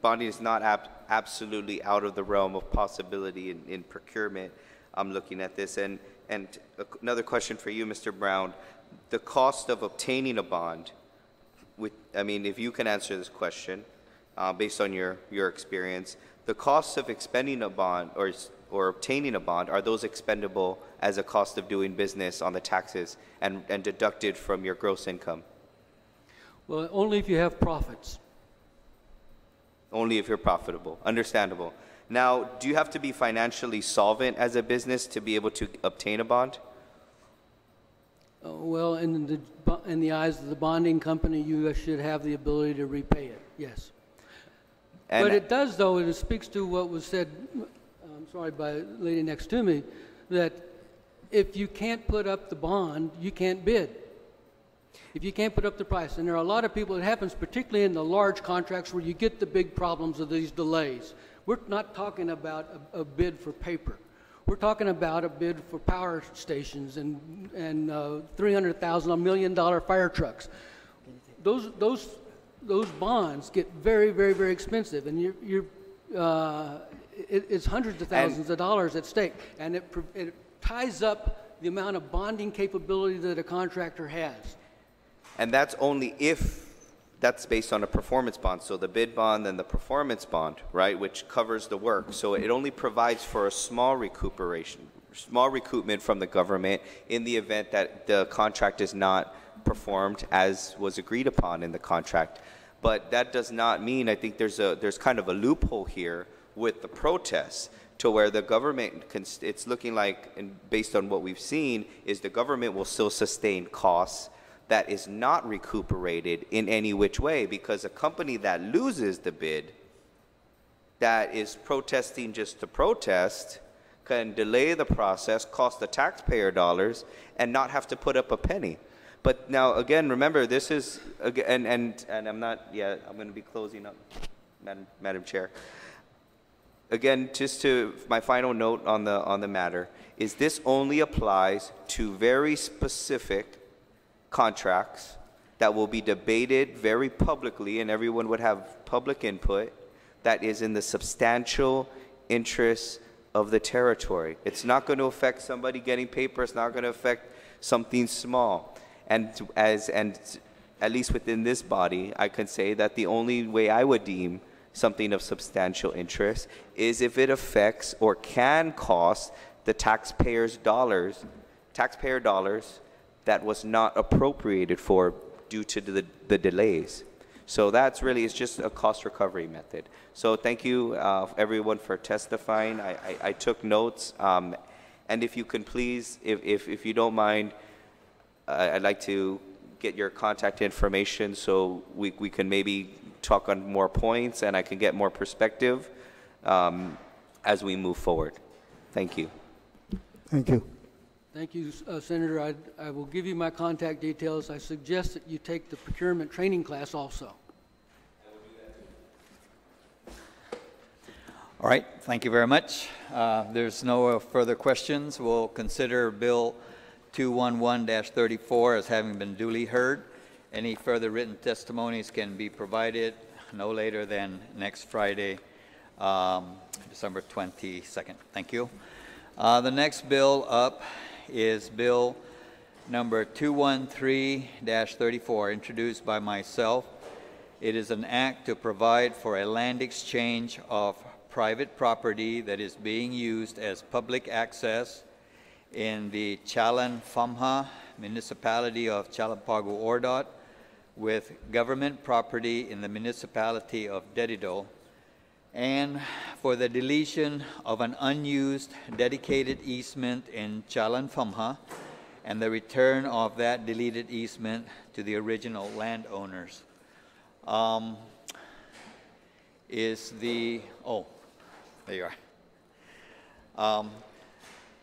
R: bonding is not absolutely out of the realm of possibility in procurement. I'm looking at this. And another question for you, Mr. Brown. The cost of obtaining a bond, if you can answer this question based on your experience, the costs of expending a bond or obtaining a bond, are those expendable as a cost of doing business on the taxes and deducted from your gross income?
G: Well, only if you have profits.
R: Only if you're profitable. Understandable. Now, do you have to be financially solvent as a business to be able to obtain a bond?
G: Well, in the eyes of the bonding company, you should have the ability to repay it, yes. But it does, though, and it speaks to what was said, by the lady next to me, that if you can't put up the bond, you can't bid. If you can't put up the price. And there are a lot of people, it happens particularly in the large contracts where you get the big problems of these delays. We're not talking about a bid for paper. We're talking about a bid for power stations and $300,000, $1 million fire trucks. Those bonds get very, very, very expensive, and it's hundreds of thousands of dollars at stake, and it ties up the amount of bonding capability that a contractor has.
R: And that's only if that's based on a performance bond. So the bid bond and the performance bond, right, which covers the work. So it only provides for a small recoupment from the government in the event that the contract is not performed as was agreed upon in the contract. But that does not mean, I think there's kind of a loophole here with the protests to where the government, it's looking like, and based on what we've seen, is the government will still sustain costs that is not recuperated in any which way, because a company that loses the bid, that is protesting just to protest, can delay the process, cost the taxpayer dollars, and not have to put up a penny. But now, again, remember, this is, and I'm not, yeah, I'm going to be closing up, Madam Chair. Again, just to, my final note on the matter, is this only applies to very specific contracts that will be debated very publicly, and everyone would have public input, that is in the substantial interests of the territory. It's not going to affect somebody getting paper. It's not going to affect something small. And at least within this body, I can say that the only way I would deem something of substantial interest is if it affects or can cost the taxpayer dollars that was not appropriated for due to the delays. So that's really, it's just a cost recovery method. So thank you everyone for testifying. I took notes, and if you can please, if you don't mind, I'd like to get your contact information so we can maybe talk on more points and I can get more perspective as we move forward. Thank you.
Q: Thank you.
G: Thank you, Senator. I will give you my contact details. I suggest that you take the procurement training class also.
A: All right, thank you very much. There's no further questions. We'll consider Bill 211-34 as having been duly heard. Any further written testimonies can be provided no later than next Friday, December 22nd. Thank you. The next bill up is Bill number 213-34, introduced by myself. It is an act to provide for a land exchange of private property that is being used as public access in the Chalan-Famha municipality of Chalampago-Ordot with government property in the municipality of Dedido, and for the deletion of an unused dedicated easement in Chalan-Famha and the return of that deleted easement to the original landowners. There you are.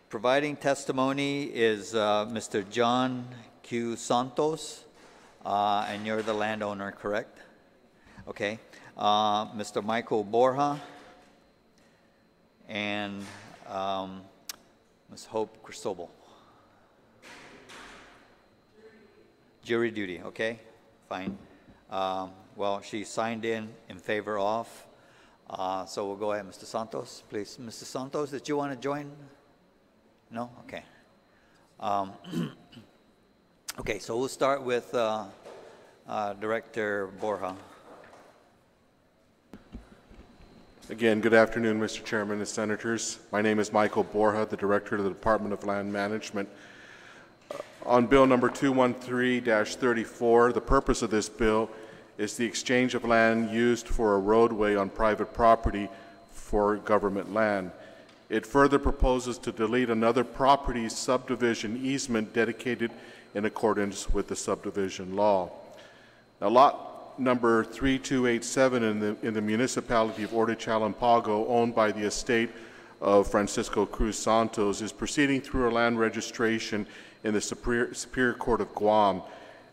A: Providing testimony is Mr. John Q. Santos, and you're the landowner, correct? Okay. Mr. Michael Borja and Ms. Hope Cristobal. Jury duty, okay, fine. Well, she signed in favor of, so we'll go ahead, Mr. Santos, please. Mr. Santos, did you want to join? No? Okay. Okay, so we'll start with Director Borja.
B: Again, good afternoon, Mr. Chairman and Senators. My name is Michael Borja, the Director of the Department of Land Management. On Bill number 213-34, the purpose of this bill is the exchange of land used for a roadway on private property for government land. It further proposes to delete another property's subdivision easement dedicated in accordance with the subdivision law. Now, lot number 3287 in the municipality of Chalampago, owned by the estate of Francisco Cruz Santos, is proceeding through a land registration in the Superior Court of Guam,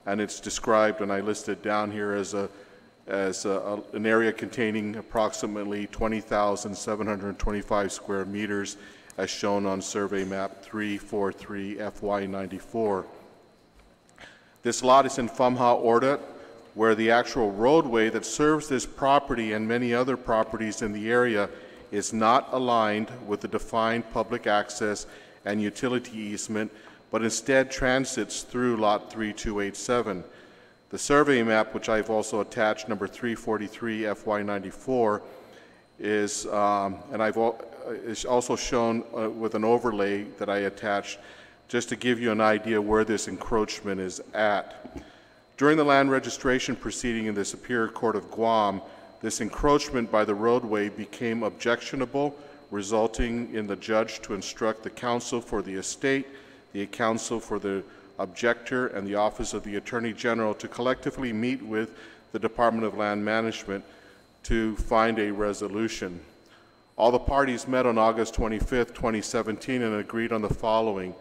B: and it's described, and I listed down here, as an area containing approximately 20,725 square meters, as shown on Survey Map 343 FY94. This lot is in Famha-Ordot, where the actual roadway that serves this property and many other properties in the area is not aligned with the defined public access and utility easement, but instead transits through Lot 3287. The survey map, which I've also attached, number 343 FY94, is also shown with an overlay that I attached, just to give you an idea where this encroachment is at. During the land registration proceeding in the Superior Court of Guam, this encroachment by the roadway became objectionable, resulting in the judge to instruct the counsel for the estate, the counsel for the objector, and the Office of the Attorney General to collectively meet with the Department of Land Management to find a resolution. All the parties met on August 25, 2017, and agreed on the following: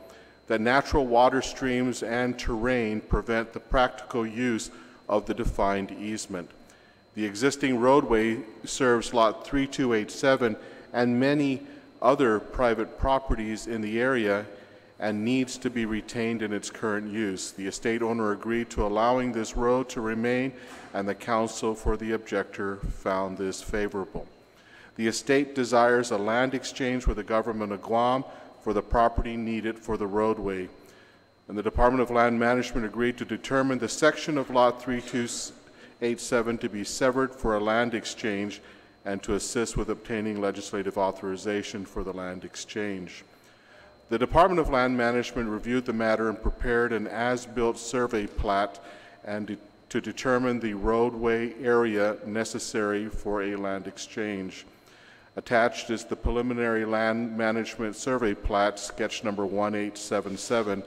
B: that natural water streams and terrain prevent the practical use of the defined easement. The existing roadway serves Lot 3287 and many other private properties in the area and needs to be retained in its current use. The estate owner agreed to allowing this road to remain, and the counsel for the objector found this favorable. The estate desires a land exchange with the government of Guam for the property needed for the roadway. And the Department of Land Management agreed to determine the section of Lot 3287 to be severed for a land exchange and to assist with obtaining legislative authorization for the land exchange. The Department of Land Management reviewed the matter and prepared an as-built survey plat to determine the roadway area necessary for a land exchange. Attached is the preliminary land management survey plat, sketch number 1877,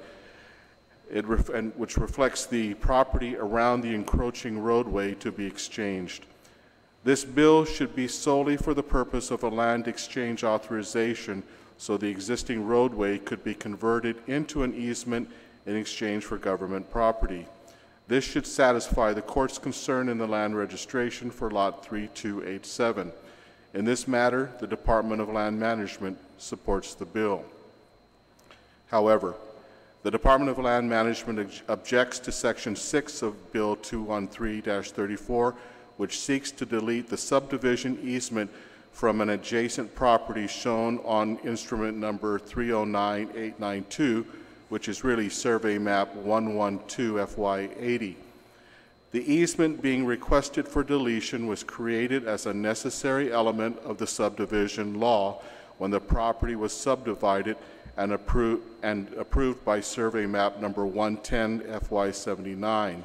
B: which reflects the property around the encroaching roadway to be exchanged. This bill should be solely for the purpose of a land exchange authorization, so the existing roadway could be converted into an easement in exchange for government property. This should satisfy the court's concern in the land registration for Lot 3287. In this matter, the Department of Land Management supports the bill. However, the Department of Land Management objects to Section 6 of Bill 213-34, which seeks to delete the subdivision easement from an adjacent property shown on instrument number 309892, which is really survey map 112 FY80. The easement being requested for deletion was created as a necessary element of the subdivision law when the property was subdivided and approved by survey map number 110 FY79.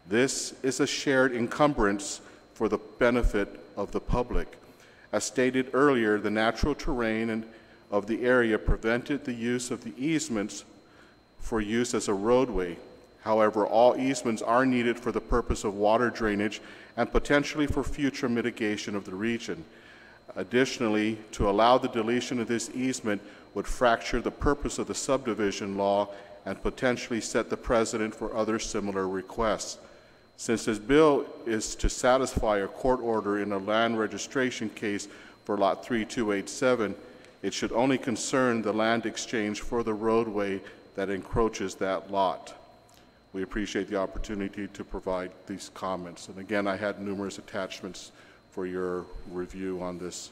B: This is a shared encumbrance for the benefit of the public. As stated earlier, the natural terrain of the area prevented the use of the easements for use as a roadway. However, all easements are needed for the purpose of water drainage and potentially for future mitigation of the region. Additionally, to allow the deletion of this easement would fracture the purpose of the subdivision law and potentially set the precedent for other similar requests. Since this bill is to satisfy a court order in a land registration case for Lot 3287, it should only concern the land exchange for the roadway that encroaches that lot. We appreciate the opportunity to provide these comments. And again, I had numerous attachments for your review on this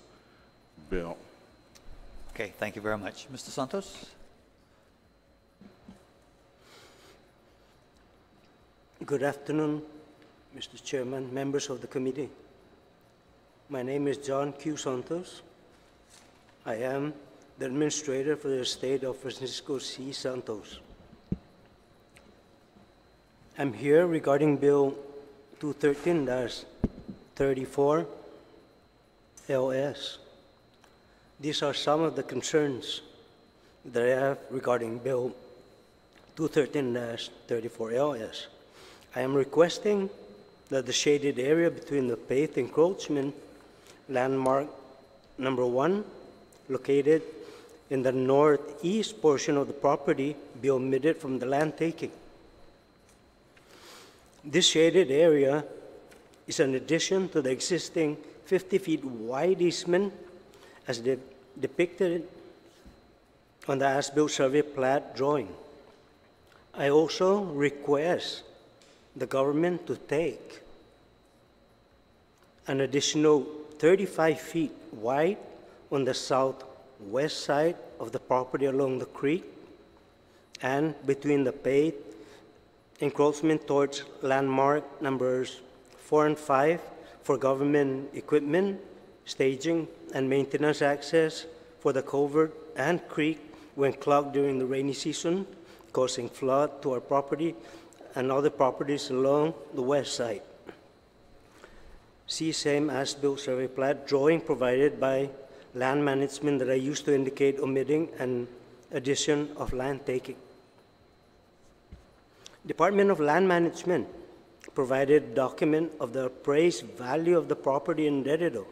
B: bill.
A: Okay, thank you very much. Mr. Santos?
T: Good afternoon, Mr. Chairman, members of the committee. My name is John Q. Santos. I am the administrator for the estate of Francisco C. Santos. I'm here regarding Bill 213-34 LS. These are some of the concerns that I have regarding Bill 213-34 LS. I am requesting that the shaded area between the paved encroachment landmark number 1, located in the northeast portion of the property, be omitted from the land taking. This shaded area is an addition to the existing 50 feet wide easement as depicted on the as-built survey plat drawing. I also request the government to take an additional 35 feet wide on the south west side of the property along the creek and between the paved encroachment towards landmark numbers 4 and 5 for government equipment, staging, and maintenance access for the culvert and creek when clogged during the rainy season, causing flood to our property and other properties along the west side. See same as-built survey plat drawing provided by land management that I used to indicate omitting an addition of land taking. Department of Land Management provided document of the appraised value of the property in Dededo.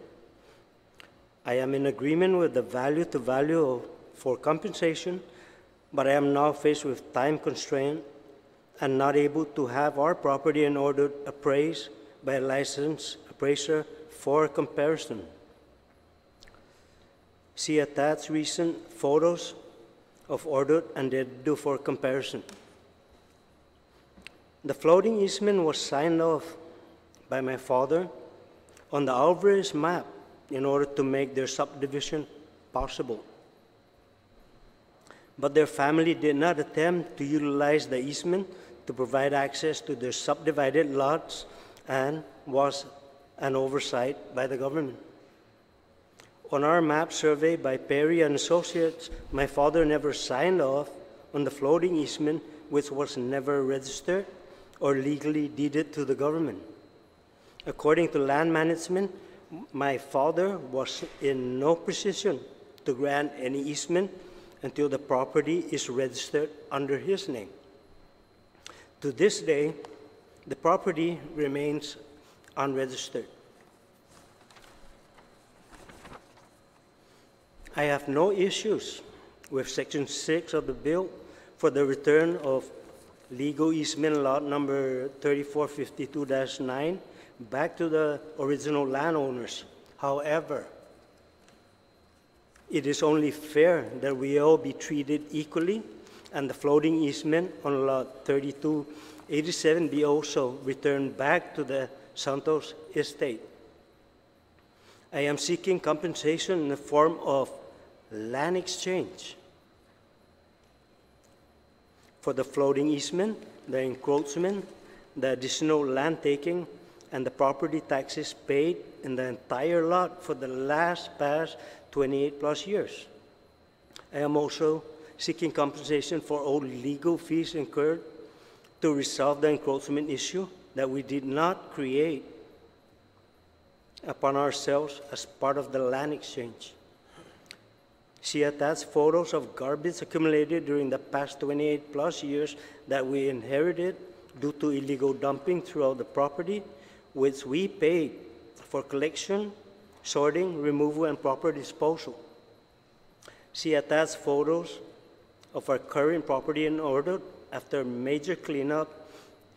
T: I am in agreement with the value to value for compensation, but I am now faced with time constraint and not able to have our property in order appraised by a licensed appraiser for comparison. See attached recent photos of ordered and Dededo for comparison. The floating easement was signed off by my father on the Alvarez map in order to make their subdivision possible. But their family did not attempt to utilize the easement to provide access to their subdivided lots and was an oversight by the government. On our map survey by Perry and Associates, my father never signed off on the floating easement, which was never registered or legally deeded to the government. According to land management, my father was in no position to grant any easement until the property is registered under his name. To this day, the property remains unregistered. I have no issues with Section 6 of the bill for the return of legal easement lot number 3452-9 back to the original landowners. However, it is only fair that we all be treated equally and the floating easement on lot 3287 be also returned back to the Santos estate. I am seeking compensation in the form of land exchange for the floating easement, the encroachment, the additional land taking, and the property taxes paid in the entire lot for the past 28 plus years. I am also seeking compensation for all legal fees incurred to resolve the encroachment issue that we did not create upon ourselves as part of the land exchange. See attached photos of garbage accumulated during the past 28 plus years that we inherited due to illegal dumping throughout the property, which we paid for collection, sorting, removal, and proper disposal. See attached photos of our current property in order after major cleanup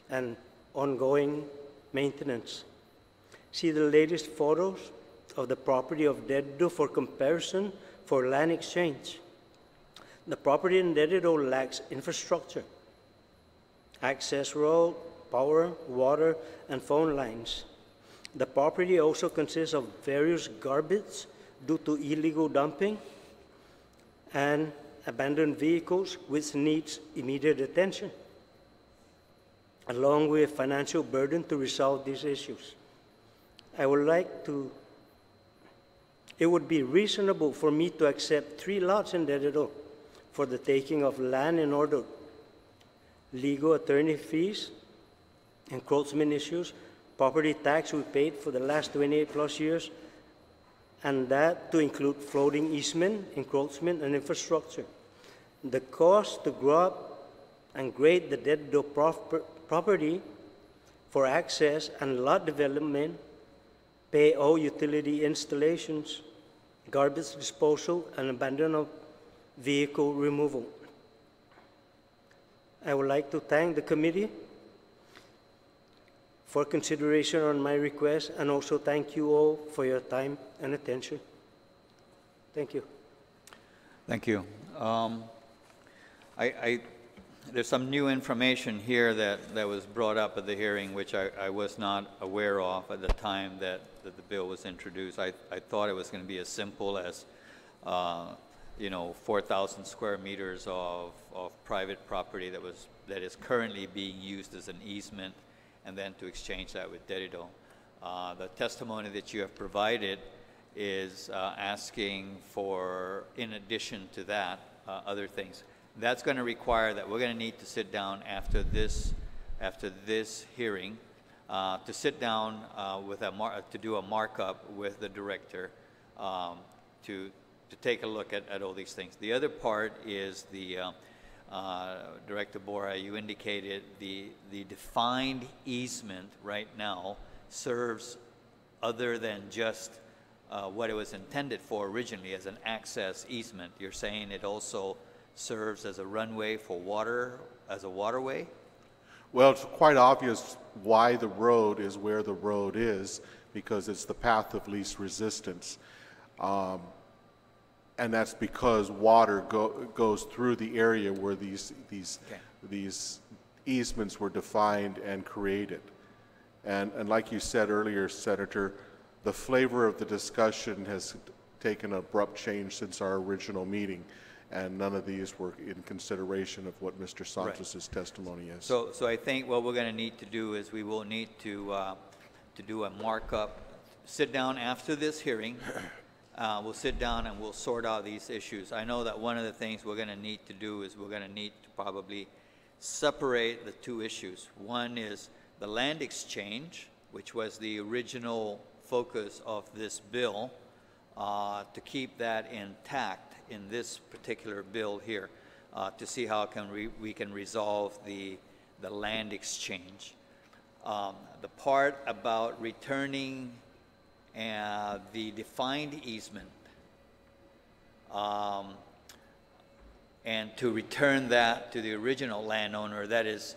T: and ongoing maintenance. See the latest photos of the property of Dededo for comparison for land exchange. The property in Dededo lacks infrastructure, access road, power, water, and phone lines. The property also consists of various garbage due to illegal dumping and abandoned vehicles which needs immediate attention, along with financial burden to resolve these issues. It would be reasonable for me to accept 3 lots in Dededo for the taking of land in order, legal attorney fees, encroachment issues, property tax we paid for the last 28 plus years, and that to include floating easement, encroachment, and infrastructure. The cost to grow up and grade the Dededo property for access and lot development, pay all utility installations, garbage disposal, and abandon of vehicle removal. I would like to thank the committee for consideration on my request, and also thank you all for your time and attention. Thank you.
A: Thank you. There's some new information here that was brought up at the hearing, which I was not aware of at the time that the bill was introduced. I thought it was going to be as simple as you know, 4,000 square meters of private property that is currently being used as an easement, and then to exchange that with Derido. The testimony that you have provided is asking for, in addition to that, other things. That's going to require that we're going to need to sit down after this hearing, to sit down to do a markup with the director, to take a look at all these things. The other part is the Director Borja, you indicated the defined easement right now serves other than just what it was intended for originally as an access easement. You're saying it also serves as a runway for water, as a waterway?
B: Well, it's quite obvious why the road is where the road is, because it's the path of least resistance. And that's because water goes through the area where these easements were defined and created. And like you said earlier, Senator, the flavor of the discussion has taken an abrupt change since our original meeting, and none of these were in consideration of what Mr. Santos's testimony is.
A: So I think what we're going to need to do is we will need to do a markup, sit down after this hearing. We'll sit down and we'll sort out these issues. I know that one of the things we're going to need to do is we're going to need to probably separate the two issues. One is the land exchange, which was the original focus of this bill, to keep that intact in this particular bill here, to see how we can resolve the land exchange. The part about returning the defined easement, and to return that to the original landowner, that is,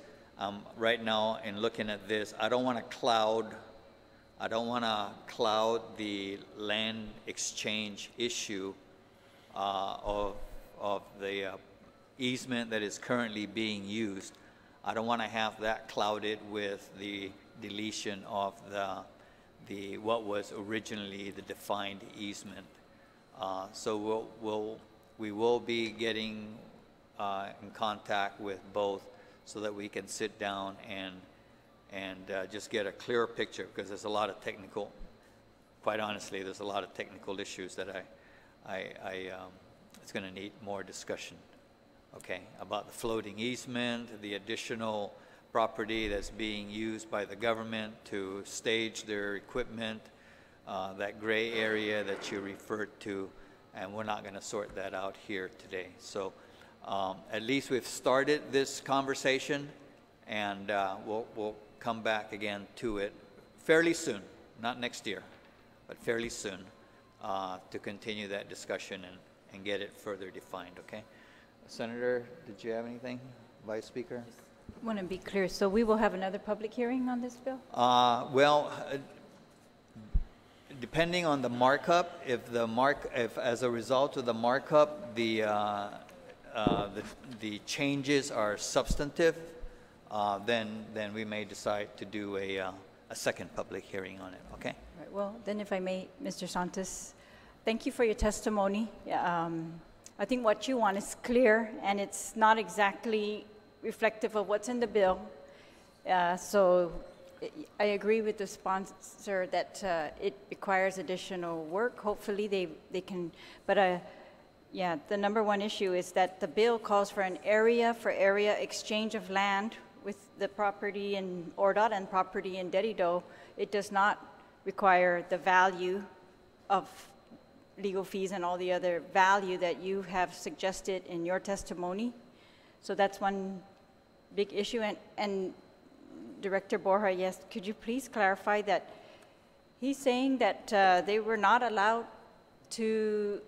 A: right now in looking at this, I don't want to cloud the land exchange issue of the easement that is currently being used. I don't want to have that clouded with the deletion of what was originally the defined easement. So we will be getting in contact with both so that we can sit down and just get a clearer picture, because there's a lot of technical, quite honestly, there's a lot of technical issues that it's going to need more discussion, okay, about the floating easement, the additional property that's being used by the government to stage their equipment, that gray area that you referred to, and we're not going to sort that out here today. So at least we've started this conversation, and we'll come back again to it fairly soon, not next year, but fairly soon, to continue that discussion and get it further defined, okay? Senator, did you have anything? Vice Speaker?
D: I want to be clear, so we will have another public hearing on this bill?
A: Well, depending on the markup, if as a result of the markup, the changes are substantive, then we may decide to do a second public hearing on it, okay?
D: Right, well, then if I may, Mr. Santos, thank you for your testimony. I think what you want is clear, and it's not exactly reflective of what's in the bill. So I agree with the sponsor that it requires additional work. Hopefully they can, but yeah, the number one issue is that the bill calls for an area exchange of land with the property in ORDOT and property in Derido. It does not require the value of legal fees and all the other value that you have suggested in your testimony. So that's one big issue. And Director Borja, yes, could you please clarify that he's saying that they were not allowed to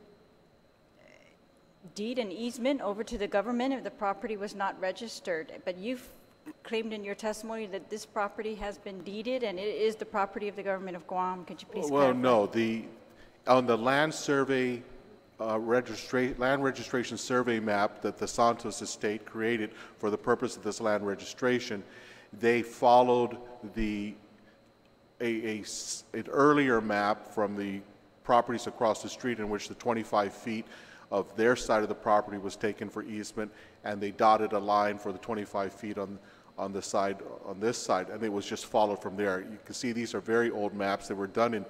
D: deed an easement over to the government if the property was not registered, but you've claimed in your testimony that this property has been deeded and it is the property of the government of Guam. Could you please clarify?
B: Well, no, on the land survey, land registration survey map that the Santos estate created for the purpose of this land registration, they followed an earlier map from the properties across the street in which the 25 feet of their side of the property was taken for easement, and they dotted a line for the 25 feet on this side, and it was just followed from there. You can see these are very old maps. They were done in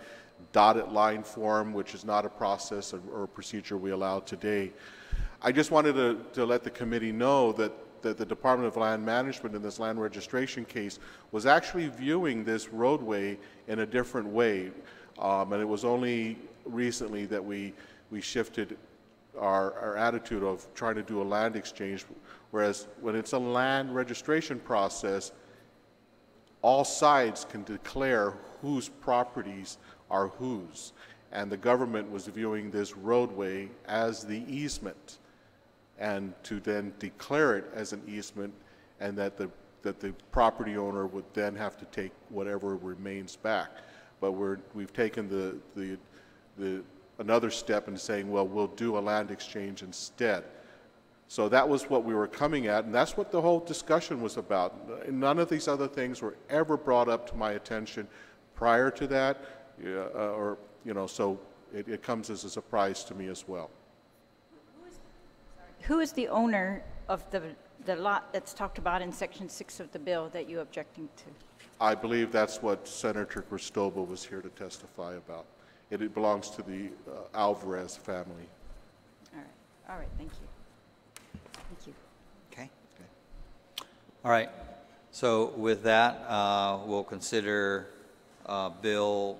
B: dotted line form, which is not a process or a procedure we allow today. I just wanted to let the committee know that the Department of Land Management in this land registration case was actually viewing this roadway in a different way, and it was only recently that we shifted our attitude of trying to do a land exchange, whereas when it's a land registration process, all sides can declare whose properties are whose, and the government was viewing this roadway as the easement, and to then declare it as an easement, and that the property owner would then have to take whatever remains back. But we've taken another step in saying, well, we'll do a land exchange instead. So that was what we were coming at, and that's what the whole discussion was about. None of these other things were ever brought up to my attention prior to that, so it comes as a surprise to me as well.
D: Who is the owner of the lot that's talked about in Section 6 of the bill that you're objecting to?
B: I believe that's what Senator Cristobal was here to testify about. It belongs to the Alvarez family.
D: All right, thank you. Thank you.
A: Okay. All right. So with that, we'll consider Bill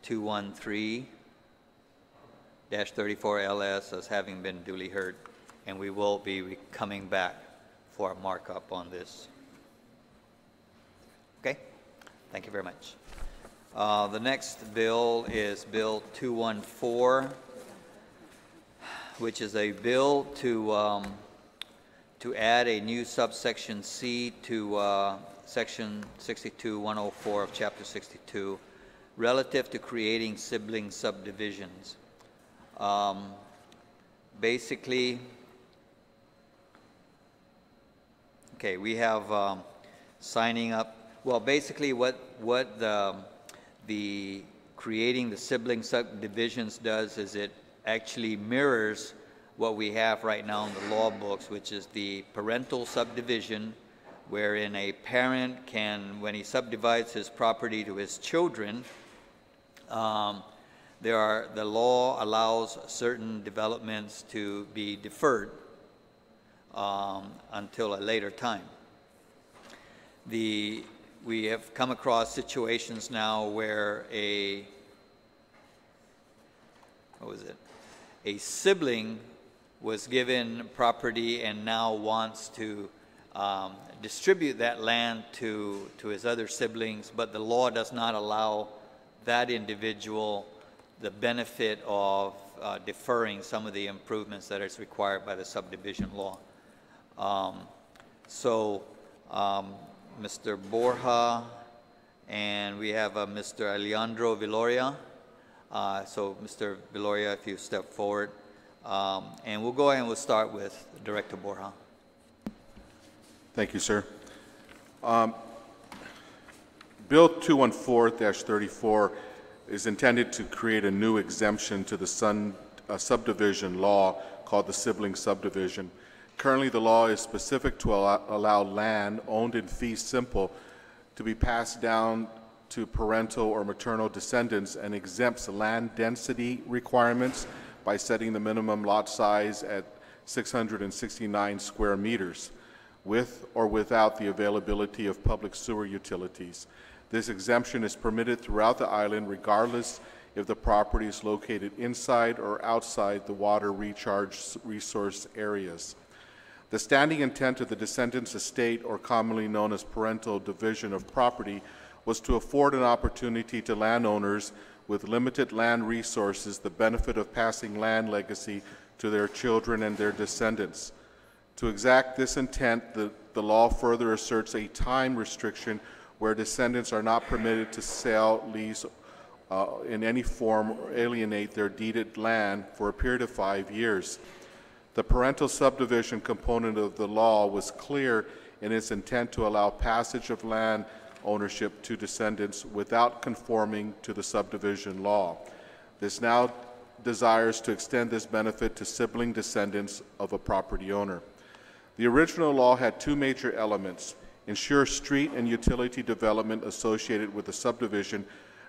A: 213-34 LS as having been duly heard, and we will be coming back for a markup on this. Okay? Thank you very much. The next bill is Bill 214, which is a bill to add a new subsection C to Section 62-104 of Chapter 62, relative to creating sibling subdivisions. Basically, okay, we have signing up. Well, basically, what the creating the sibling subdivisions does is it actually mirrors what we have right now in the law books, which is the parental subdivision, wherein a parent can, when he subdivides his property to his children, the law allows certain developments to be deferred until a later time. We have come across situations now where a sibling was given property and now wants to distribute that land to his other siblings, but the law does not allow that individual the benefit of deferring some of the improvements that is required by the subdivision law. Mr. Borja, and we have Mr. Alejandro Viloria. So Mr. Viloria, if you step forward. And we'll go ahead and we'll start with Director Borja.
B: Thank you, sir. Bill 214-34 is intended to create a new exemption to the subdivision law called the sibling subdivision. Currently, the law is specific to allow land owned in fee simple to be passed down to parental or maternal descendants and exempts land density requirements by setting the minimum lot size at 669 square meters, with or without the availability of public sewer utilities. This exemption is permitted throughout the island regardless if the property is located inside or outside the water recharge resource areas. The standing intent of the descendant's estate, or commonly known as parental division of property, was to afford an opportunity to landowners with limited land resources the benefit of passing land legacy to their children and their descendants. To exact this intent, the law further asserts a time restriction where descendants are not permitted to sell, lease, in any form or alienate their deeded land for a period of 5 years. The parental subdivision component of the law was clear in its intent to allow passage of land ownership to descendants without conforming to the subdivision law. This now desires to extend this benefit to sibling descendants of a property owner. The original law had two major elements: ensure street and utility development associated with the subdivision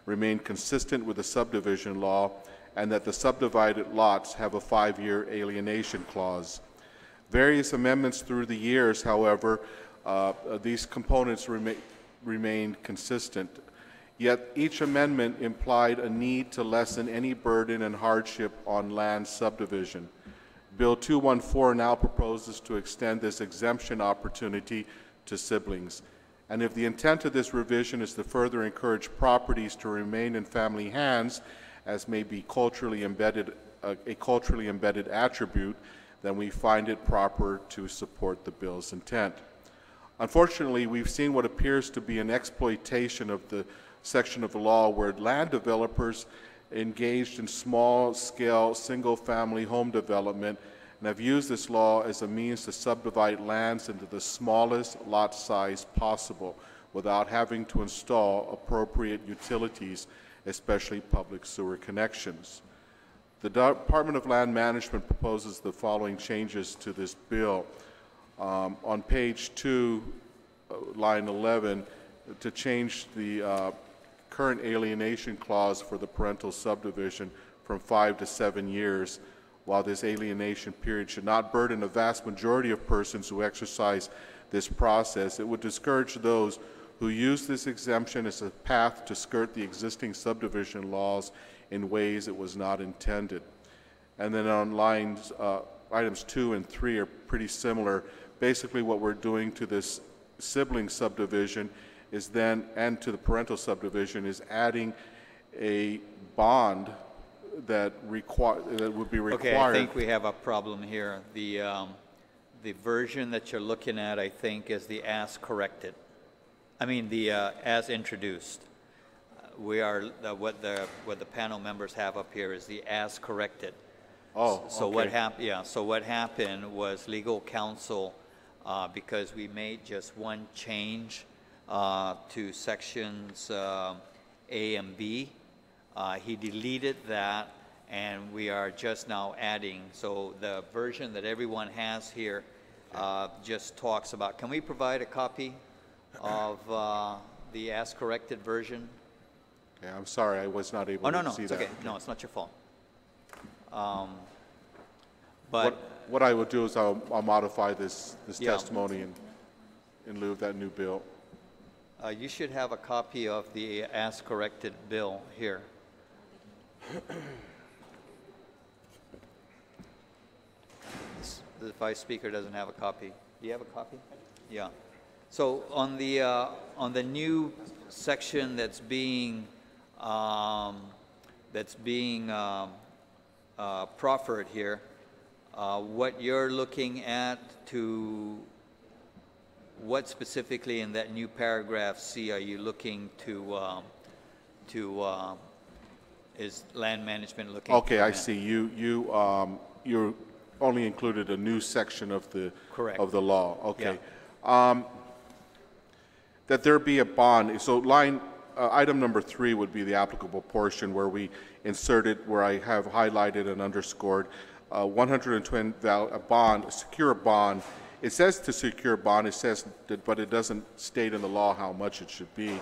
B: remain consistent with the subdivision law, and that the subdivided lots have a 5-year alienation clause. Various amendments through the years, however, these components remained consistent. Yet each amendment implied a need to lessen any burden and hardship on land subdivision. Bill 214 now proposes to extend this exemption opportunity to siblings. And if the intent of this revision is to further encourage properties to remain in family hands, as may be culturally embedded, a culturally embedded attribute, then we find it proper to support the bill's intent. Unfortunately, we've seen what appears to be an exploitation of the section of the law where land developers engaged in small-scale, single-family home development and have used this law as a means to subdivide lands into the smallest lot size possible without having to install appropriate utilities, especially public sewer connections. The Department of Land Management proposes the following changes to this bill. On page 2, line 11, to change the current alienation clause for the parental subdivision from 5 to 7 years. While this alienation period should not burden a vast majority of persons who exercise this process, it would discourage those who use this exemption as a path to skirt the existing subdivision laws in ways it was not intended. And then on lines, items 2 and 3 are pretty similar. Basically what we're doing to this sibling subdivision is then, and to the parental subdivision, is adding a bond that would be required.
A: Okay, I think we have a problem here. The version that you're looking at, I think, is the as corrected. I mean, the as introduced. We are what the panel members have up here is the as corrected.
B: Oh,
A: so
B: okay.
A: what happened? Yeah. So what happened was legal counsel, because we made just one change to sections A and B. He deleted that, and we are just now adding. So the version that everyone has here just talks about. Can we provide a copy of the as corrected version?
B: Yeah, I'm sorry, I was not able to see
A: it's
B: that.
A: okay. No, it's not your fault. But
B: what I will do is I'll modify this
A: Yeah.
B: testimony in lieu of that new bill.
A: you should have a copy of the as corrected bill here. The Vice Speaker doesn't have a copy. Do you have a copy? Yeah. So on the new section that's being proffered here, what you're looking at what specifically in that new paragraph C are you looking to is land management looking?
B: Okay, I see. You only included a new section of the
A: Correct.
B: of the law. Okay.
A: Yeah.
B: That there be a bond. So item number 3 would be the applicable portion where we inserted, where I have highlighted and underscored 120 a bond, a secure bond. It says to secure bond. It says that, but it doesn't state in the law how much it should be.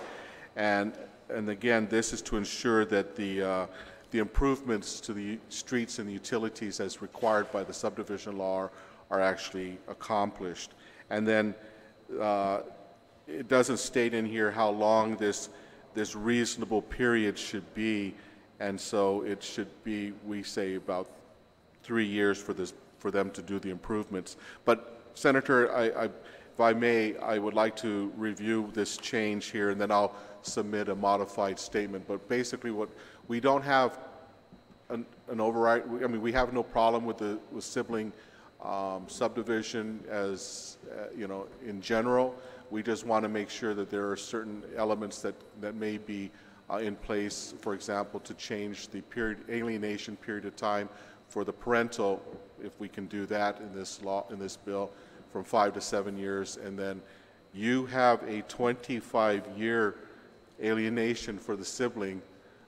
B: And again, this is to ensure that the improvements to the streets and the utilities as required by the subdivision law are actually accomplished. And then it doesn't state in here how long this reasonable period should be, and so it should be, we say, about 3 years for them to do the improvements. But Senator, if I may, I would like to review this change here, and then I'll submit a modified statement. But basically, what we don't have an override. I mean, we have no problem with sibling subdivision as in general. We just want to make sure that there are certain elements that may be in place, for example, to change the alienation period of time for the parental, if we can do that in this bill, from 5 to 7 years, and then you have a 25-year alienation for the sibling.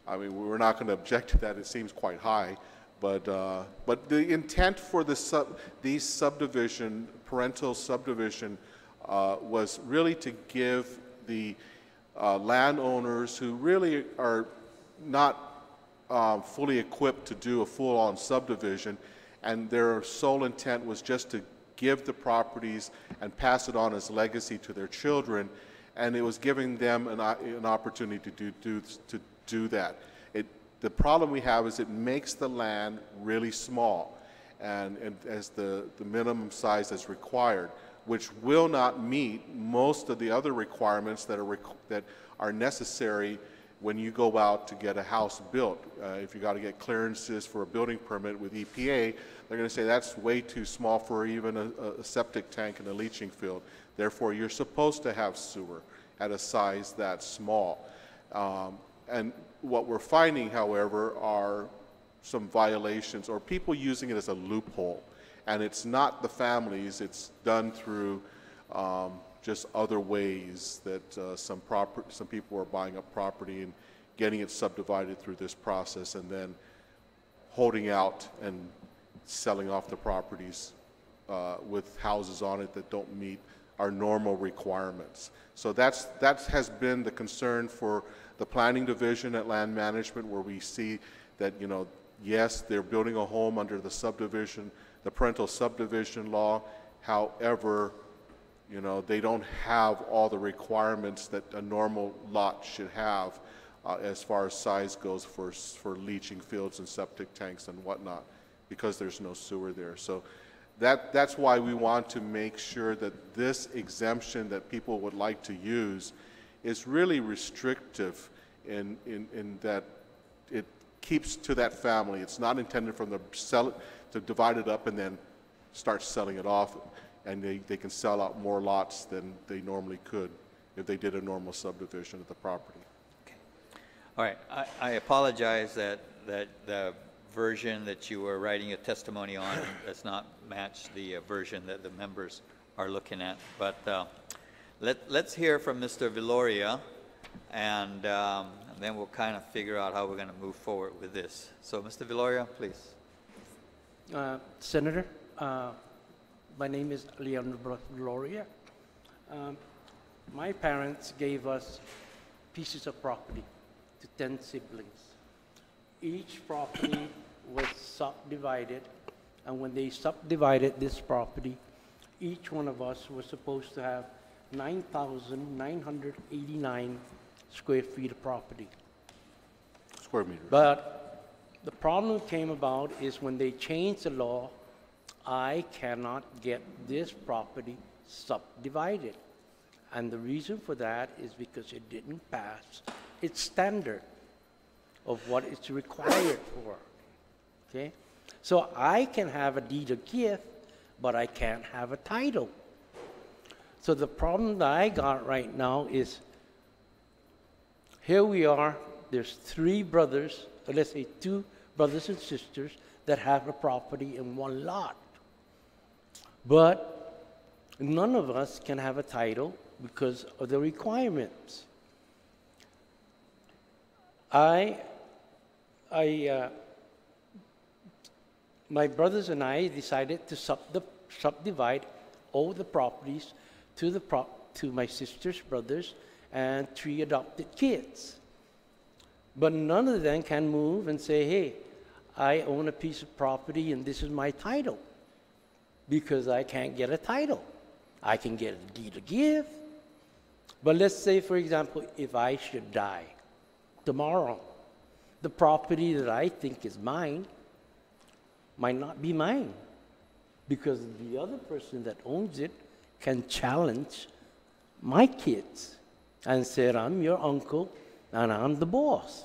B: I mean, we're not going to object to that. It seems quite high, But the intent for these subdivision, parental subdivision, was really to give the landowners who really are not fully equipped to do a full-on subdivision, and their sole intent was just to give the properties and pass it on as legacy to their children, and it was giving them an opportunity to do that. The problem we have is it makes the land really small, and as the minimum size that's required, which will not meet most of the other requirements that are necessary when you go out to get a house built. If you got to get clearances for a building permit with EPA, they're going to say that's way too small for even a septic tank and a leaching field. Therefore, you're supposed to have sewer at a size that small. And what we're finding, however, are some violations or people using it as a loophole. And it's not the families, it's done through just other ways that some people are buying up property and getting it subdivided through this process and then holding out and selling off the properties with houses on it that don't meet our normal requirements. So that has been the concern for the planning division at land management, where we see that, you know, yes, they're building a home under the subdivision, the parental subdivision law. However, you know, they don't have all the requirements that a normal lot should have as far as size goes for leaching fields and septic tanks and whatnot, because there's no sewer there. So that's why we want to make sure that this exemption that people would like to use is really restrictive in that it keeps to that family. It's not intended for them to divide it up and then start selling it off, and they can sell out more lots than they normally could if they did a normal subdivision of the property.
A: Okay. All right. I apologize that the version that you were writing a testimony on does not match the version that the members are looking at. But let's hear from Mr. Viloria, and then we'll kind of figure out how we're going to move forward with this. So, Mr. Viloria, please.
T: Senator, my name is Leandro Viloria. My parents gave us pieces of property to 10 siblings. Each property was subdivided, and when they subdivided this property, each one of us was supposed to have 9,989 square feet of property.
B: Square meters.
T: But the problem that came about is when they changed the law, I cannot get this property subdivided. And the reason for that is because it didn't pass its standard of what it's required for. Okay? So I can have a deed of gift, but I can't have a title. So the problem that I got right now is, here we are, there's 3 brothers, or let's say 2 brothers and sisters that have a property in one lot. But none of us can have a title because of the requirements. My brothers and I decided to subdivide all the properties to my sister's brothers and 3 adopted kids. But none of them can move and say, hey, I own a piece of property and this is my title, because I can't get a title. I can get a deed of gift. But let's say, for example, if I should die tomorrow, the property that I think is mine might not be mine, because the other person that owns it can challenge my kids and say, I'm your uncle and I'm the boss.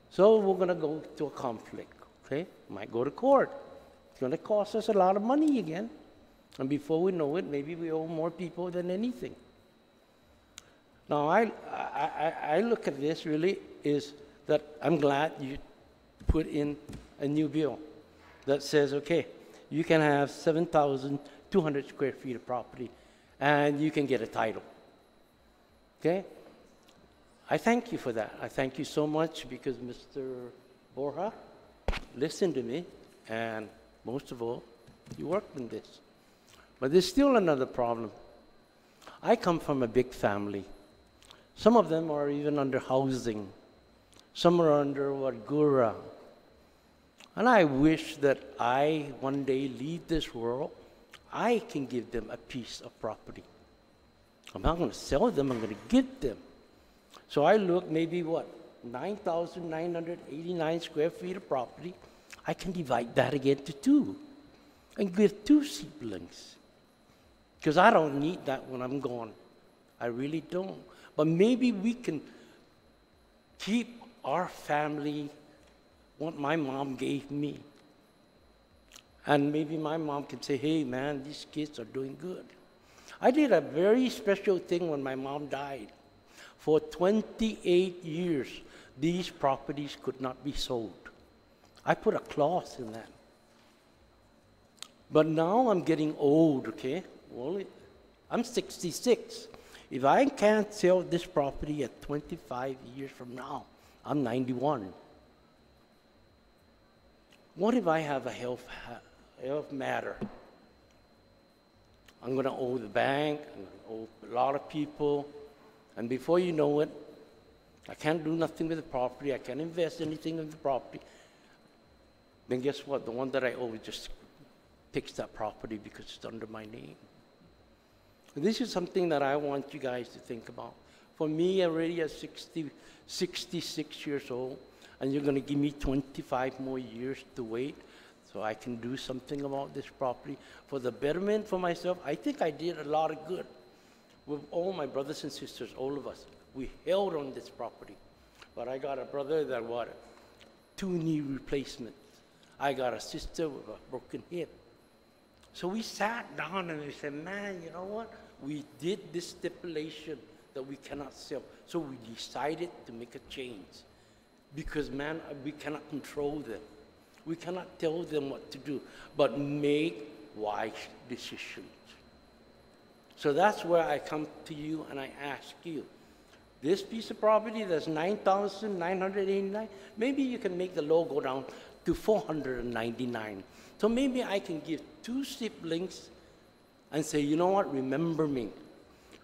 T: So we're going to go to a conflict, okay? Might go to court. It's going to cost us a lot of money again. And before we know it, maybe we owe more people than anything. Now, I look at this really is that I'm glad you put in a new bill that says, okay, you can have 7,200 square feet of property and you can get a title. Okay? I thank you for that. I thank you so much, because Mr. Borja
U: listened to me, and most of all, you worked in this. But there's still another problem. I come from a big family. Some of them are even under housing. Some are under Gura. And I wish that I one day leave this world, I can give them a piece of property. I'm not going to sell them, I'm going to give them. So I look maybe 9,989 square feet of property. I can divide that again to 2 and give 2 siblings. Because I don't need that when I'm gone. I really don't. But maybe we can keep our family what my mom gave me. And maybe my mom can say, hey man, these kids are doing good. I did a very special thing when my mom died. For 28 years, these properties could not be sold. I put a clause in that. But now I'm getting old, okay? Well, I'm 66. If I can't sell this property at 25 years from now, I'm 91. What if I have a health matter? I'm going to owe the bank, I'm going to owe a lot of people, and before you know it, I can't do nothing with the property, I can't invest anything in the property. Then guess what? The one that I owe just picks that property because it's under my name. And this is something that I want you guys to think about. For me, already at 66 years old, and you're going to give me 25 more years to wait so I can do something about this property for the betterment for myself. I think I did a lot of good with all my brothers and sisters, all of us. We held on this property. But I got a brother that wanted 2 knee replacements. I got a sister with a broken hip. So we sat down and we said, man, you know what? We did this stipulation that we cannot sell. So we decided to make a change. Because, man, we cannot control them. We cannot tell them what to do, but make wise decisions. So that's where I come to you and I ask you, this piece of property that's 9,989, maybe you can make the low go down to 499. So maybe I can give 2 siblings and say, you know what, remember me.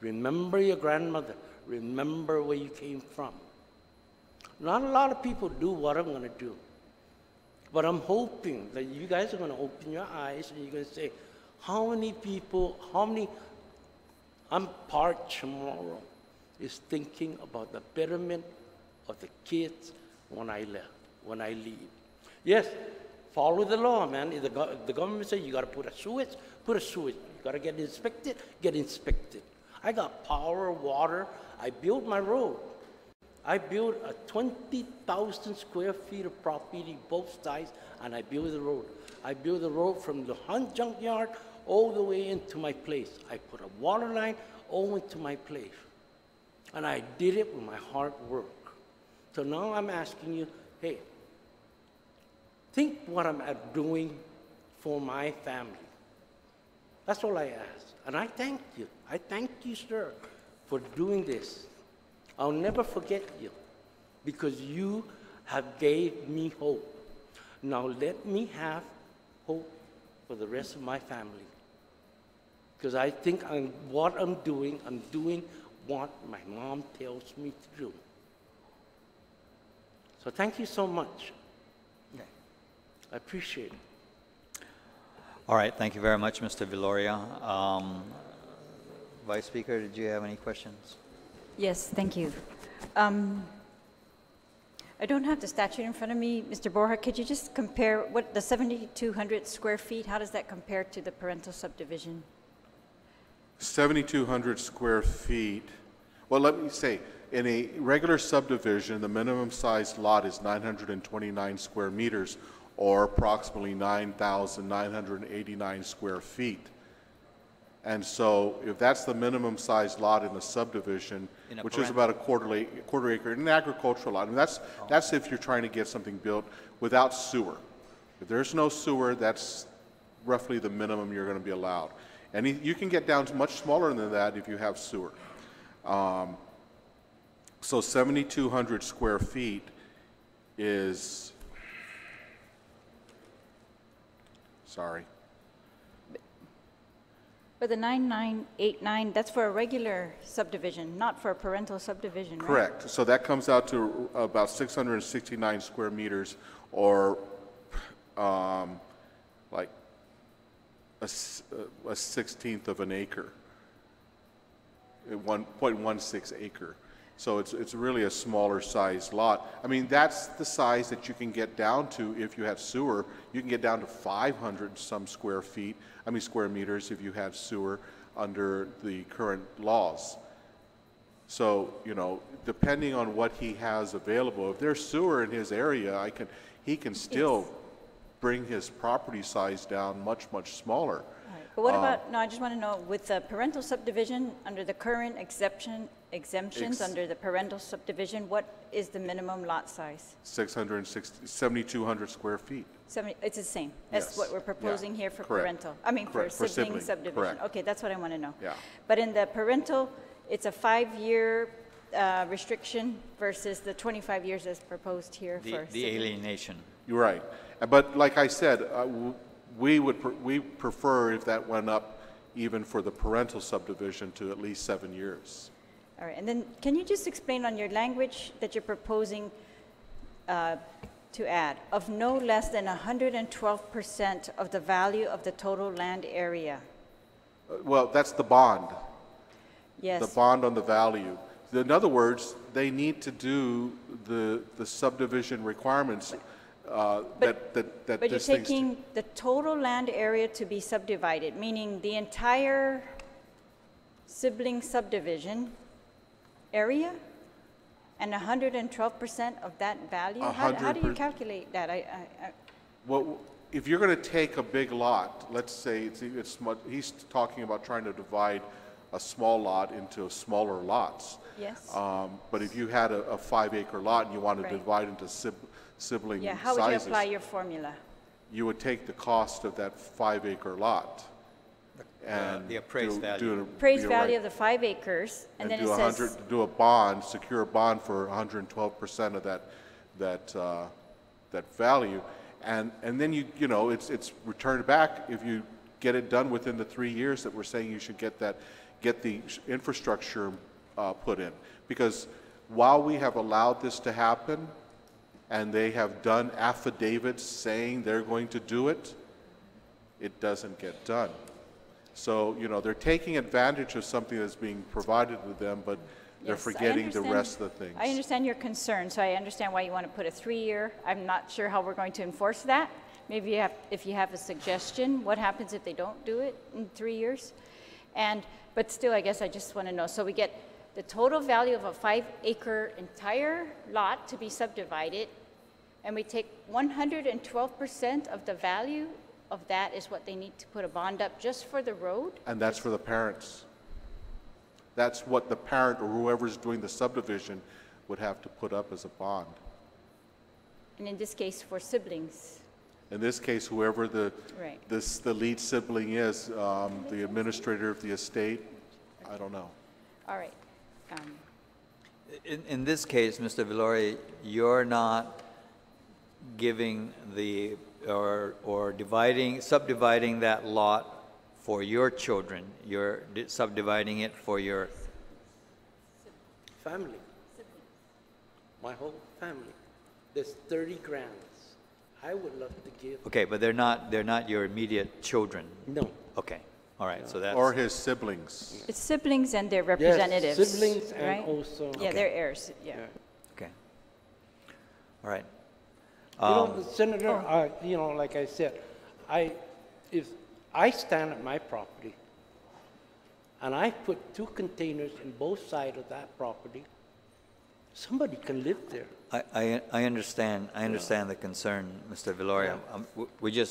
U: Remember your grandmother. Remember where you came from. Not a lot of people do what I'm going to do. But I'm hoping that you guys are going to open your eyes and you're going to say, how many people, I'm part tomorrow, is thinking about the betterment of the kids when I leave. Yes, follow the law, man. If the government says you got to put a sewage, put a sewage. You got to get inspected, get inspected. I got power, water. I built my road. I built a 20,000 square feet of property, both sides, and I built the road. I built the road from the Hunt junkyard all the way into my place. I put a water line all into my place. And I did it with my hard work. So now I'm asking you, hey, think what I'm doing for my family. That's all I ask. And I thank you. I thank you, sir, for doing this. I'll never forget you because you have gave me hope. Now let me have hope for the rest of my family. Because I think what I'm doing what my mom tells me to do. So thank you so much. I appreciate it.
A: All right, thank you very much, Mr. Viloria. Vice Speaker, did you have any questions?
D: Yes, thank you. I don't have the statute in front of me. Mr. Borja, could you just compare what the 7,200 square feet, how does that compare to the parental subdivision?
B: 7,200 square feet. Well, let me say, in a regular subdivision, the minimum size lot is 929 square meters, or approximately 9,989 square feet. And so if that's the minimum size lot in the subdivision, which is about a quarter acre, in an agricultural lot, and that's if you're trying to get something built without sewer. If there's no sewer, that's roughly the minimum you're going to be allowed. And you can get down to much smaller than that if you have sewer. So 7,200 square feet is sorry.
D: But the 9989, that's for a regular subdivision, not for a parental subdivision, right?
B: Correct. So that comes out to about 669 square meters, or like a 16th of an acre, 1.16 acre. So it's really a smaller sized lot. I mean, that's the size that you can get down to if you have sewer. You can get down to 500 some square meters if you have sewer under the current laws. So, you know, depending on what he has available, if there's sewer in his area, he can still bring his property size down much, much smaller.
D: But what about, no, I just want to know, with the parental subdivision, under the current exemptions under the parental subdivision, what is the minimum lot size?
B: 7,200 square feet.
D: It's the same as what we're proposing here for parental. I mean, for sibling subdivision.
B: Correct.
D: Okay, that's what I want to know.
B: Yeah.
D: But in the parental, it's a 5-year restriction versus the 25 years as proposed here for
A: the alienation.
B: You're right. But like I said, we prefer if that went up even for the parental subdivision to at least 7 years.
D: All right, and then can you just explain on your language that you're proposing to add, of no less than 112% of the value of the total land area?
B: Well, that's the bond.
D: Yes.
B: The bond on the value. In other words, they need to do the subdivision requirements
D: But you're taking the total land area to be subdivided, meaning the entire sibling subdivision area, and 112% of that value? How do you calculate that?
B: Well, if you're going to take a big lot, let's say he's talking about trying to divide a small lot into smaller lots.
D: Yes.
B: But if you had a 5-acre lot and you wanted to divide into sibling sizes.
D: How would you apply your formula?
B: You would take the cost of that 5-acre lot and
A: the appraised value.
D: Appraised value of the 5 acres, and then it says
B: do a bond, secure a bond for 112% of that value, and then you know it's returned back if you get it done within the 3 years that we're saying you should get the infrastructure put in. Because while we have allowed this to happen, and they have done affidavits saying they're going to do it, it doesn't get done. So, you know, they're taking advantage of something that's being provided to them, but they're forgetting the rest of the things.
D: I understand your concern, so I understand why you want to put a 3-year. I'm not sure how we're going to enforce that. Maybe if you have a suggestion, what happens if they don't do it in 3 years? But still, I guess I just want to know. So we get the total value of a 5-acre entire lot to be subdivided, and we take 112% of the value of that is what they need to put a bond up just for the road?
B: And that's for the parents. That's what the parent or whoever's doing the subdivision would have to put up as a bond.
D: And in this case, for siblings?
B: In this case, whoever the lead sibling is, the administrator of the estate, I don't know.
D: All right.
A: In this case, Mr. Villori, you're not giving or subdividing that lot for your children. You're subdividing it for your
U: family. My whole family. There's 30 grants. I would love to give.
A: Okay, but they're not your immediate children.
U: No.
A: Okay. All right. So that's
B: or his siblings.
D: It's siblings and their representatives.
U: Yes, siblings
D: right?
U: and also.
D: Yeah, they're heirs. Yeah.
A: Okay. All right.
U: Senator, you know, like I said, if I stand at my property and I put 2 containers in both sides of that property, somebody can live there.
A: I understand. I understand the concern, Mr. Villori. Yeah.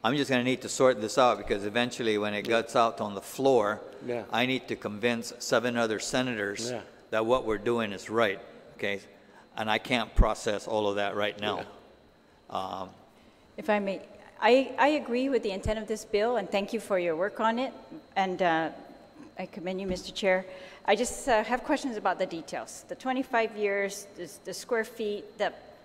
A: I'm just going to need to sort this out because eventually, when it gets out on the floor, I need to convince 7 other senators that what we're doing is right. Okay, and I can't process all of that right now.
D: If I may, I agree with the intent of this bill, and thank you for your work on it. And I commend you, Mr. Chair. I just have questions about the details. The 25 years, the square feet,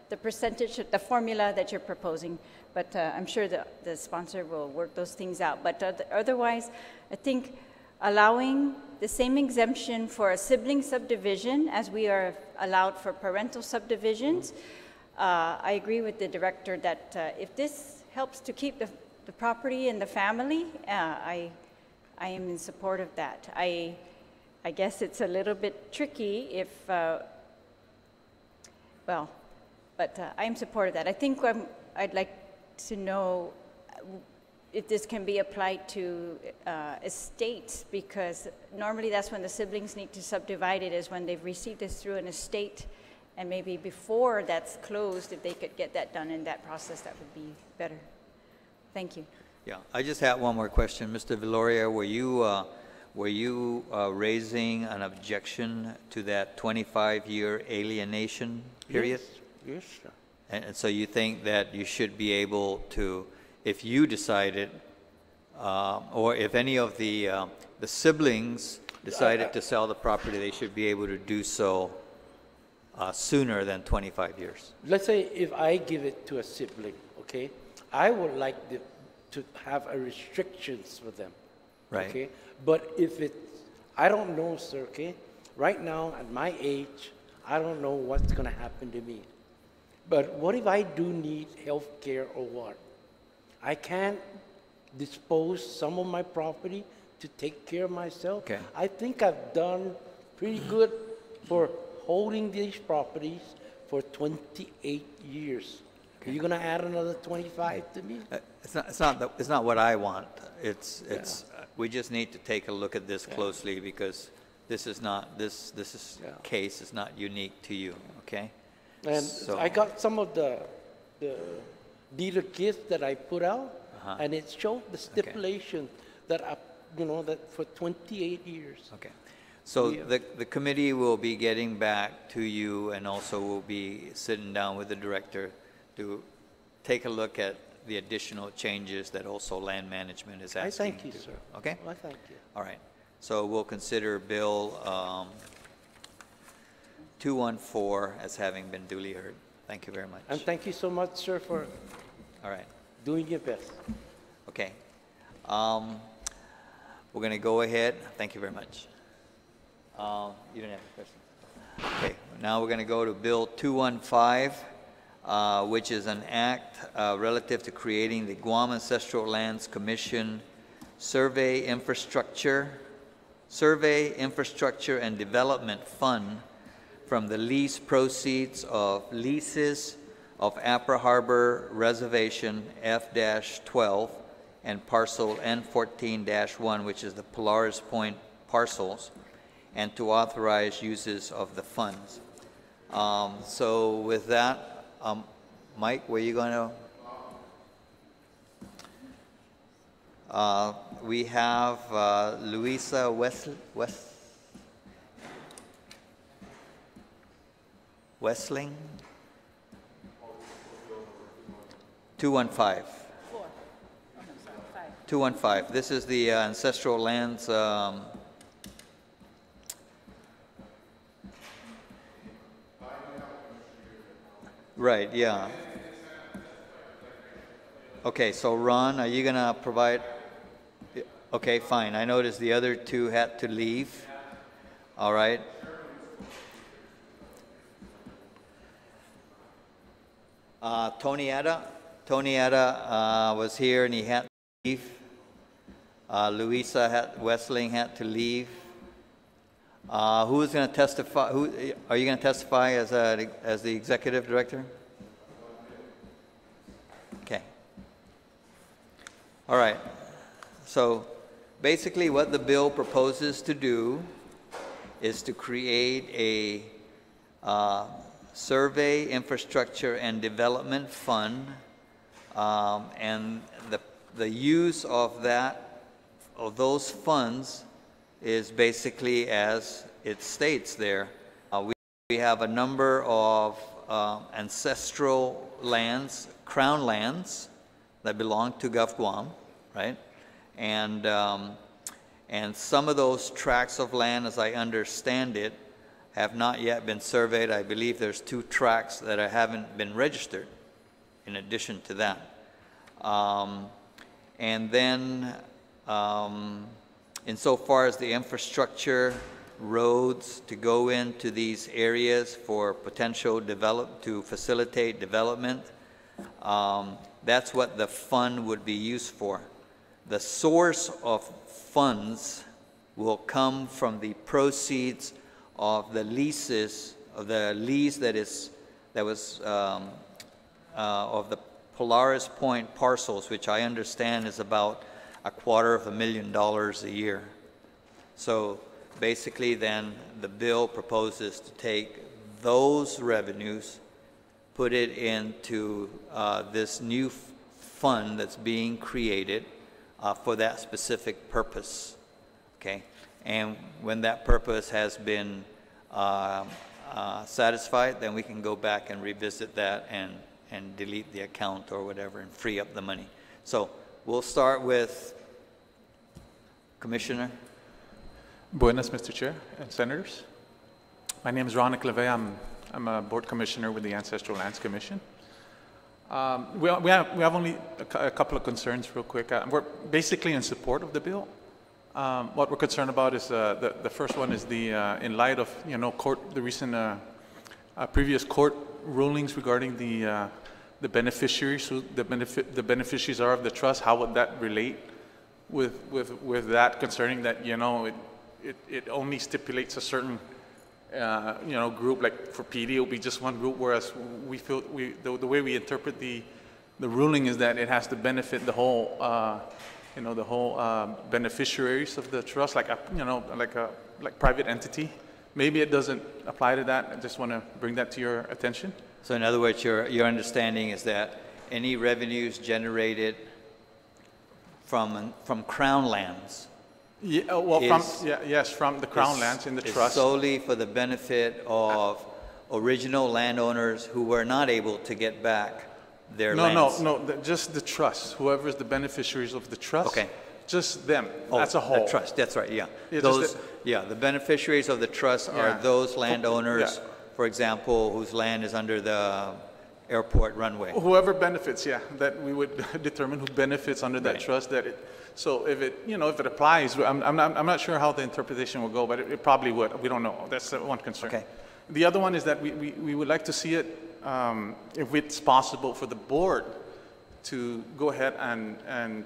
D: the percentage, the formula that you're proposing. But I'm sure the sponsor will work those things out. But otherwise, I think allowing the same exemption for a sibling subdivision as we are allowed for parental subdivisions, I agree with the director that if this helps to keep the property in the family, I am in support of that. I guess it's a little bit tricky if, well, but I am supportive of that. I think I'd like to know if this can be applied to estates, because normally that's when the siblings need to subdivide it, is when they've received this through an estate, and maybe before that's closed, if they could get that done in that process, that would be better. Thank you.
A: Yeah, I just had one more question. Mr. Viloria, were you raising an objection to that 25-year alienation period?
U: Yes, sir.
A: And so you think that you should be able to, if you decided, or if any of the siblings decided to sell the property, they should be able to do so sooner than 25 years?
U: Let's say if I give it to a sibling, okay, I would like to have a restrictions for them.
A: Right.
U: Okay, but if it, I don't know, sir. Okay, right now at my age, I don't know what's going to happen to me. But what if I do need health care or what? I can't dispose some of my property to take care of myself.
A: Okay.
U: I think I've done pretty good for holding these properties for 28 years. Okay. Are you going to add another 25 to me?
A: It's not what I want. We just need to take a look at this closely, because this is not this case is not unique to you. Okay.
U: And
A: so,
U: I got some of the dealer kits that I put out, and it showed the stipulation that that for 28 years.
A: Okay. So the committee will be getting back to you, and also will be sitting down with the director to take a look at the additional changes that also land management is asking.
U: I thank you, sir.
A: Okay?
U: I thank you.
A: All right. So we'll consider Bill 214 as having been duly heard. Thank you very much.
U: And thank you so much, sir, for doing your best.
A: Okay. We're going to go ahead. Thank you very much. You don't have a question. Okay. Now we're going to go to Bill 215, which is an act relative to creating the Guam Ancestral Lands Commission Survey Infrastructure and Development Fund from the lease proceeds of leases of Apra Harbor Reservation F-12 and parcel N14-1, which is the Polaris Point parcels, and to authorize uses of the funds. So with that, Mike, were you going to? We have Louisa Westling? 215. 215. This is the ancestral lands. Right, yeah. Okay, so Ron, are you going to provide? Okay, fine. I noticed the other two had to leave. All right. Tony Etta was here and he had to leave. Louisa Westling had to leave. Who's going to testify? Are you going to testify as the executive director? Okay. All right. So basically what the bill proposes to do is to create a survey, infrastructure, and development fund, and the use of those funds is basically as it states there. We have a number of ancestral lands, crown lands, that belong to Gov Guam, right? And some of those tracts of land, as I understand it, have not yet been surveyed. I believe there's 2 tracts that haven't been registered in addition to that. And then insofar as the infrastructure, roads to go into these areas for potential to facilitate development, that's what the fund would be used for. The source of funds will come from the proceeds of the leases, of the lease that was of the Polaris Point parcels, which I understand is about $250,000 a year. So basically then the bill proposes to take those revenues, put it into this new fund that's being created for that specific purpose, okay? And when that purpose has been satisfied, then we can go back and revisit that and delete the account or whatever and free up the money. So we'll start with Commissioner.
E: Buenas, Mr. Chair and Senators. My name is Ron Clave. I'm a board commissioner with the Ancestral Lands Commission. We have only a couple of concerns real quick. We're basically in support of the bill. What we're concerned about is the first one is in light of the recent previous court rulings regarding the beneficiaries, who the beneficiaries are of the trust. How would that relate with that, concerning that it only stipulates a certain group, like for PD it will be just one group, whereas we feel the way we interpret the ruling is that it has to benefit the whole beneficiaries of the trust, like private entity. Maybe it doesn't apply to that. I just want to bring that to your attention.
A: So in other words, your understanding is that any revenues generated from Crown lands,
E: from the Crown lands in the trust,
A: solely for the benefit of original landowners who were not able to get back their lands.
E: No, just the trust. Whoever is the beneficiaries of the trust.
A: Okay.
E: Just them. That's a whole.
A: The trust. That's right. Yeah.
E: Those.
A: The beneficiaries of the trust are those landowners, for example, whose land is under the airport runway.
E: Whoever benefits, that we would determine who benefits under that trust. So if it applies, I'm not sure how the interpretation will go, but it probably would. We don't know. That's one concern.
A: Okay.
E: The other one is that we would like to see it, if it's possible for the board to go ahead and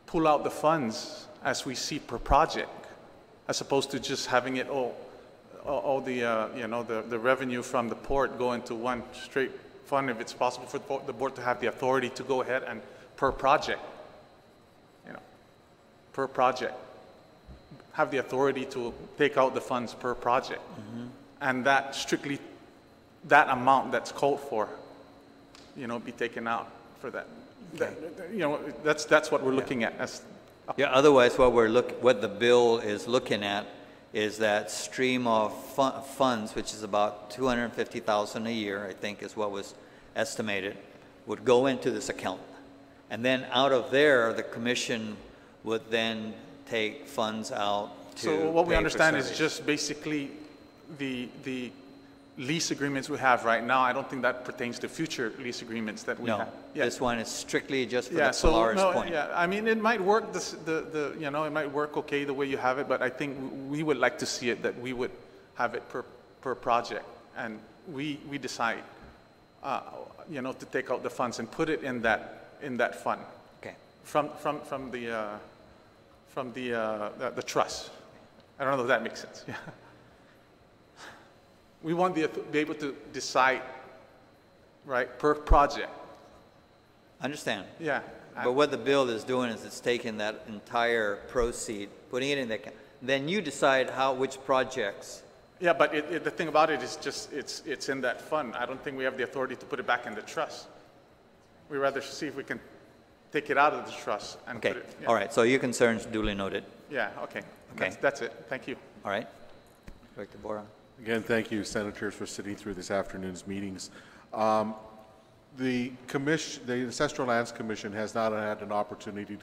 E: pull out the funds as we see per project, as opposed to just having it all the revenue from the port go into one straight fund. If it's possible for the board to have the authority to go ahead and per project, have the authority to take out the funds per project, and that strictly that amount that's called for, be taken out for that.
A: Okay.
E: That's what we're looking at.
A: Otherwise, what the bill is looking at is that stream of funds, which is about $250,000 a year, I think, is what was estimated, would go into this account, and then out of there, the commission would then take funds out to
E: So what we
A: pay
E: understand
A: for
E: is
A: surveys.
E: just basically the lease agreements we have right now. I don't think that pertains to future lease agreements that we have.
A: This one is strictly just for the Polaris Point.
E: I mean, it might work. It might work okay the way you have it, but I think we would like to see it that we would have it per project, and we decide, to take out the funds and put it in that fund.
A: Okay.
E: From the trust. I don't know if that makes sense. Yeah. We want to be able to decide, right, per project.
A: Understand.
E: Yeah.
A: But what the bill is doing is it's taking that entire proceed, putting it in the account. Then you decide which projects.
E: Yeah, but the thing about it is just it's in that fund. I don't think we have the authority to put it back in the trust. We rather see if we can take it out of the trust and
A: Okay.
E: put it.
A: All right. So your concerns duly noted.
E: Yeah. Okay.
A: Okay.
E: That's it. Thank you.
A: All right. Director Bora.
B: Again, thank you, Senators, for sitting through this afternoon's meetings. The Ancestral Lands Commission has not had an opportunity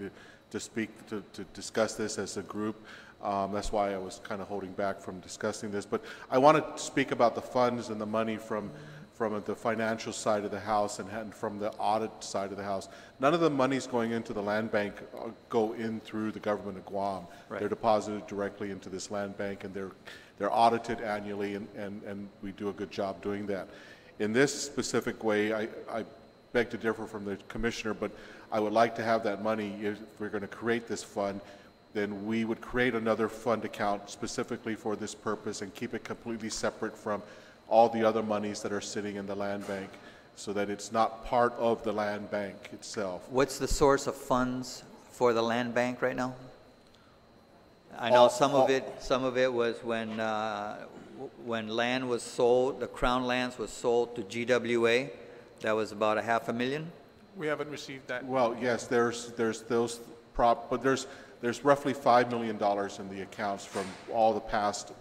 B: to speak, to discuss this as a group. That's why I was kind of holding back from discussing this. But I want to speak about the funds and the money from the financial side of the house and from the audit side of the house. None of the monies going into the land bank go in through the government of Guam.
A: Right.
B: They're deposited directly into this land bank, and they're audited annually, and we do a good job doing that. In this specific way, I beg to differ from the commissioner, but I would like to have that money. If we're going to create this fund, then we would create another fund account specifically for this purpose and keep it completely separate from all the other monies that are sitting in the land bank, so that it's not part of the land bank itself.
A: What's the source of funds for the land bank right now? I know some of it was when land was sold, the Crown lands was sold to GWA. That was about $500,000.
E: We haven't received that.
B: Well, yes, there's those but there's roughly $5 million in the accounts from all the past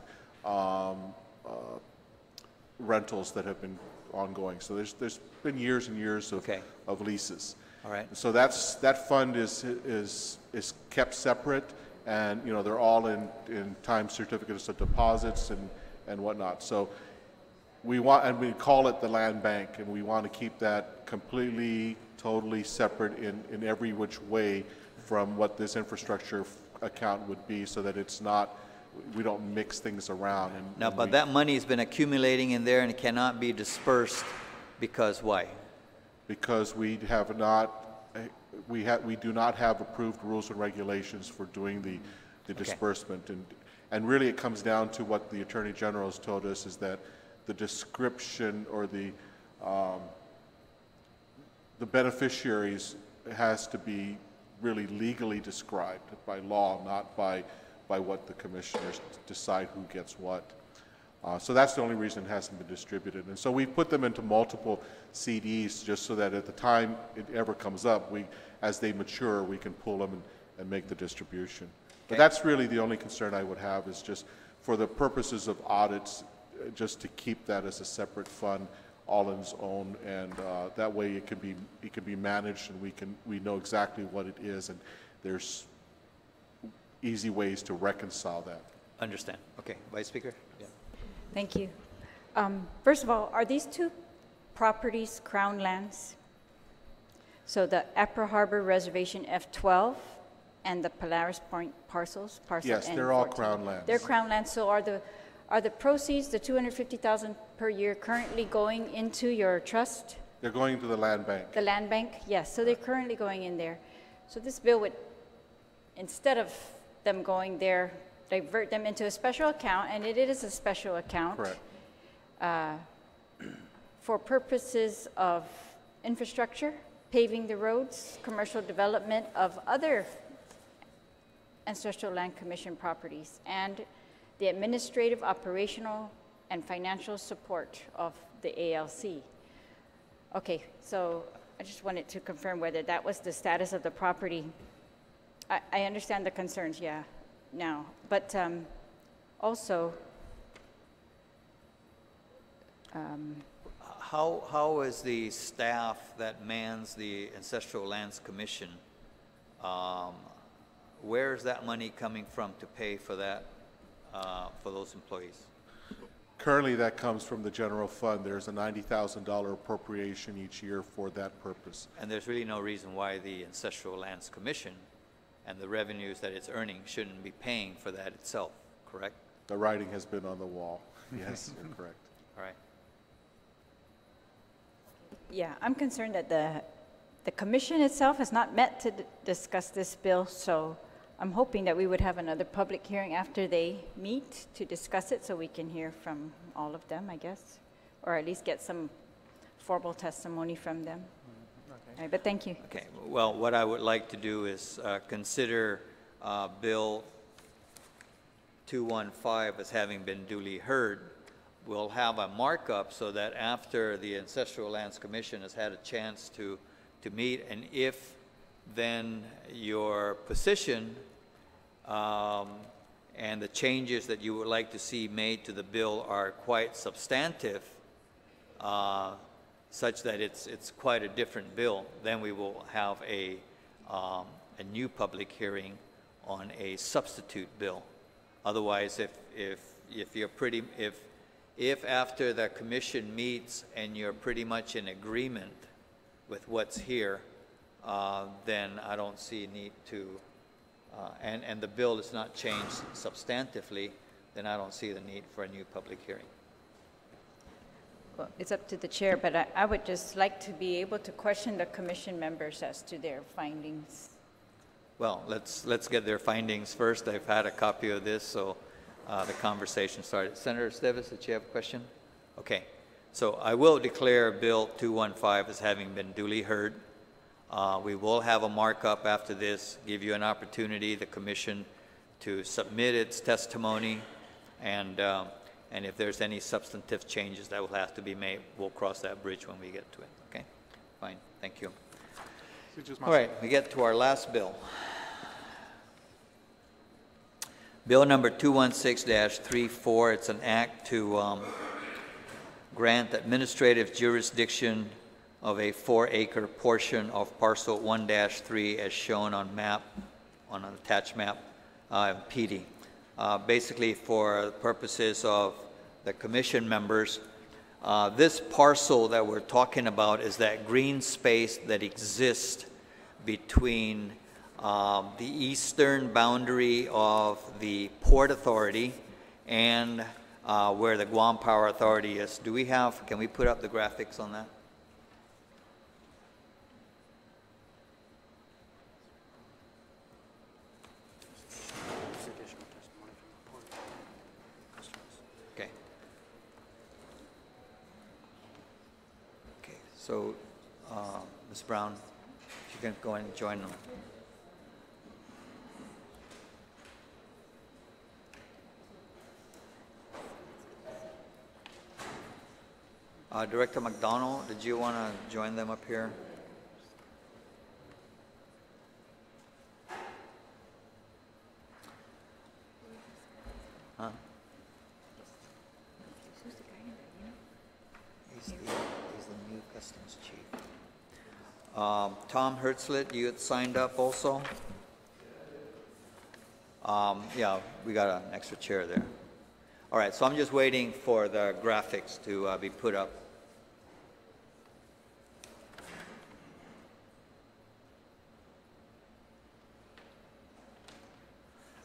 B: rentals that have been ongoing. So there's been years and years of leases.
A: All right.
B: So that fund is kept separate, and they're all in time certificates of deposits and whatnot. So we call it the land bank, and we want to keep that completely, totally separate in every which way from what this infrastructure account would be, so that it's not, we don't mix things around.
A: But that money has been accumulating in there and it cannot be dispersed because why?
B: Because we do not have approved rules and regulations for doing the disbursement, and really it comes down to what the Attorney General has told us, is that the description or the beneficiaries has to be really legally described by law, not by what the commissioners decide who gets what. So that's the only reason it hasn't been distributed. And so we put them into multiple CDs just so that at the time it ever comes up, as they mature, we can pull them and make the distribution. But that's really the only concern I would have, is just for the purposes of audits, just to keep that as a separate fund, all on its own, and that way it can be managed, and we know exactly what it is, and there's easy ways to reconcile that.
A: Understand. Okay, Vice Speaker. Yeah.
D: Thank you. First of all, are these two properties Crown lands? So the Apra Harbor Reservation F12 and the Polaris Point parcels, parcel
B: Yes,
D: N14.
B: they're all Crown lands.
D: They're Crown lands. So are the proceeds, the $250,000 per year, currently going into your trust?
B: They're going to the land bank.
D: The land bank, yes. So they're currently going in there. So this bill would, instead of them going there, divert them into a special account, and it is a special account.
B: Correct.
D: For purposes of infrastructure, paving the roads, commercial development of other Ancestral Land Commission properties, and the administrative, operational, and financial support of the ALC. Okay, so I just wanted to confirm whether that was the status of the property. I understand the concerns, yeah, now, but also,
A: how is the staff that mans the Ancestral Lands Commission, where is that money coming from to pay for that, for those employees?
B: Currently, that comes from the general fund. There's a $90,000 appropriation each year for that purpose.
A: And there's really no reason why the Ancestral Lands Commission and the revenues that it's earning shouldn't be paying for that itself, correct?
B: The writing has been on the wall. Yes, you're correct.
A: All right.
D: yeah, I'm concerned that the commission itself has not met to discuss this bill, so I'm hoping that we would have another public hearing after they meet to discuss it, so we can hear from all of them, I guess, or at least get some formal testimony from them. All right, but thank you.
A: Okay, well, what I would like to do is consider Bill 215 as having been duly heard. We'll have a markup so that after the Ancestral Lands Commission has had a chance to meet, and if then your position and the changes that you would like to see made to the bill are quite substantive, such that it's quite a different bill, then we will have a new public hearing on a substitute bill. Otherwise, if you're pretty, if after the commission meets and you're pretty much in agreement with what's here, then I don't see a need to, and the bill is not changed substantively, then I don't see the need for a new public hearing.
D: Well, it's up to the chair, but I would just like to be able to question the commission members as to their findings.
A: Well, let's get their findings first. I've had a copy of this, so the conversation started. Senator Esteves, did you have a question? Okay. So I will declare Bill 215 as having been duly heard. We will have a markup after this, give you an opportunity, the commission, to submit its testimony, and if there's any substantive changes that will have to be made, we'll cross that bridge when we get to it. Okay? Fine. Thank you. All right, we get to our last bill. Bill number 216-34. It's an act to grant administrative jurisdiction of a 4-acre portion of parcel 1-3 as shown on an attached map, PD. Basically, for purposes of the commission members, this parcel that we're talking about is that green space that exists between the eastern boundary of the Port Authority and where the Guam Power Authority is. Can we put up the graphics on that? Okay. Okay, so Ms. Brown, if you can go and join them. Director McDonald, did you want to join them up here? Huh?
D: Who's the guy in there, you know?
A: He's the new customs chief. Tom Hertzlet, you had signed up also? Yeah, we got an extra chair there. All right, so I'm just waiting for the graphics to be put up.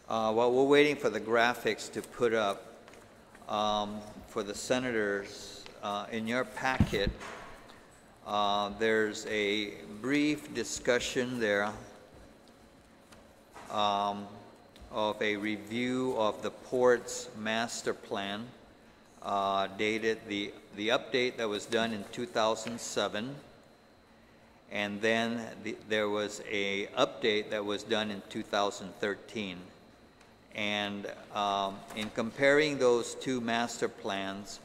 A: While we're waiting for the graphics to put up, for the senators, in your packet, there's a brief discussion there of a review of the port's master plan, dated the update that was done in 2007, and then there was a update that was done in 2013. And in comparing those two master plans,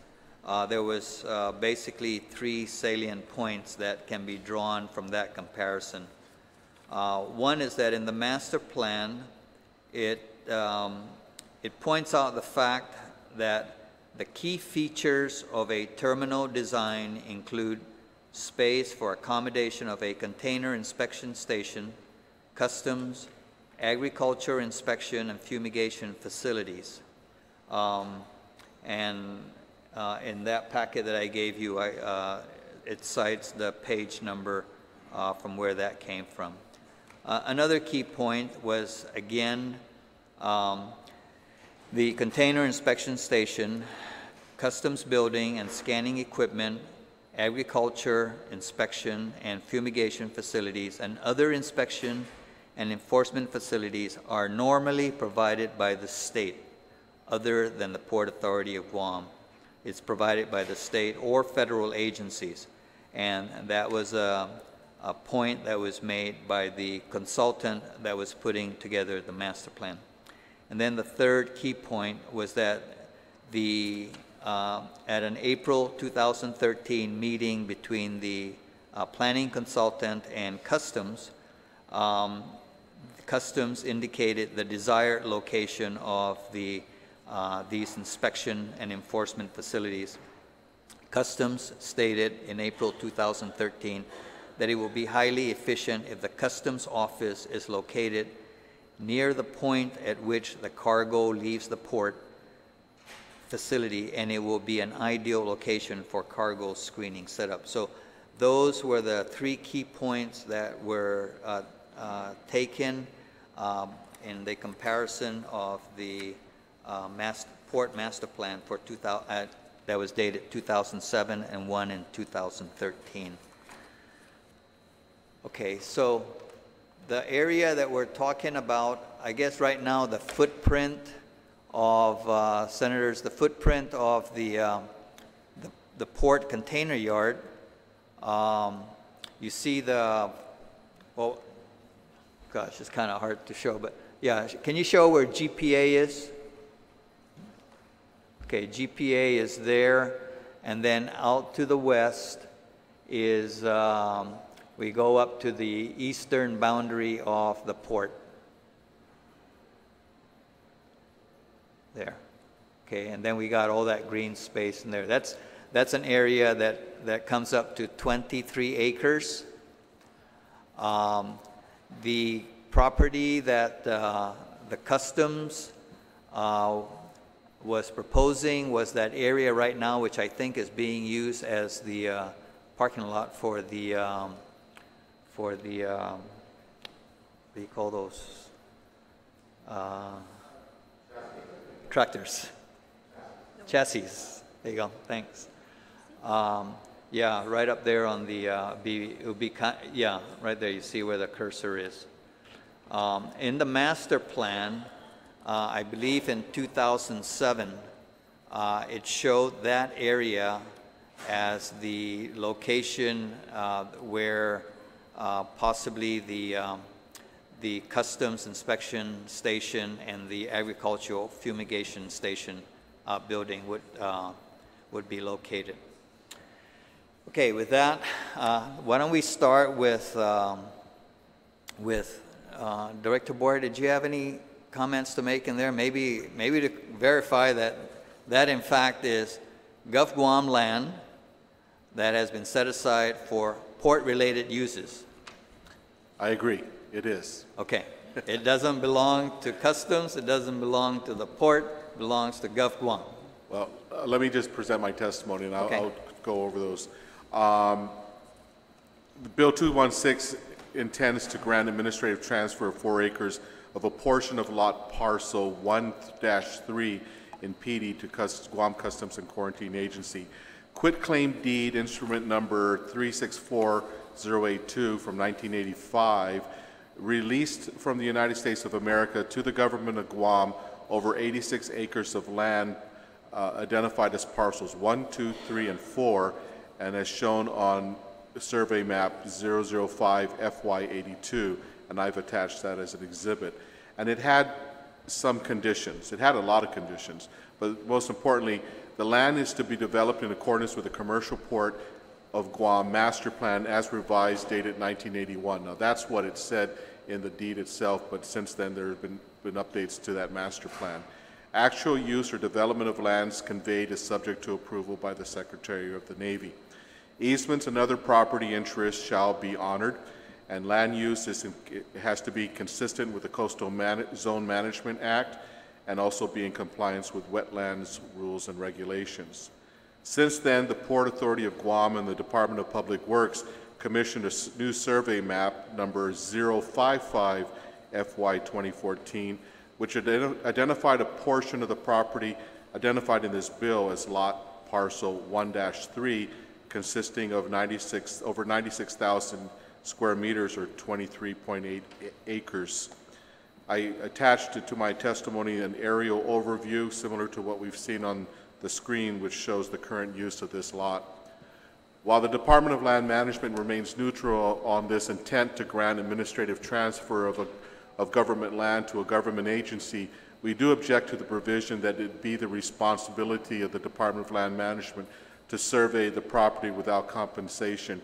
A: there was basically 3 salient points that can be drawn from that comparison. One is that in the master plan, it points out the fact that the key features of a terminal design include space for accommodation of a container inspection station, customs, agriculture inspection, and fumigation facilities. In that packet that I gave you, it cites the page number from where that came from. Another key point was, again, the container inspection station, customs building and scanning equipment, agriculture inspection and fumigation facilities, and other inspection and enforcement facilities are normally provided by the state, other than the Port Authority of Guam. It's provided by the state or federal agencies. And that was a point that was made by the consultant that was putting together the master plan. And then the third key point was that at an April 2013 meeting between the planning consultant and customs, Customs indicated the desired location of these inspection and enforcement facilities. Customs stated in April 2013 that it will be highly efficient if the Customs office is located near the point at which the cargo leaves the port facility, and it will be an ideal location for cargo screening setup. So those were the 3 key points that were taken in the comparison of the port master plan for 2000, that was dated 2007 and one in 2013. Okay, so the area that we're talking about, I guess right now the footprint of, Senators, the footprint of the port container yard, you see the, well, gosh, it's kind of hard to show, but yeah, can you show where GPA is? Okay, GPA is there, and then out to the west is, we go up to the eastern boundary of the port. There. Okay, and then we got all that green space in there. That's an area that comes up to 23 acres. The property that the customs was proposing was that area right now, which I think is being used as the parking lot for the what do you call those? Tractors. Chassis. There you go. Thanks. Yeah, right up there on the, yeah, right there. You see where the cursor is. In the master plan, I believe in 2007, it showed that area as the location where possibly the customs inspection station and the agricultural fumigation station building would be located. Okay, with that, why don't we start with Director Boyer. Did you have any comments to make in there? Maybe to verify that in fact is Gulf Guam land that has been set aside for port-related uses.
B: I agree. It is.
A: Okay. It doesn't belong to customs. It doesn't belong to the port. It belongs to Gulf Guam.
B: Well, let me just present my testimony, and I'll go over those. Bill 216 intends to grant administrative transfer of 4 acres of a portion of lot parcel 1-3 in PD to Guam Customs and Quarantine Agency. Quitclaim deed instrument number 364082 from 1985 released from the United States of America to the government of Guam over 86 acres of land identified as parcels 1, 2, 3, and 4, and as shown on survey map 005 FY82, and I've attached that as an exhibit. And it had some conditions. It had a lot of conditions, but most importantly, the land is to be developed in accordance with the Commercial Port of Guam Master Plan as revised, dated 1981. Now, that's what it said in the deed itself, but since then there have been updates to that master plan. Actual use or development of lands conveyed is subject to approval by the Secretary of the Navy. Easements and other property interests shall be honored, and land use has to be consistent with the Coastal Zone Management Act and also be in compliance with wetlands rules and regulations. Since then, the Port Authority of Guam and the Department of Public Works commissioned a new survey map number 055 FY 2014, which identified a portion of the property identified in this bill as lot parcel 1-3, consisting of over 96,000 square meters or 23.8 acres. I attached to my testimony an aerial overview similar to what we've seen on the screen, which shows the current use of this lot. While the Department of Land Management remains neutral on this intent to grant administrative transfer of government land to a government agency, we do object to the provision that it be the responsibility of the Department of Land Management to survey the property without compensation.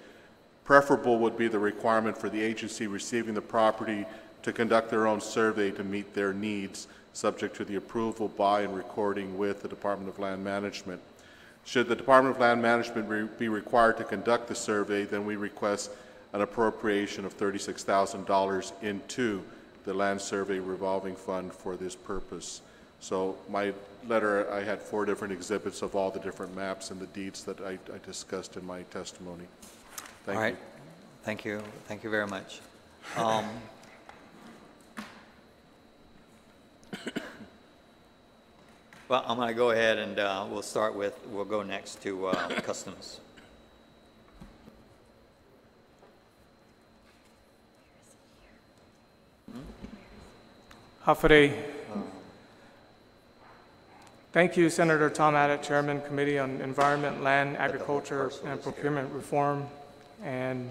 B: Preferable would be the requirement for the agency receiving the property to conduct their own survey to meet their needs, subject to the approval by and recording with the Department of Land Management. Should the Department of Land Management be required to conduct the survey, then we request an appropriation of $36,000 into the land survey revolving fund for this purpose. So my letter, I had 4 different exhibits of all the different maps and the deeds that I discussed in my testimony. Thank
A: All right.
B: you.
A: Thank you. Thank you very much. Well, I'm going to go ahead and we'll go next to customs.
C: Hafade. Thank you, Senator Tom Addett, Chairman, Committee on Environment, Land, Agriculture, and Procurement Reform. And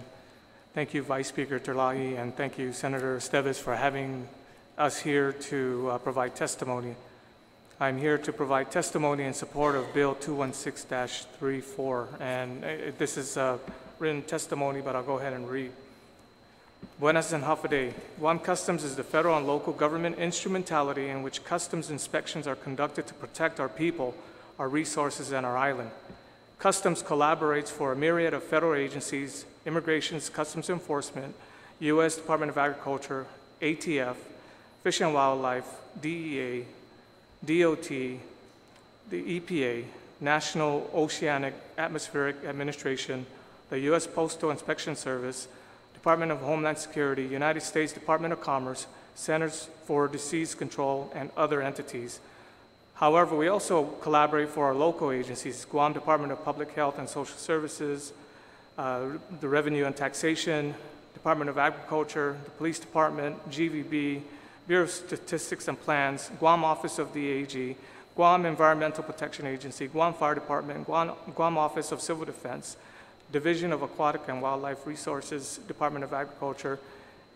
C: thank you, Vice Speaker Terlahi, and thank you, Senator Esteves, for having us here to provide testimony. I'm here to provide testimony in support of Bill 216-34. And this is a written testimony, but I'll go ahead and read. Buenas and Hafade. Guam Customs is the federal and local government instrumentality in which customs inspections are conducted to protect our people, our resources, and our island. Customs collaborates for a myriad of federal agencies, Immigration, Customs Enforcement, U.S. Department of Agriculture, ATF, Fish and Wildlife, DEA, DOT, the EPA, National Oceanic Atmospheric Administration, the U.S. Postal Inspection Service, Department of Homeland Security, United States Department of Commerce, Centers for Disease Control, and other entities. However, we also collaborate for our local agencies, Guam Department of Public Health and Social Services, the Revenue and Taxation, Department of Agriculture, the Police Department, GVB, Bureau of Statistics and Plans, Guam Office of the AG, Guam Environmental Protection Agency, Guam Fire Department, Guam Office of Civil Defense, Division of Aquatic and Wildlife Resources, Department of Agriculture,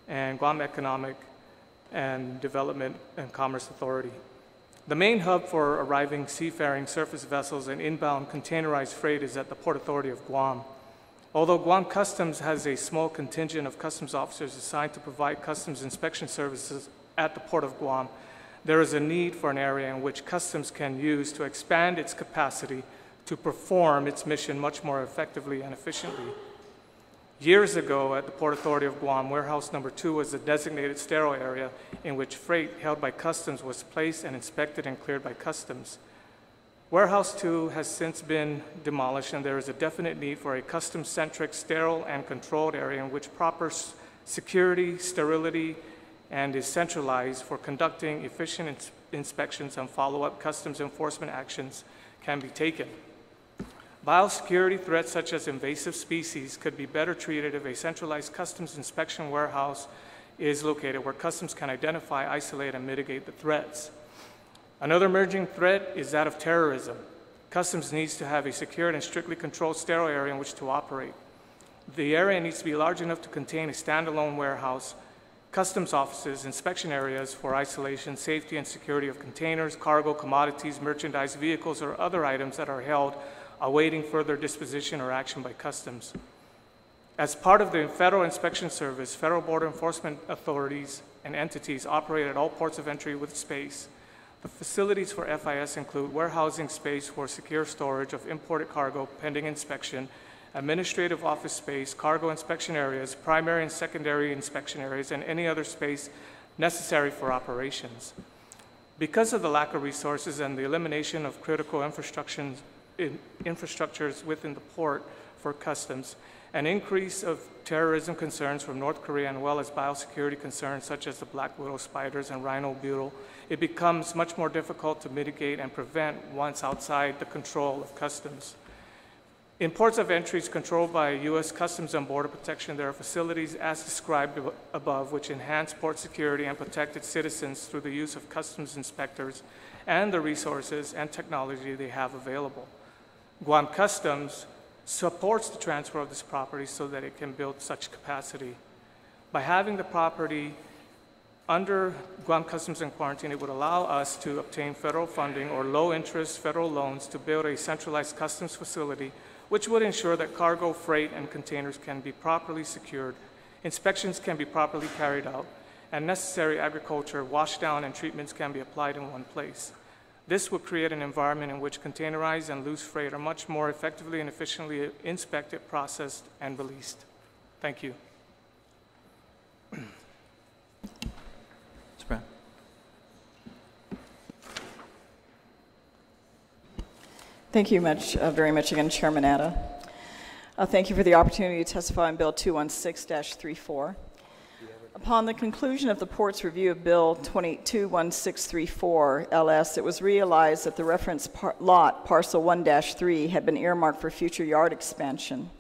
C: and Guam Economic and Development and Commerce Authority. The main hub for arriving seafaring surface vessels and inbound containerized freight is at the Port Authority of Guam. Although Guam Customs has a small contingent of customs officers assigned to provide customs inspection services at the Port of Guam, there is a need for an area in which customs can use to expand its capacity to perform its mission much more effectively and efficiently. Years ago, at the Port Authority of Guam, Warehouse Number 2 was a designated sterile area in which freight held by customs was placed and inspected and cleared by customs. Warehouse 2 has since been demolished, and there is a definite need for a customs-centric, sterile, and controlled area in which proper security, sterility, and is centralized for conducting efficient inspections and follow-up customs enforcement actions can be taken. Biosecurity threats such as invasive species could be better treated if a centralized customs inspection warehouse is located where customs can identify, isolate, and mitigate the threats. Another emerging threat is that of terrorism. Customs needs to have a secured and strictly controlled sterile area in which to operate. The area needs to be large enough to contain a standalone warehouse, customs offices, inspection areas for isolation, safety, and security of containers, cargo, commodities, merchandise, vehicles, or other items that are held awaiting further disposition or action by customs. As part of the Federal Inspection Service, federal border enforcement authorities and entities operate at all ports of entry with space. The facilities for FIS include warehousing space for secure storage of imported cargo pending inspection, administrative office space, cargo inspection areas, primary and secondary inspection areas, and any other space necessary for operations. Because of the lack of resources and the elimination of critical infrastructures within the port for customs, an increase of terrorism concerns from North Korea, as well as biosecurity concerns such as the black widow spiders and rhino beetle, it becomes much more difficult to mitigate and prevent once outside the control of customs. In ports of entries controlled by U.S. Customs and Border Protection, there are facilities as described above which enhance port security and protect its citizens through the use of customs inspectors and the resources and technology they have available. Guam Customs supports the transfer of this property so that it can build such capacity. By having the property under Guam Customs and Quarantine, it would allow us to obtain federal funding or low-interest federal loans to build a centralized customs facility, which would ensure that cargo, freight, and containers can be properly secured, inspections can be properly carried out, and necessary agriculture, washdown, and treatments can be applied in one place. This would create an environment in which containerized and loose freight are much more effectively and efficiently inspected, processed, and released. Thank you.
O: Thank you very much again, Chairman Atta. Thank you for the opportunity to testify on Bill 216-34. Upon the conclusion of the Port's review of Bill 21634 LS, it was realized that the reference lot, parcel 1-3, had been earmarked for future yard expansion.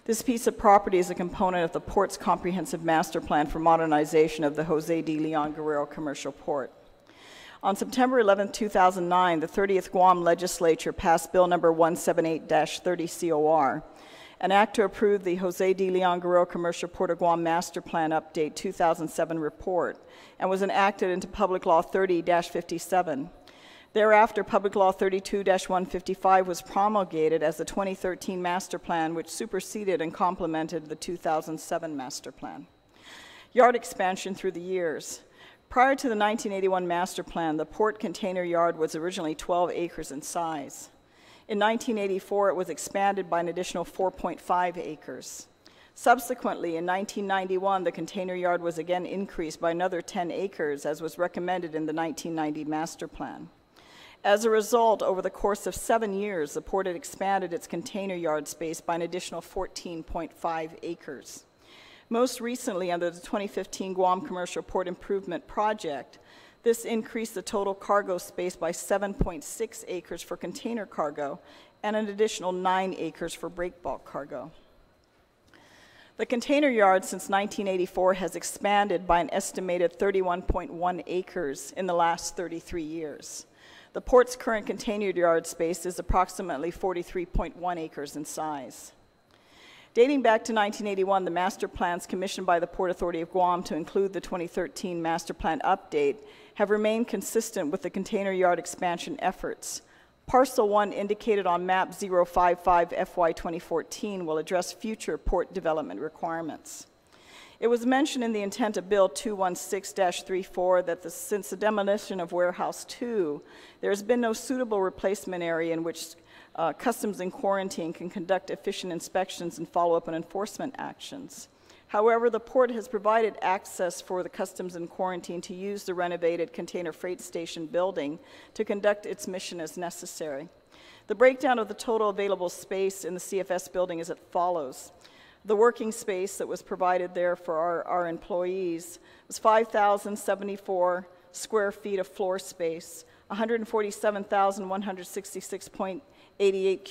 O: This piece of property is a component of the Port's comprehensive master plan for modernization of the Jose D. Leon Guerrero Commercial Port. On September 11, 2009, the 30th Guam Legislature passed Bill number 178-30 COR, an act to approve the Jose D. Leon Guerrero Commercial Port of Guam Master Plan Update 2007 report, and was enacted into Public Law 30-57. Thereafter, Public Law 32-155 was promulgated as the 2013 Master Plan, which superseded and complemented the 2007 Master Plan. Yard expansion through the years. Prior to the 1981 Master Plan, the port container yard was originally 12 acres in size. In 1984, it was expanded by an additional 4.5 acres. Subsequently, in 1991, the container yard was again increased by another 10 acres, as was recommended in the 1990 Master Plan. As a result, over the course of 7 years, the port had expanded its container yard space by an additional 14.5 acres. Most recently, under the 2015 Guam Commercial Port Improvement Project, this increased the total cargo space by 7.6 acres for container cargo and an additional 9 acres for break bulk cargo. The container yard since 1984 has expanded by an estimated 31.1 acres in the last 33 years. The port's current container yard space is approximately 43.1 acres in size. Dating back to 1981, the master plans commissioned by the Port Authority of Guam to include the 2013 Master Plan update have remained consistent with the container yard expansion efforts. Parcel 1 indicated on map 055 FY 2014 will address future port development requirements. It was mentioned in the intent of Bill 216-34 that since the demolition of Warehouse 2, there has been no suitable replacement area in which Customs and Quarantine can conduct efficient inspections and follow up on enforcement actions. However, the port has provided access for the Customs and Quarantine to use the renovated container freight station building to conduct its mission as necessary. The breakdown of the total available space in the CFS building is as follows. The working space that was provided there for our employees was 5,074 square feet of floor space, 147,166.88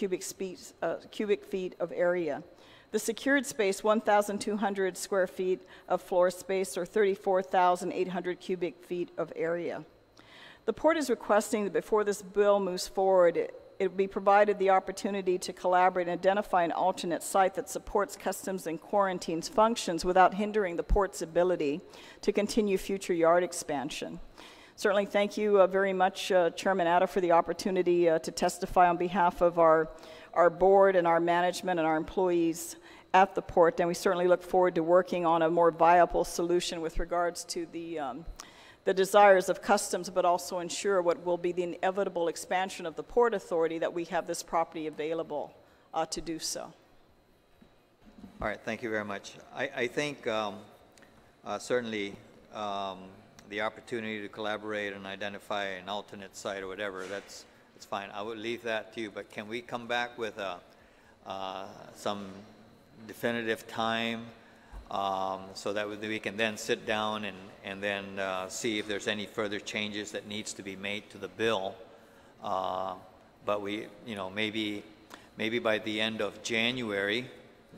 O: cubic feet of area. The secured space, 1,200 square feet of floor space, or 34,800 cubic feet of area. The port is requesting that before this bill moves forward, it be provided the opportunity to collaborate and identify an alternate site that supports Customs and Quarantine's functions without hindering the port's ability to continue future yard expansion. Certainly thank you very much, Chairman Atta, for the opportunity to testify on behalf of our board and our management and our employees at the port, and we certainly look forward to working on a more viable solution with regards to the desires of Customs, but also ensure what will be the inevitable expansion of the Port Authority, that we have this property available to do so.
A: All right, thank you very much. I think certainly the opportunity to collaborate and identify an alternate site or whatever, that's fine. I would leave that to you, but can we come back with some definitive time so that we can then sit down and then see if there's any further changes that needs to be made to the bill. But we, maybe by the end of January,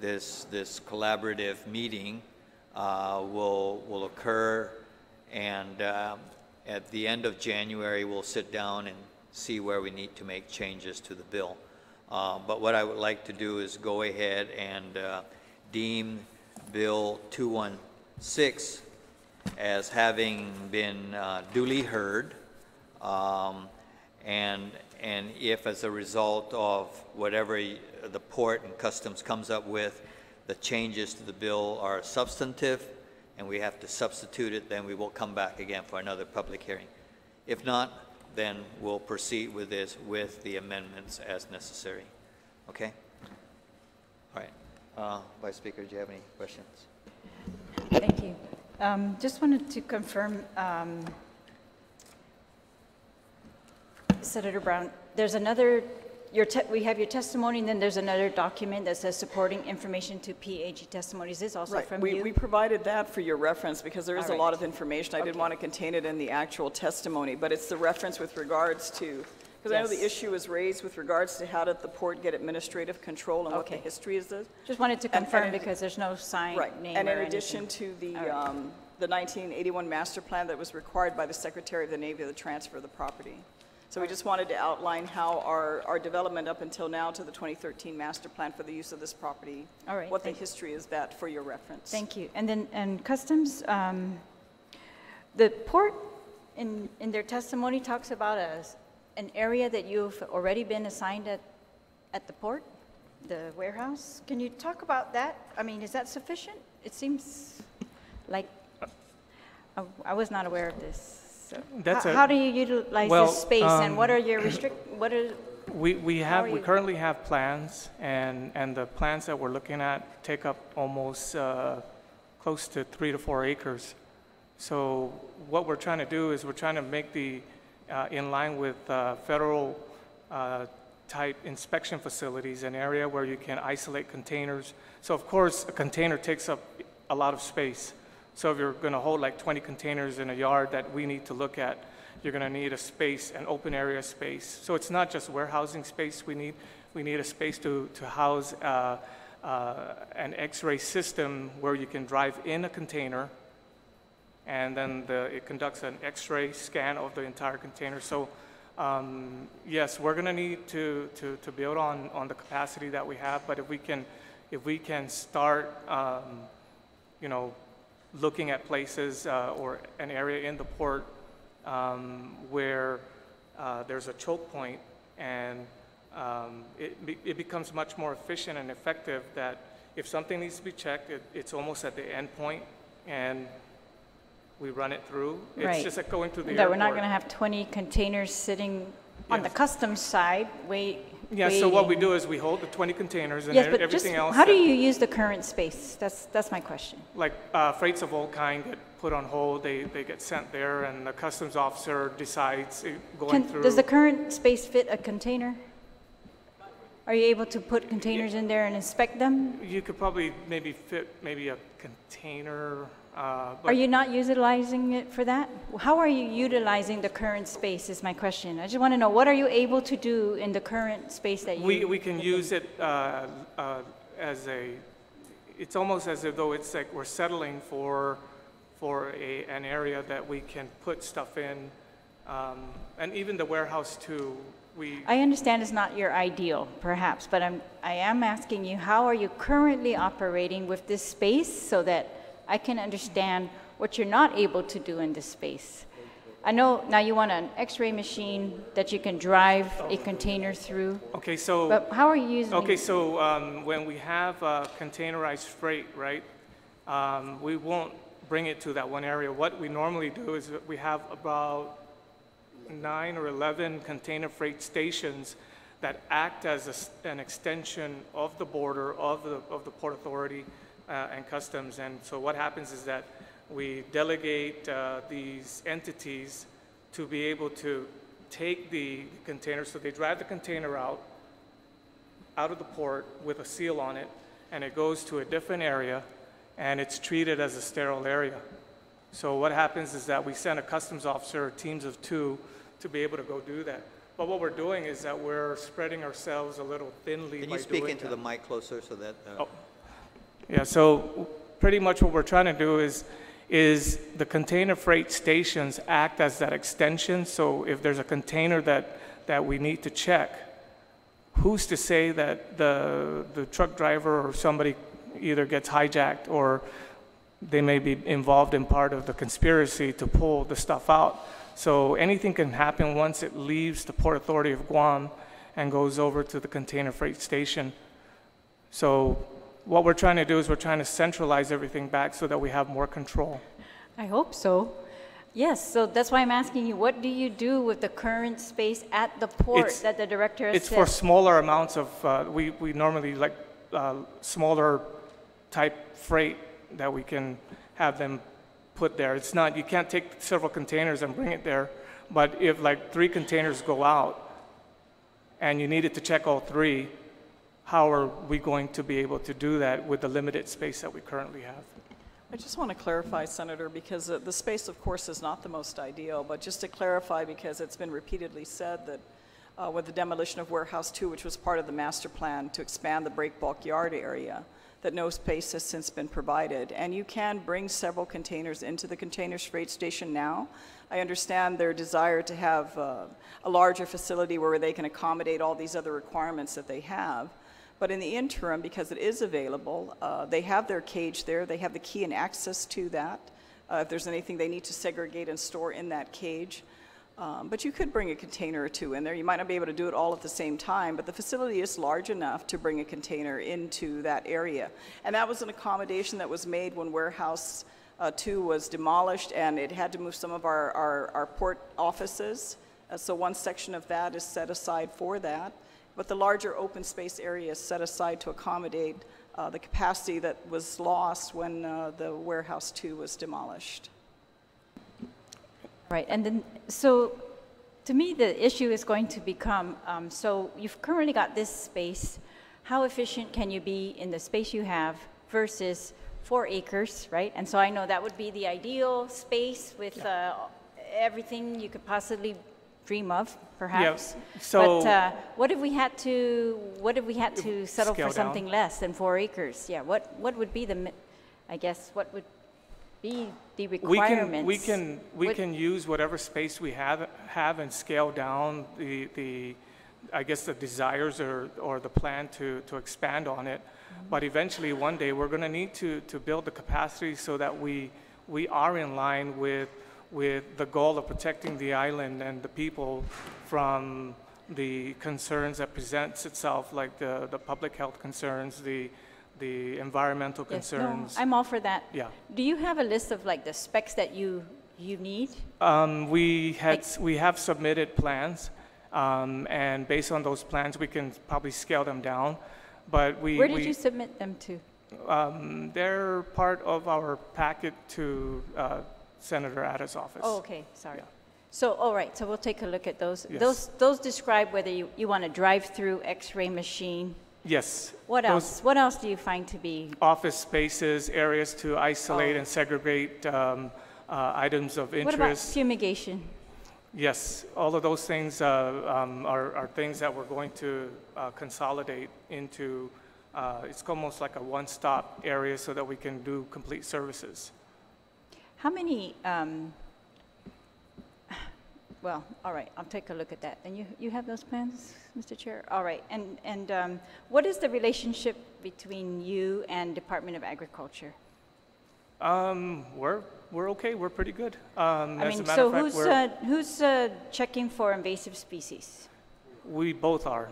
A: this collaborative meeting will occur, and at the end of January, we'll sit down and see where we need to make changes to the bill. But what I would like to do is go ahead and deem Bill 216 as having been duly heard, and if as a result of whatever the Port and Customs comes up with, the changes to the bill are substantive and we have to substitute it, then we will come back again for another public hearing. If not, then we'll proceed with this with the amendments as necessary. Okay? All right. Vice Speaker, do you have any questions?
D: Thank you. Just wanted to confirm, Senator Brown, there's another we have your testimony, and then there's another document that says supporting information to PAG testimony. Is this also
O: Right.
D: from
O: we,
D: you?
O: We provided that for your reference because there is
D: All
O: a lot
D: right.
O: of information. I didn't
D: Okay.
O: want to contain it in the actual testimony, but it's the reference with regards to, because I know the
D: Yes.
O: issue was raised with regards to how did the port get administrative control and what the
D: Okay.
O: history is.
D: Just wanted to
O: And-
D: confirm
O: and-
D: because there's no sign
O: Right.
D: name
O: And in
D: or
O: addition
D: anything.
O: to
D: All right.
O: the 1981 master plan that was required by the Secretary of the Navy, the transfer of the property. So we just wanted to outline how our development up until now to the 2013 master plan for the use of this property.
D: All right,
O: What the
D: thank you.
O: history is that for your reference.
D: Thank you. And then, and Customs, the port in their testimony talks about an area that you've already been assigned at the port, the warehouse. Can you talk about that? I mean, is that sufficient? It seems like, I was not aware of this. So
C: That's
D: how do you utilize this space, and what are your
C: We
D: how are you-
C: currently have plans, and the plans that we're looking at take up almost close to 3 to 4 acres. So what we're trying to do is we're trying to make the in line with federal type inspection facilities, an area where you can isolate containers. So of course, a container takes up a lot of space. So if you're going to hold like 20 containers in a yard that we need to look at, you're going to need a space, an open area space. So it's not just warehousing space we need. We need a space to house an X-ray system where you can drive in a container, and then it conducts an X-ray scan of the entire container. So yes, we're going to need to build on the capacity that we have. But if we can start, you know, looking at places or an area in the port where there's a choke point, and it becomes much more efficient and effective that if something needs to be checked, it's almost at the end point, and we run it through. It's
D: Right.
C: just like going through the
D: that
C: airport.
D: we're not going to have 20 containers sitting on the customs side,
C: Yeah, so what we
D: waiting.
C: do is we hold the 20 containers and
D: Yes, but just,
C: everything else.
D: how do
C: that-
D: you use the current space? That's my question.
C: Like freights of all kind get put on hold, they get sent there, and the customs officer decides going through.
D: Does the current space fit a container? Are you able to put containers in there and inspect them?
C: You could probably maybe fit maybe a container.
D: Are you not utilizing it for that? How are you utilizing the current space is my question. I just want to know, what are you able to do in the current space that you...
C: We can use it as it's almost as though it's like we're settling for an area that we can put stuff in. And even the warehouse too,
D: I understand it's not your ideal, perhaps, but I am asking you, how are you currently operating with this space so that I can understand what you're not able to do in this space? I know now you want an X-ray machine that you can drive a container through.
C: Okay, so...
D: But how are you using...
C: Okay, so when we have containerized freight, right, we won't bring it to that one area. What we normally do is we have about 9 or 11 container freight stations that act as an extension of the border of the Port Authority and Customs. And so what happens is that we delegate these entities to be able to take the container. So they drive the container out of the port with a seal on it, and it goes to a different area, and it's treated as a sterile area. So what happens is that we send a customs officer, teams of 2, to be able to go do that. But what we're doing is that we're spreading ourselves a little thinly.
A: Can
C: by
A: you speak
C: doing
A: into
C: that.
A: the mic closer so that...
C: Yeah, so pretty much what we're trying to do is the container freight stations act as that extension. So if there's a container that we need to check, who's to say that the truck driver or somebody either gets hijacked or they may be involved in part of the conspiracy to pull the stuff out. So anything can happen once it leaves the Port Authority of Guam and goes over to the container freight station. So what we're trying to do is we're trying to centralize everything back so that we have more control.
D: I hope so. Yes, so that's why I'm asking you, what do you do with the current space at the port that the director has
C: It's
D: said?
C: for smaller amounts of, we normally like smaller type freight that we can have them put there. It's not, you can't take several containers and bring it there, but if like 3 containers go out and you needed to check all three, how are we going to be able to do that with the limited space that we currently have?
H: I just want to clarify, Senator, because the space, of course, is not the most ideal, but just to clarify, because it's been repeatedly said that with the demolition of Warehouse 2, which was part of the master plan to expand the break bulk yard area, that no space has since been provided. And you can bring several containers into the container freight station now. I understand their desire to have a larger facility where they can accommodate all these other requirements that they have. But in the interim, because it is available, they have their cage there. They have the key and access to that. If there's anything they need to segregate and store in that cage. But you could bring a container or two in there. You might not be able to do it all at the same time, but the facility is large enough to bring a container into that area. And that was an accommodation that was made when Warehouse 2 was demolished, and it had to move some of our port offices. So one section of that is set aside for that. But the larger open space area is set aside to accommodate the capacity that was lost when the Warehouse 2 was demolished.
D: Right, and then, so to me, the issue is going to become, so you've currently got this space. How efficient can you be in the space you have versus 4 acres, right? And so I know that would be the ideal space with everything you could possibly dream of, perhaps.
C: Yeah. So,
D: but what if we had to settle for something
C: down.
D: less than 4 acres? Yeah. What would be the, I guess, what would be the requirements?
C: We can use whatever space we have and scale down the I guess the desires or the plan to expand on it. Mm-hmm. But eventually one day we're going to need to build the capacity so that we are in line with the goal of protecting the island and the people from the concerns that presents itself, like the public health concerns, the environmental concerns.
D: No, I'm all for that.
C: Yeah.
D: Do you have a list of like the specs that you need?
C: We have submitted plans, and based on those plans, we can probably scale them down. But
D: where did you submit them to?
C: They're part of our packet to Senator Atta's office.
D: Oh, okay. Sorry. Yeah. So, all right. So we'll take a look at those.
C: Yes.
D: Those describe whether you want a drive-through X-ray machine.
C: Yes.
D: What else? What else do you find to be?
C: Office spaces, areas to isolate and segregate items of interest.
D: What about fumigation?
C: Yes, all of those things are things that we're going to consolidate into. It's almost like a one-stop area so that we can do complete services.
D: How many? Well, all right, I'll take a look at that. And you have those plans, Mr. Chair? All right, and what is the relationship between you and Department of Agriculture?
C: We're okay, we're pretty good.
D: I mean, so who's checking for invasive species?
C: We both are.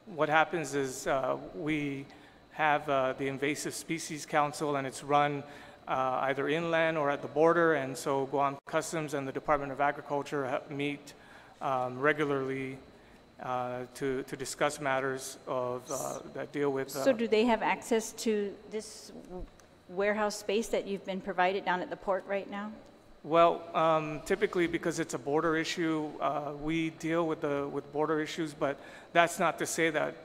C: What happens is we have the Invasive Species Council, and it's run either inland or at the border, and so Guam Customs and the Department of Agriculture meet regularly to discuss matters that deal with.
D: So do they have access to this warehouse space that you've been provided down at the port right now?
C: Well, typically because it's a border issue, we deal with border issues, but that's not to say that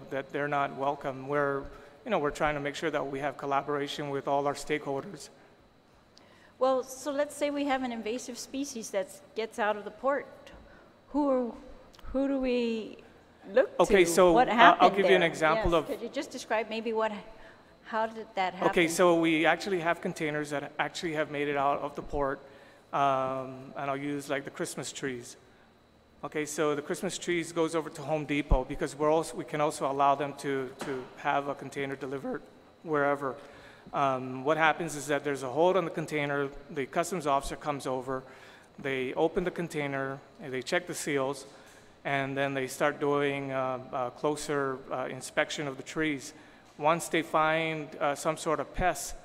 C: that they're not welcome. We're trying to make sure that we have collaboration with all our stakeholders.
D: Well, so let's say we have an invasive species that gets out of the port. Who do we look to?
C: Okay, so
D: what happened
C: I'll give you an
D: there?
C: example of.
D: Could you just describe maybe how did that happen?
C: Okay, so we actually have containers that actually have made it out of the port, and I'll use like the Christmas trees. Okay, so the Christmas trees goes over to Home Depot because we can also allow them to have a container delivered wherever. What happens is that there's a hold on the container, the customs officer comes over, they open the container, and they check the seals, and then they start doing a closer inspection of the trees. Once they find some sort of pest,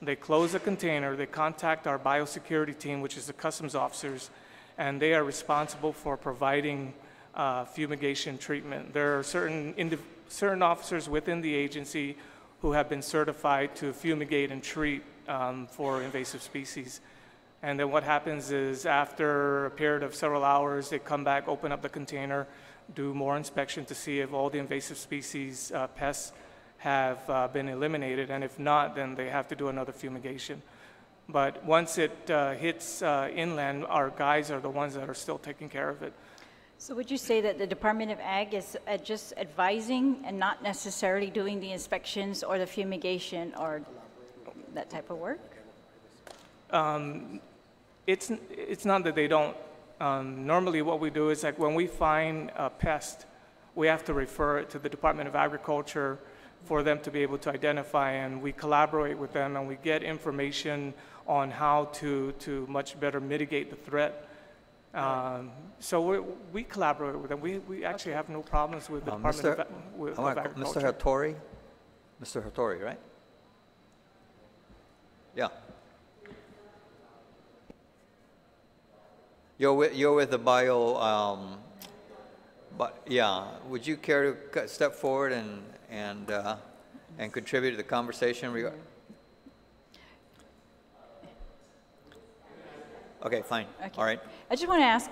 C: they close the container, they contact our biosecurity team, which is the customs officers, and they are responsible for providing fumigation treatment. There are certain officers within the agency who have been certified to fumigate and treat for invasive species. And then what happens is after a period of several hours, they come back, open up the container, do more inspection to see if all the invasive species pests have been eliminated, and if not, then they have to do another fumigation. But once it hits inland, our guys are the ones that are still taking care of it.
D: So would you say that the Department of Ag is just advising and not necessarily doing the inspections or the fumigation or that type of work?
C: It's not that they don't. Normally what we do is like when we find a pest, we have to refer it to the Department of Agriculture for them to be able to identify, and we collaborate with them and we get information on how to much better mitigate the threat. So we collaborate with them. We actually have no problems with the Department of Agriculture.
A: Mr. Hattori? Mr. Hattori, right? Yeah. You're with the but yeah, would you care to step forward and contribute to the conversation? Okay, fine. Okay. All right.
D: I just want to ask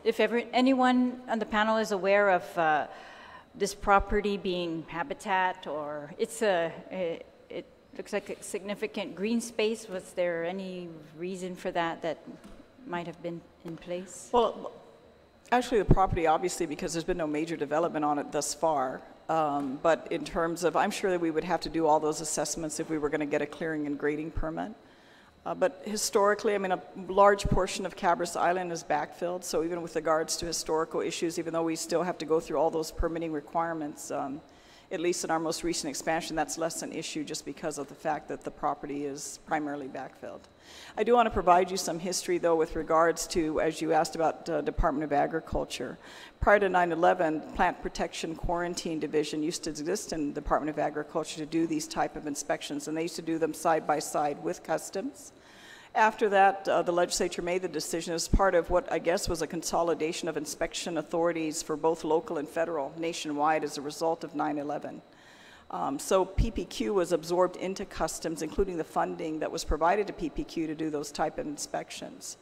D: if anyone on the panel is aware of this property being habitat, or it looks like a significant green space. Was there any reason for that might have been in place?
H: Well, actually the property, obviously, because there's been no major development on it thus far. But in terms of, I'm sure that we would have to do all those assessments if we were going to get a clearing and grading permit. But historically, I mean, a large portion of Cabras Island is backfilled, so even with regards to historical issues, even though we still have to go through all those permitting requirements, at least in our most recent expansion, that's less an issue just because of the fact that the property is primarily backfilled. I do want to provide you some history, though, with regards to, as you asked about Department of Agriculture. Prior to 9/11, Plant Protection Quarantine Division used to exist in the Department of Agriculture to do these type of inspections, and they used to do them side by side with Customs. After that, the legislature made the decision as part of what I guess was a consolidation of inspection authorities for both local and federal nationwide as a result of 9/11. So PPQ was absorbed into Customs, including the funding that was provided to PPQ to do those type of inspections.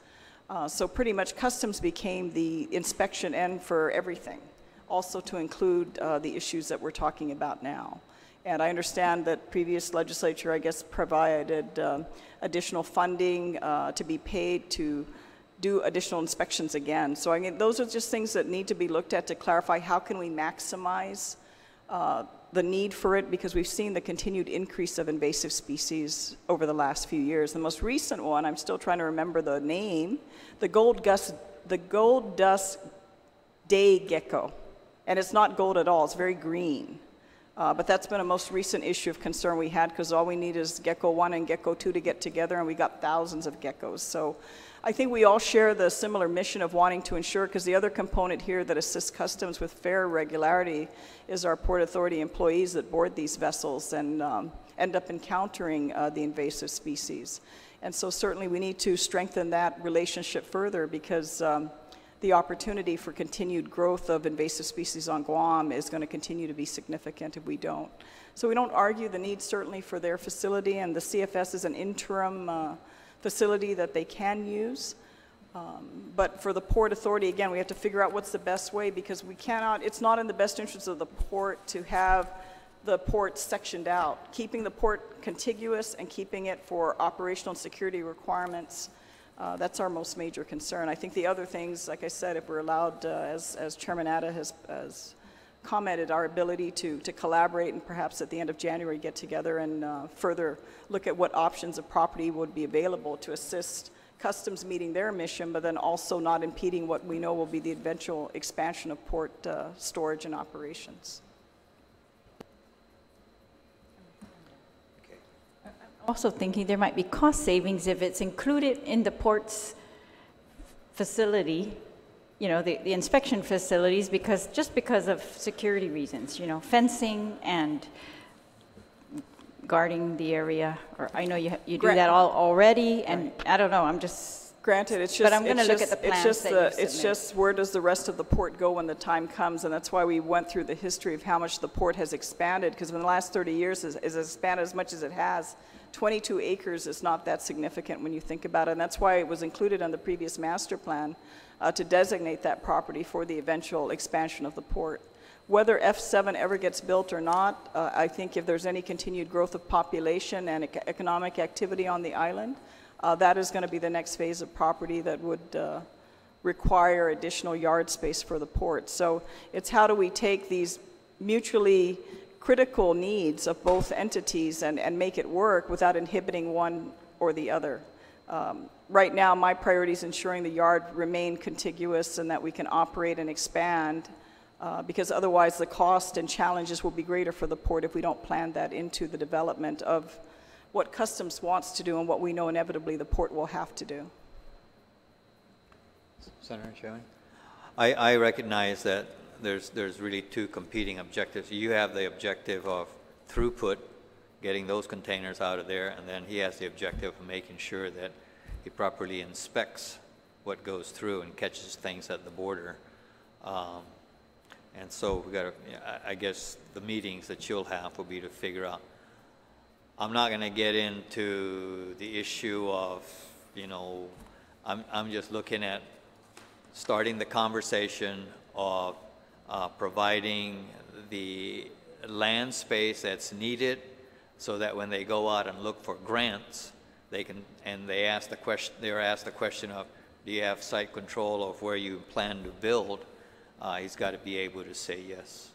H: So pretty much Customs became the inspection end for everything, also to include the issues that we're talking about now. And I understand that previous legislature, I guess, provided additional funding to be paid to do additional inspections again. So I mean, those are just things that need to be looked at to clarify how can we maximize the need for it, because we've seen the continued increase of invasive species over the last few years. The most recent one, I'm still trying to remember the name, the gold dust day gecko. And it's not gold at all, it's very green. But that's been a most recent issue of concern we had, because all we need is gecko 1 and gecko 2 to get together, and we got thousands of geckos. So I think we all share the similar mission of wanting to ensure, because the other component here that assists Customs with fair regularity is our Port Authority employees that board these vessels and end up encountering the invasive species. And so certainly we need to strengthen that relationship further, because the opportunity for continued growth of invasive species on Guam is going to continue to be significant if we don't. So we don't argue the need certainly for their facility, and the CFS is an interim facility that they can use. But for the Port Authority, again, we have to figure out what's the best way, because we cannot, it's not in the best interest of the port to have the port sectioned out. Keeping the port contiguous and keeping it for operational and security requirements, that's our most major concern. I think the other things, like I said, if we're allowed, as Chairman Atta has commented, our ability to collaborate and perhaps at the end of January get together and further look at what options of property would be available to assist Customs meeting their mission, but then also not impeding what we know will be the eventual expansion of port storage and operations.
D: Also thinking there might be cost savings if it's included in the port's facility, you know, the inspection facilities, because of security reasons, you know, fencing and guarding the area. Or I know you do that already, and I don't know, I'm just...
H: Granted, it's just...
D: But I'm going to look at the plans
H: it's just where does the rest of the port go when the time comes, and that's why we went through the history of how much the port has expanded, because in the last 30 years has expanded as much as it has. 22 acres is not that significant when you think about it, and that's why it was included on the previous master plan to designate that property for the eventual expansion of the port. Whether F7 ever gets built or not, I think if there's any continued growth of population and economic activity on the island, that is going to be the next phase of property that would require additional yard space for the port. So it's how do we take these mutually critical needs of both entities and make it work without inhibiting one or the other. Right now, my priority is ensuring the yard remain contiguous and that we can operate and expand, because otherwise the cost and challenges will be greater for the port if we don't plan that into the development of what Customs wants to do and what we know inevitably the port will have to do.
A: Senator Chairman, I recognize that there's really two competing objectives. You have the objective of throughput, getting those containers out of there, and then he has the objective of making sure that he properly inspects what goes through and catches things at the border. And so we got to, I guess the meetings that you'll have will be to figure out. I'm not going to get into the issue of, I'm just looking at starting the conversation of providing the land space that's needed so that when they go out and look for grants, they can, and they ask the question, they're asked the question of, do you have site control of where you plan to build? He's got to be able to say yes.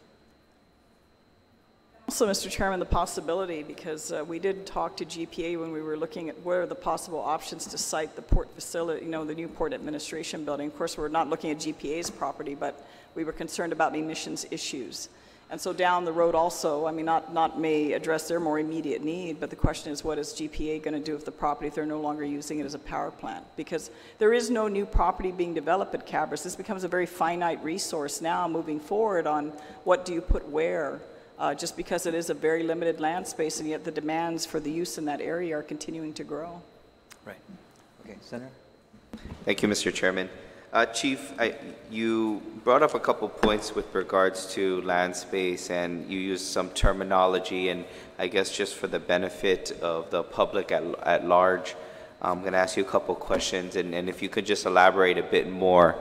H: Also, Mr. Chairman, the possibility, because we did talk to GPA when we were looking at what are the possible options to site the port facility, the new port administration building. Of course, we're not looking at GPA's property, but we were concerned about emissions issues. And so down the road also, not may address their more immediate need, but the question is, what is GPA going to do with the property if they're no longer using it as a power plant? Because there is no new property being developed at Cabras. This becomes a very finite resource now moving forward on what do you put where, just because it is a very limited land space, and yet the demands for the use in that area are continuing to grow.
A: Right. Okay, Senator?
R: Thank you, Mr. Chairman. Chief, you brought up a couple points with regards to land space, and you used some terminology, and I guess just for the benefit of the public at large, I'm going to ask you a couple questions, and if you could just elaborate a bit more.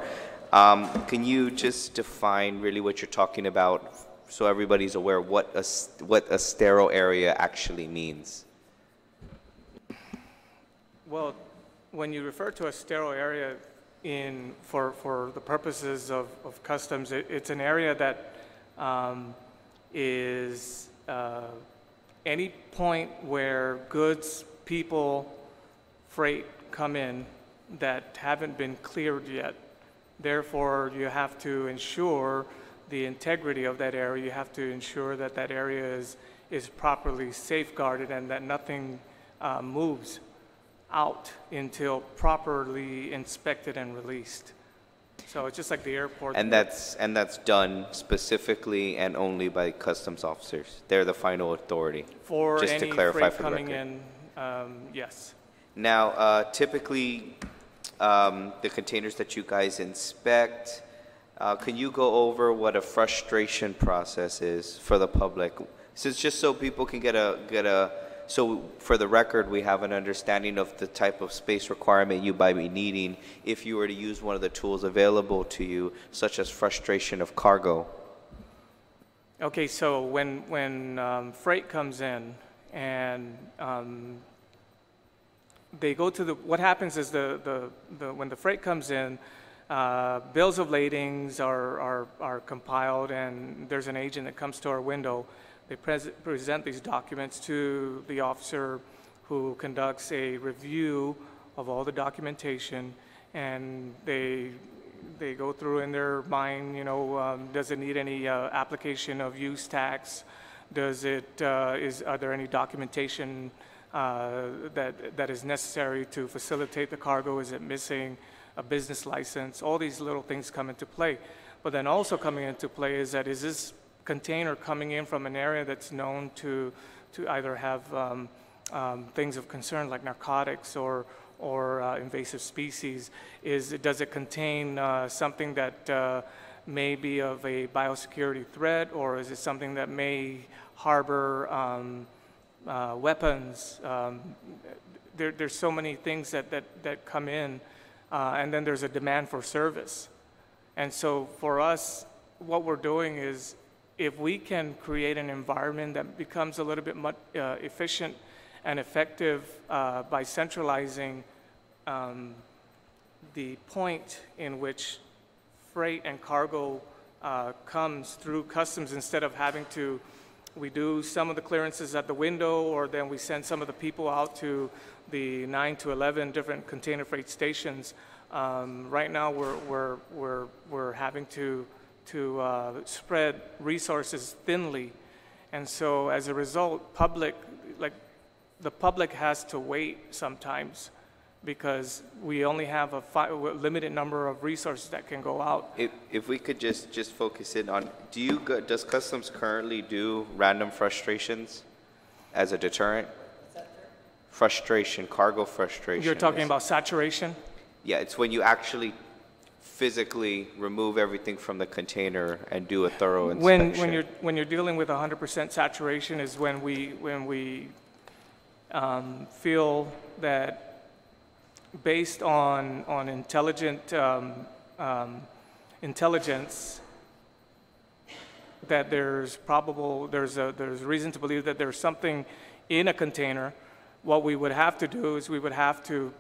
R: Can you just define really what you're talking about so everybody's aware what a sterile area actually means?
C: Well, when you refer to a sterile area, for the purposes of customs, it's an area that is any point where goods, people, freight come in that haven't been cleared yet. Therefore, you have to ensure the integrity of that area. You have to ensure that that area is properly safeguarded and that nothing moves out until properly inspected and released. So it's just like the airport.
R: And that's done specifically and only by customs officers. They're the final authority.
C: For
R: just
C: any
R: to clarify
C: freight
R: for the
C: coming
R: record.
C: in, yes.
R: Now, typically, the containers that you guys inspect, can you go over what a frustration process is for the public? Just so people can so for the record, we have an understanding of the type of space requirement you might be needing if you were to use one of the tools available to you, such as frustration of cargo.
C: Okay, so when freight comes in and they go to what happens is when the freight comes in, bills of ladings are compiled, and there's an agent that comes to our window. They present these documents to the officer who conducts a review of all the documentation, and they go through in their mind, does it need any application of use tax? Are there any documentation that is necessary to facilitate the cargo? Is it missing a business license? All these little things come into play. But then also coming into play is this container coming in from an area that's known to either have things of concern like narcotics or invasive species? Does it contain something that may be of a biosecurity threat, or is it something that may harbor weapons. There's so many things that come in, and then there's a demand for service. And so for us, what we're doing is, if we can create an environment that becomes a little bit more efficient and effective by centralizing the point in which freight and cargo comes through customs, instead of having to, we do some of the clearances at the window, or then we send some of the people out to the 9 to 11 different container freight stations. Right now, we're having to spread resources thinly, and so as a result, the public has to wait sometimes, because we only have a limited number of resources that can go out.
R: If we could just focus in on, does Customs currently do random frustrations as a deterrent? Frustration, cargo frustration.
C: You're talking about saturation?
R: Yeah, it's when you actually physically remove everything from the container and do a thorough inspection.
C: When you're dealing with 100% saturation is when we feel that, based on intelligence, that there's reason to believe that there's something in a container. What we would have to do is we would have to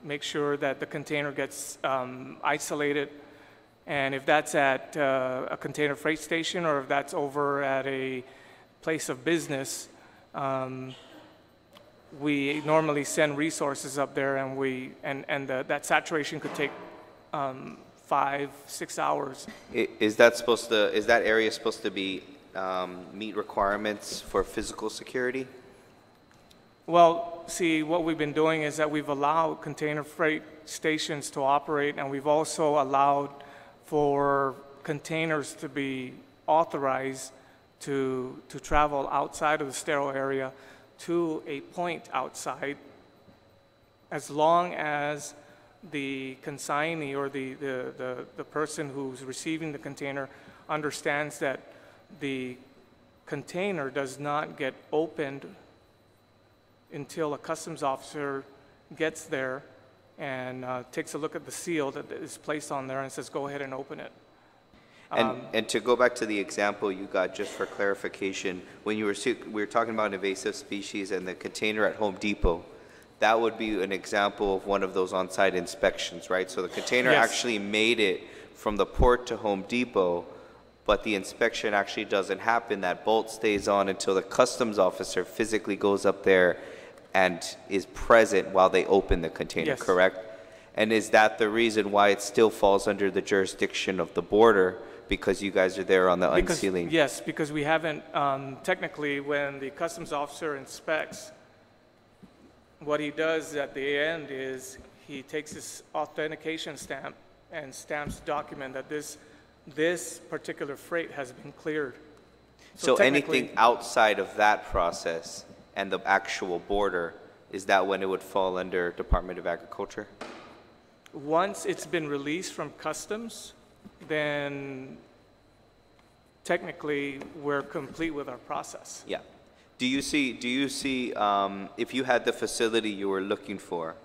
C: make sure that the container gets isolated, and if that's at a container freight station, or if that's over at a place of business, we normally send resources up there, and that saturation could take 5-6 hours.
R: Is that area supposed to be meet requirements for physical security?
C: Well, see, what we've been doing is that we've allowed container freight stations to operate, and we've also allowed for containers to be authorized to travel outside of the sterile area to a point outside, as long as the consignee or the person who's receiving the container understands that the container does not get opened until a customs officer gets there and takes a look at the seal that is placed on there and says, go ahead and open it.
R: And to go back to the example you got, just for clarification, when we were talking about invasive species and the container at Home Depot, that would be an example of one of those on-site inspections, right? So the container actually made it from the port to Home Depot, but the inspection actually doesn't happen. That bolt stays on until the customs officer physically goes up there and is present while they open the container, correct? And is that the reason why it still falls under the jurisdiction of the border, because you guys are there on the unsealing?
C: Yes, because we haven't, technically, when the customs officer inspects, what he does at the end is he takes his authentication stamp and stamps the document that this particular freight has been cleared.
R: So anything outside of that process and the actual border, is that when it would fall under Department of Agriculture?
C: Once it's been released from customs, then technically we're complete with our process.
R: Yeah. Do you see, if you had the facility you were looking for,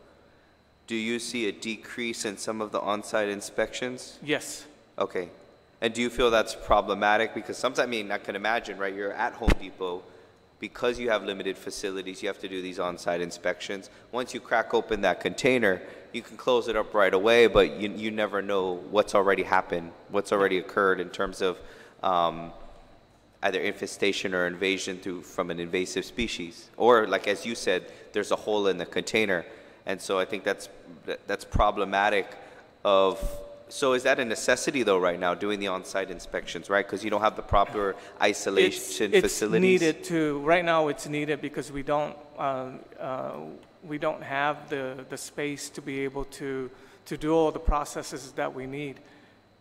R: do you see a decrease in some of the on-site inspections?
C: Yes.
R: Okay. And do you feel that's problematic? Because sometimes, I mean, I can imagine, right, you're at Home Depot, because you have limited facilities, you have to do these on-site inspections. Once you crack open that container, you can close it up right away, but you never know what's already happened, what's already occurred in terms of either infestation or invasion from an invasive species. Or, like as you said, there's a hole in the container. And so I think that's problematic of... So is that a necessity, though, right now, doing the on-site inspections, right? Because you don't have the proper isolation facilities?
C: It's needed to, right now it's needed because we don't have the space to be able to do all the processes that we need.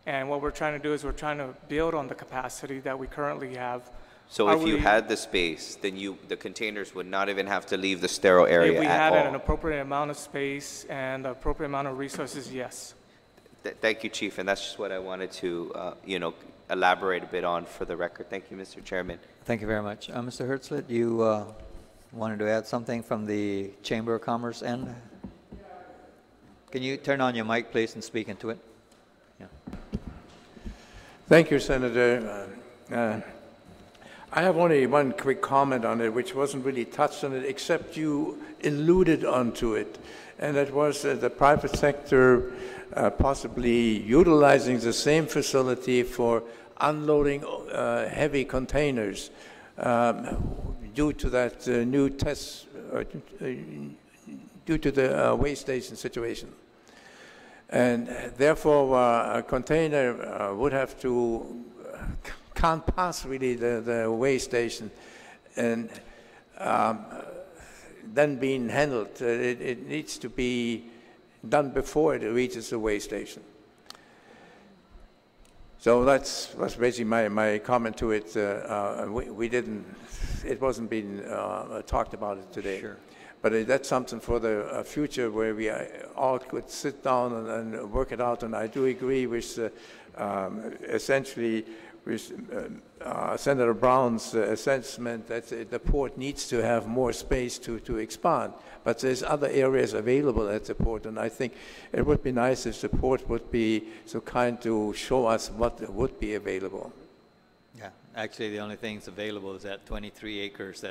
C: And what we're trying to do is we're trying to build on the capacity that we currently have.
R: So if you had the space, then the containers would not even have to leave the sterile area at all?
C: If we had an appropriate amount of space and the appropriate amount of resources, yes.
R: Thank you, Chief, and that's just what I wanted to, elaborate a bit on for the record. Thank you, Mr. Chairman.
A: Thank you very much. Mr. Hertzlet, you wanted to add something from the Chamber of Commerce end? Can you turn on your mic, please, and speak into it? Yeah.
I: Thank you, Senator. I have only one quick comment on it, which wasn't really touched on it, except you alluded onto it, and it was the private sector possibly utilizing the same facility for unloading heavy containers due to that new test, due to the waste station situation. And therefore, a container would have to can't pass really the weigh station, and then being handled. It needs to be done before it reaches the weigh station. So that's basically my comment to it. We didn't, it wasn't being talked about it today.
A: Sure.
I: But that's something for the future where we all could sit down and work it out. And I do agree with essentially with Senator Brown's assessment that the port needs to have more space to expand. But there's other areas available at the port, and I think it would be nice if the port would be so kind to show us what would be available.
A: Yeah, actually the only things available is that 23 acres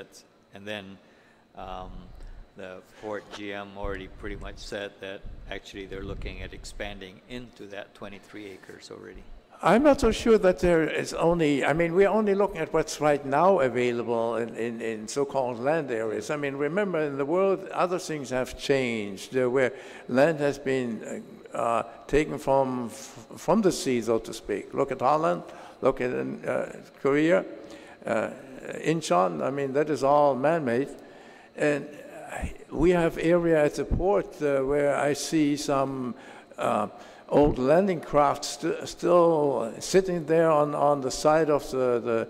A: and then the Port GM already pretty much said that actually they're looking at expanding into that 23 acres already.
I: I'm not so sure that there is only, I mean, we're only looking at what's right now available in so-called land areas. I mean, remember, in the world, other things have changed, where land has been taken from the sea, so to speak. Look at Holland, look at Korea, Incheon. I mean, that is all man-made. And we have area at the port where I see some old landing craft still sitting there on the side of the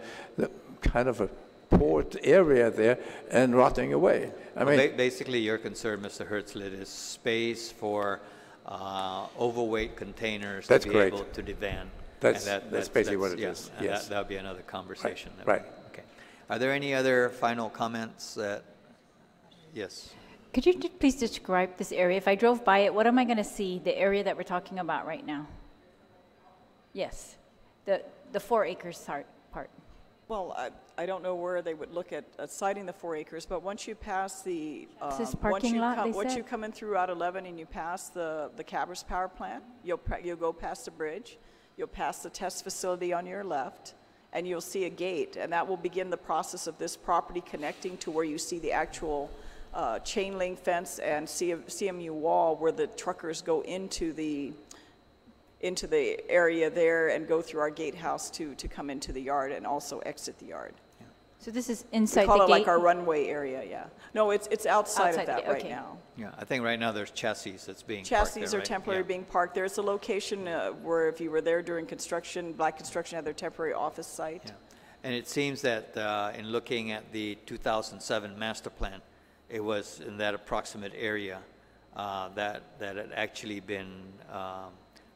I: kind of a port area there and rotting away. I mean,
A: basically your concern, Mr. Hertzlet, is space for overweight containers to be able to divan.
I: That's basically what it is. Yes.
A: That would be another conversation.
I: Right.
A: Okay. Are there any other final comments? Yes.
D: Could you please describe this area? If I drove by it, what am I going to see, the area that we're talking about right now? Yes, the 4 acres part.
H: Well, I don't know where they would look at citing the 4 acres, but once you pass the
D: this parking lot,
H: once you come in through Route 11 and you pass the Cabrous Power Plant, you'll go past the bridge, you'll pass the test facility on your left, and you'll see a gate, and that will begin the process of this property connecting to where you see the actual chain link fence and CMU wall, where the truckers go into the area there and go through our gatehouse to come into the yard and also exit the yard.
D: Yeah. So this is inside the gate?
H: We call it like our runway area, yeah. No, it's outside of that right now.
A: Yeah, I think right now there's chassis that's being
H: Chassis
A: parked there,
H: are temporarily being parked there. It's a location where if you were there during construction, Black Construction had their temporary office site.
A: Yeah. And it seems that in looking at the 2007 master plan, it was in that approximate area that had actually been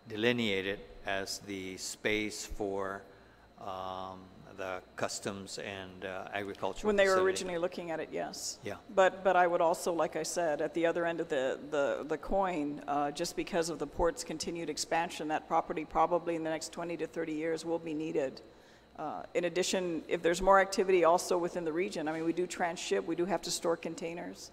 A: delineated as the space for the customs and agricultural
H: When they were
A: facility.
H: originally looking at it, yes.
A: Yeah.
H: But I would also, like I said, at the other end of the coin, just because of the port's continued expansion, that property probably in the next 20 to 30 years will be needed. In addition, if there's more activity also within the region, I mean, we do transship, we do have to store containers.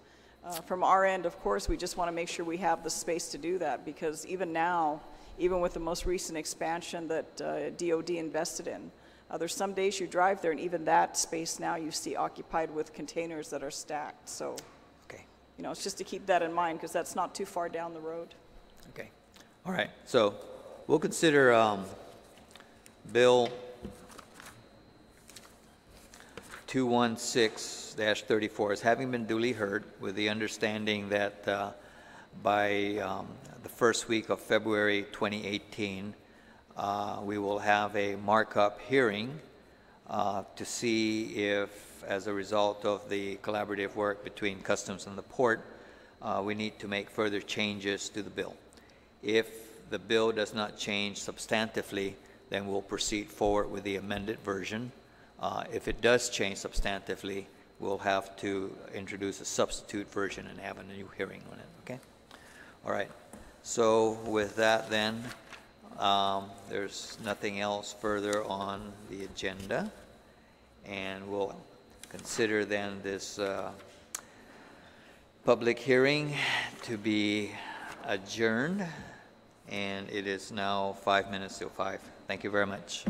H: From our end, of course, we just want to make sure we have the space to do that, because even now, even with the most recent expansion that DOD invested in, there's some days you drive there and even that space now you see occupied with containers that are stacked. So, you know, it's just to keep that in mind, because that's not too far down the road.
A: Okay. All right. So we'll consider Bill 216-34 as having been duly heard, with the understanding that by the first week of February 2018, we will have a markup hearing to see if, as a result of the collaborative work between Customs and the port, we need to make further changes to the bill. If the bill does not change substantively, then we'll proceed forward with the amended version. If it does change substantively, we'll have to introduce a substitute version and have a new hearing on it, okay? All right, so with that then, there's nothing else further on the agenda, and we'll consider then this public hearing to be adjourned, and it is now 5 minutes till 5. Thank you very much.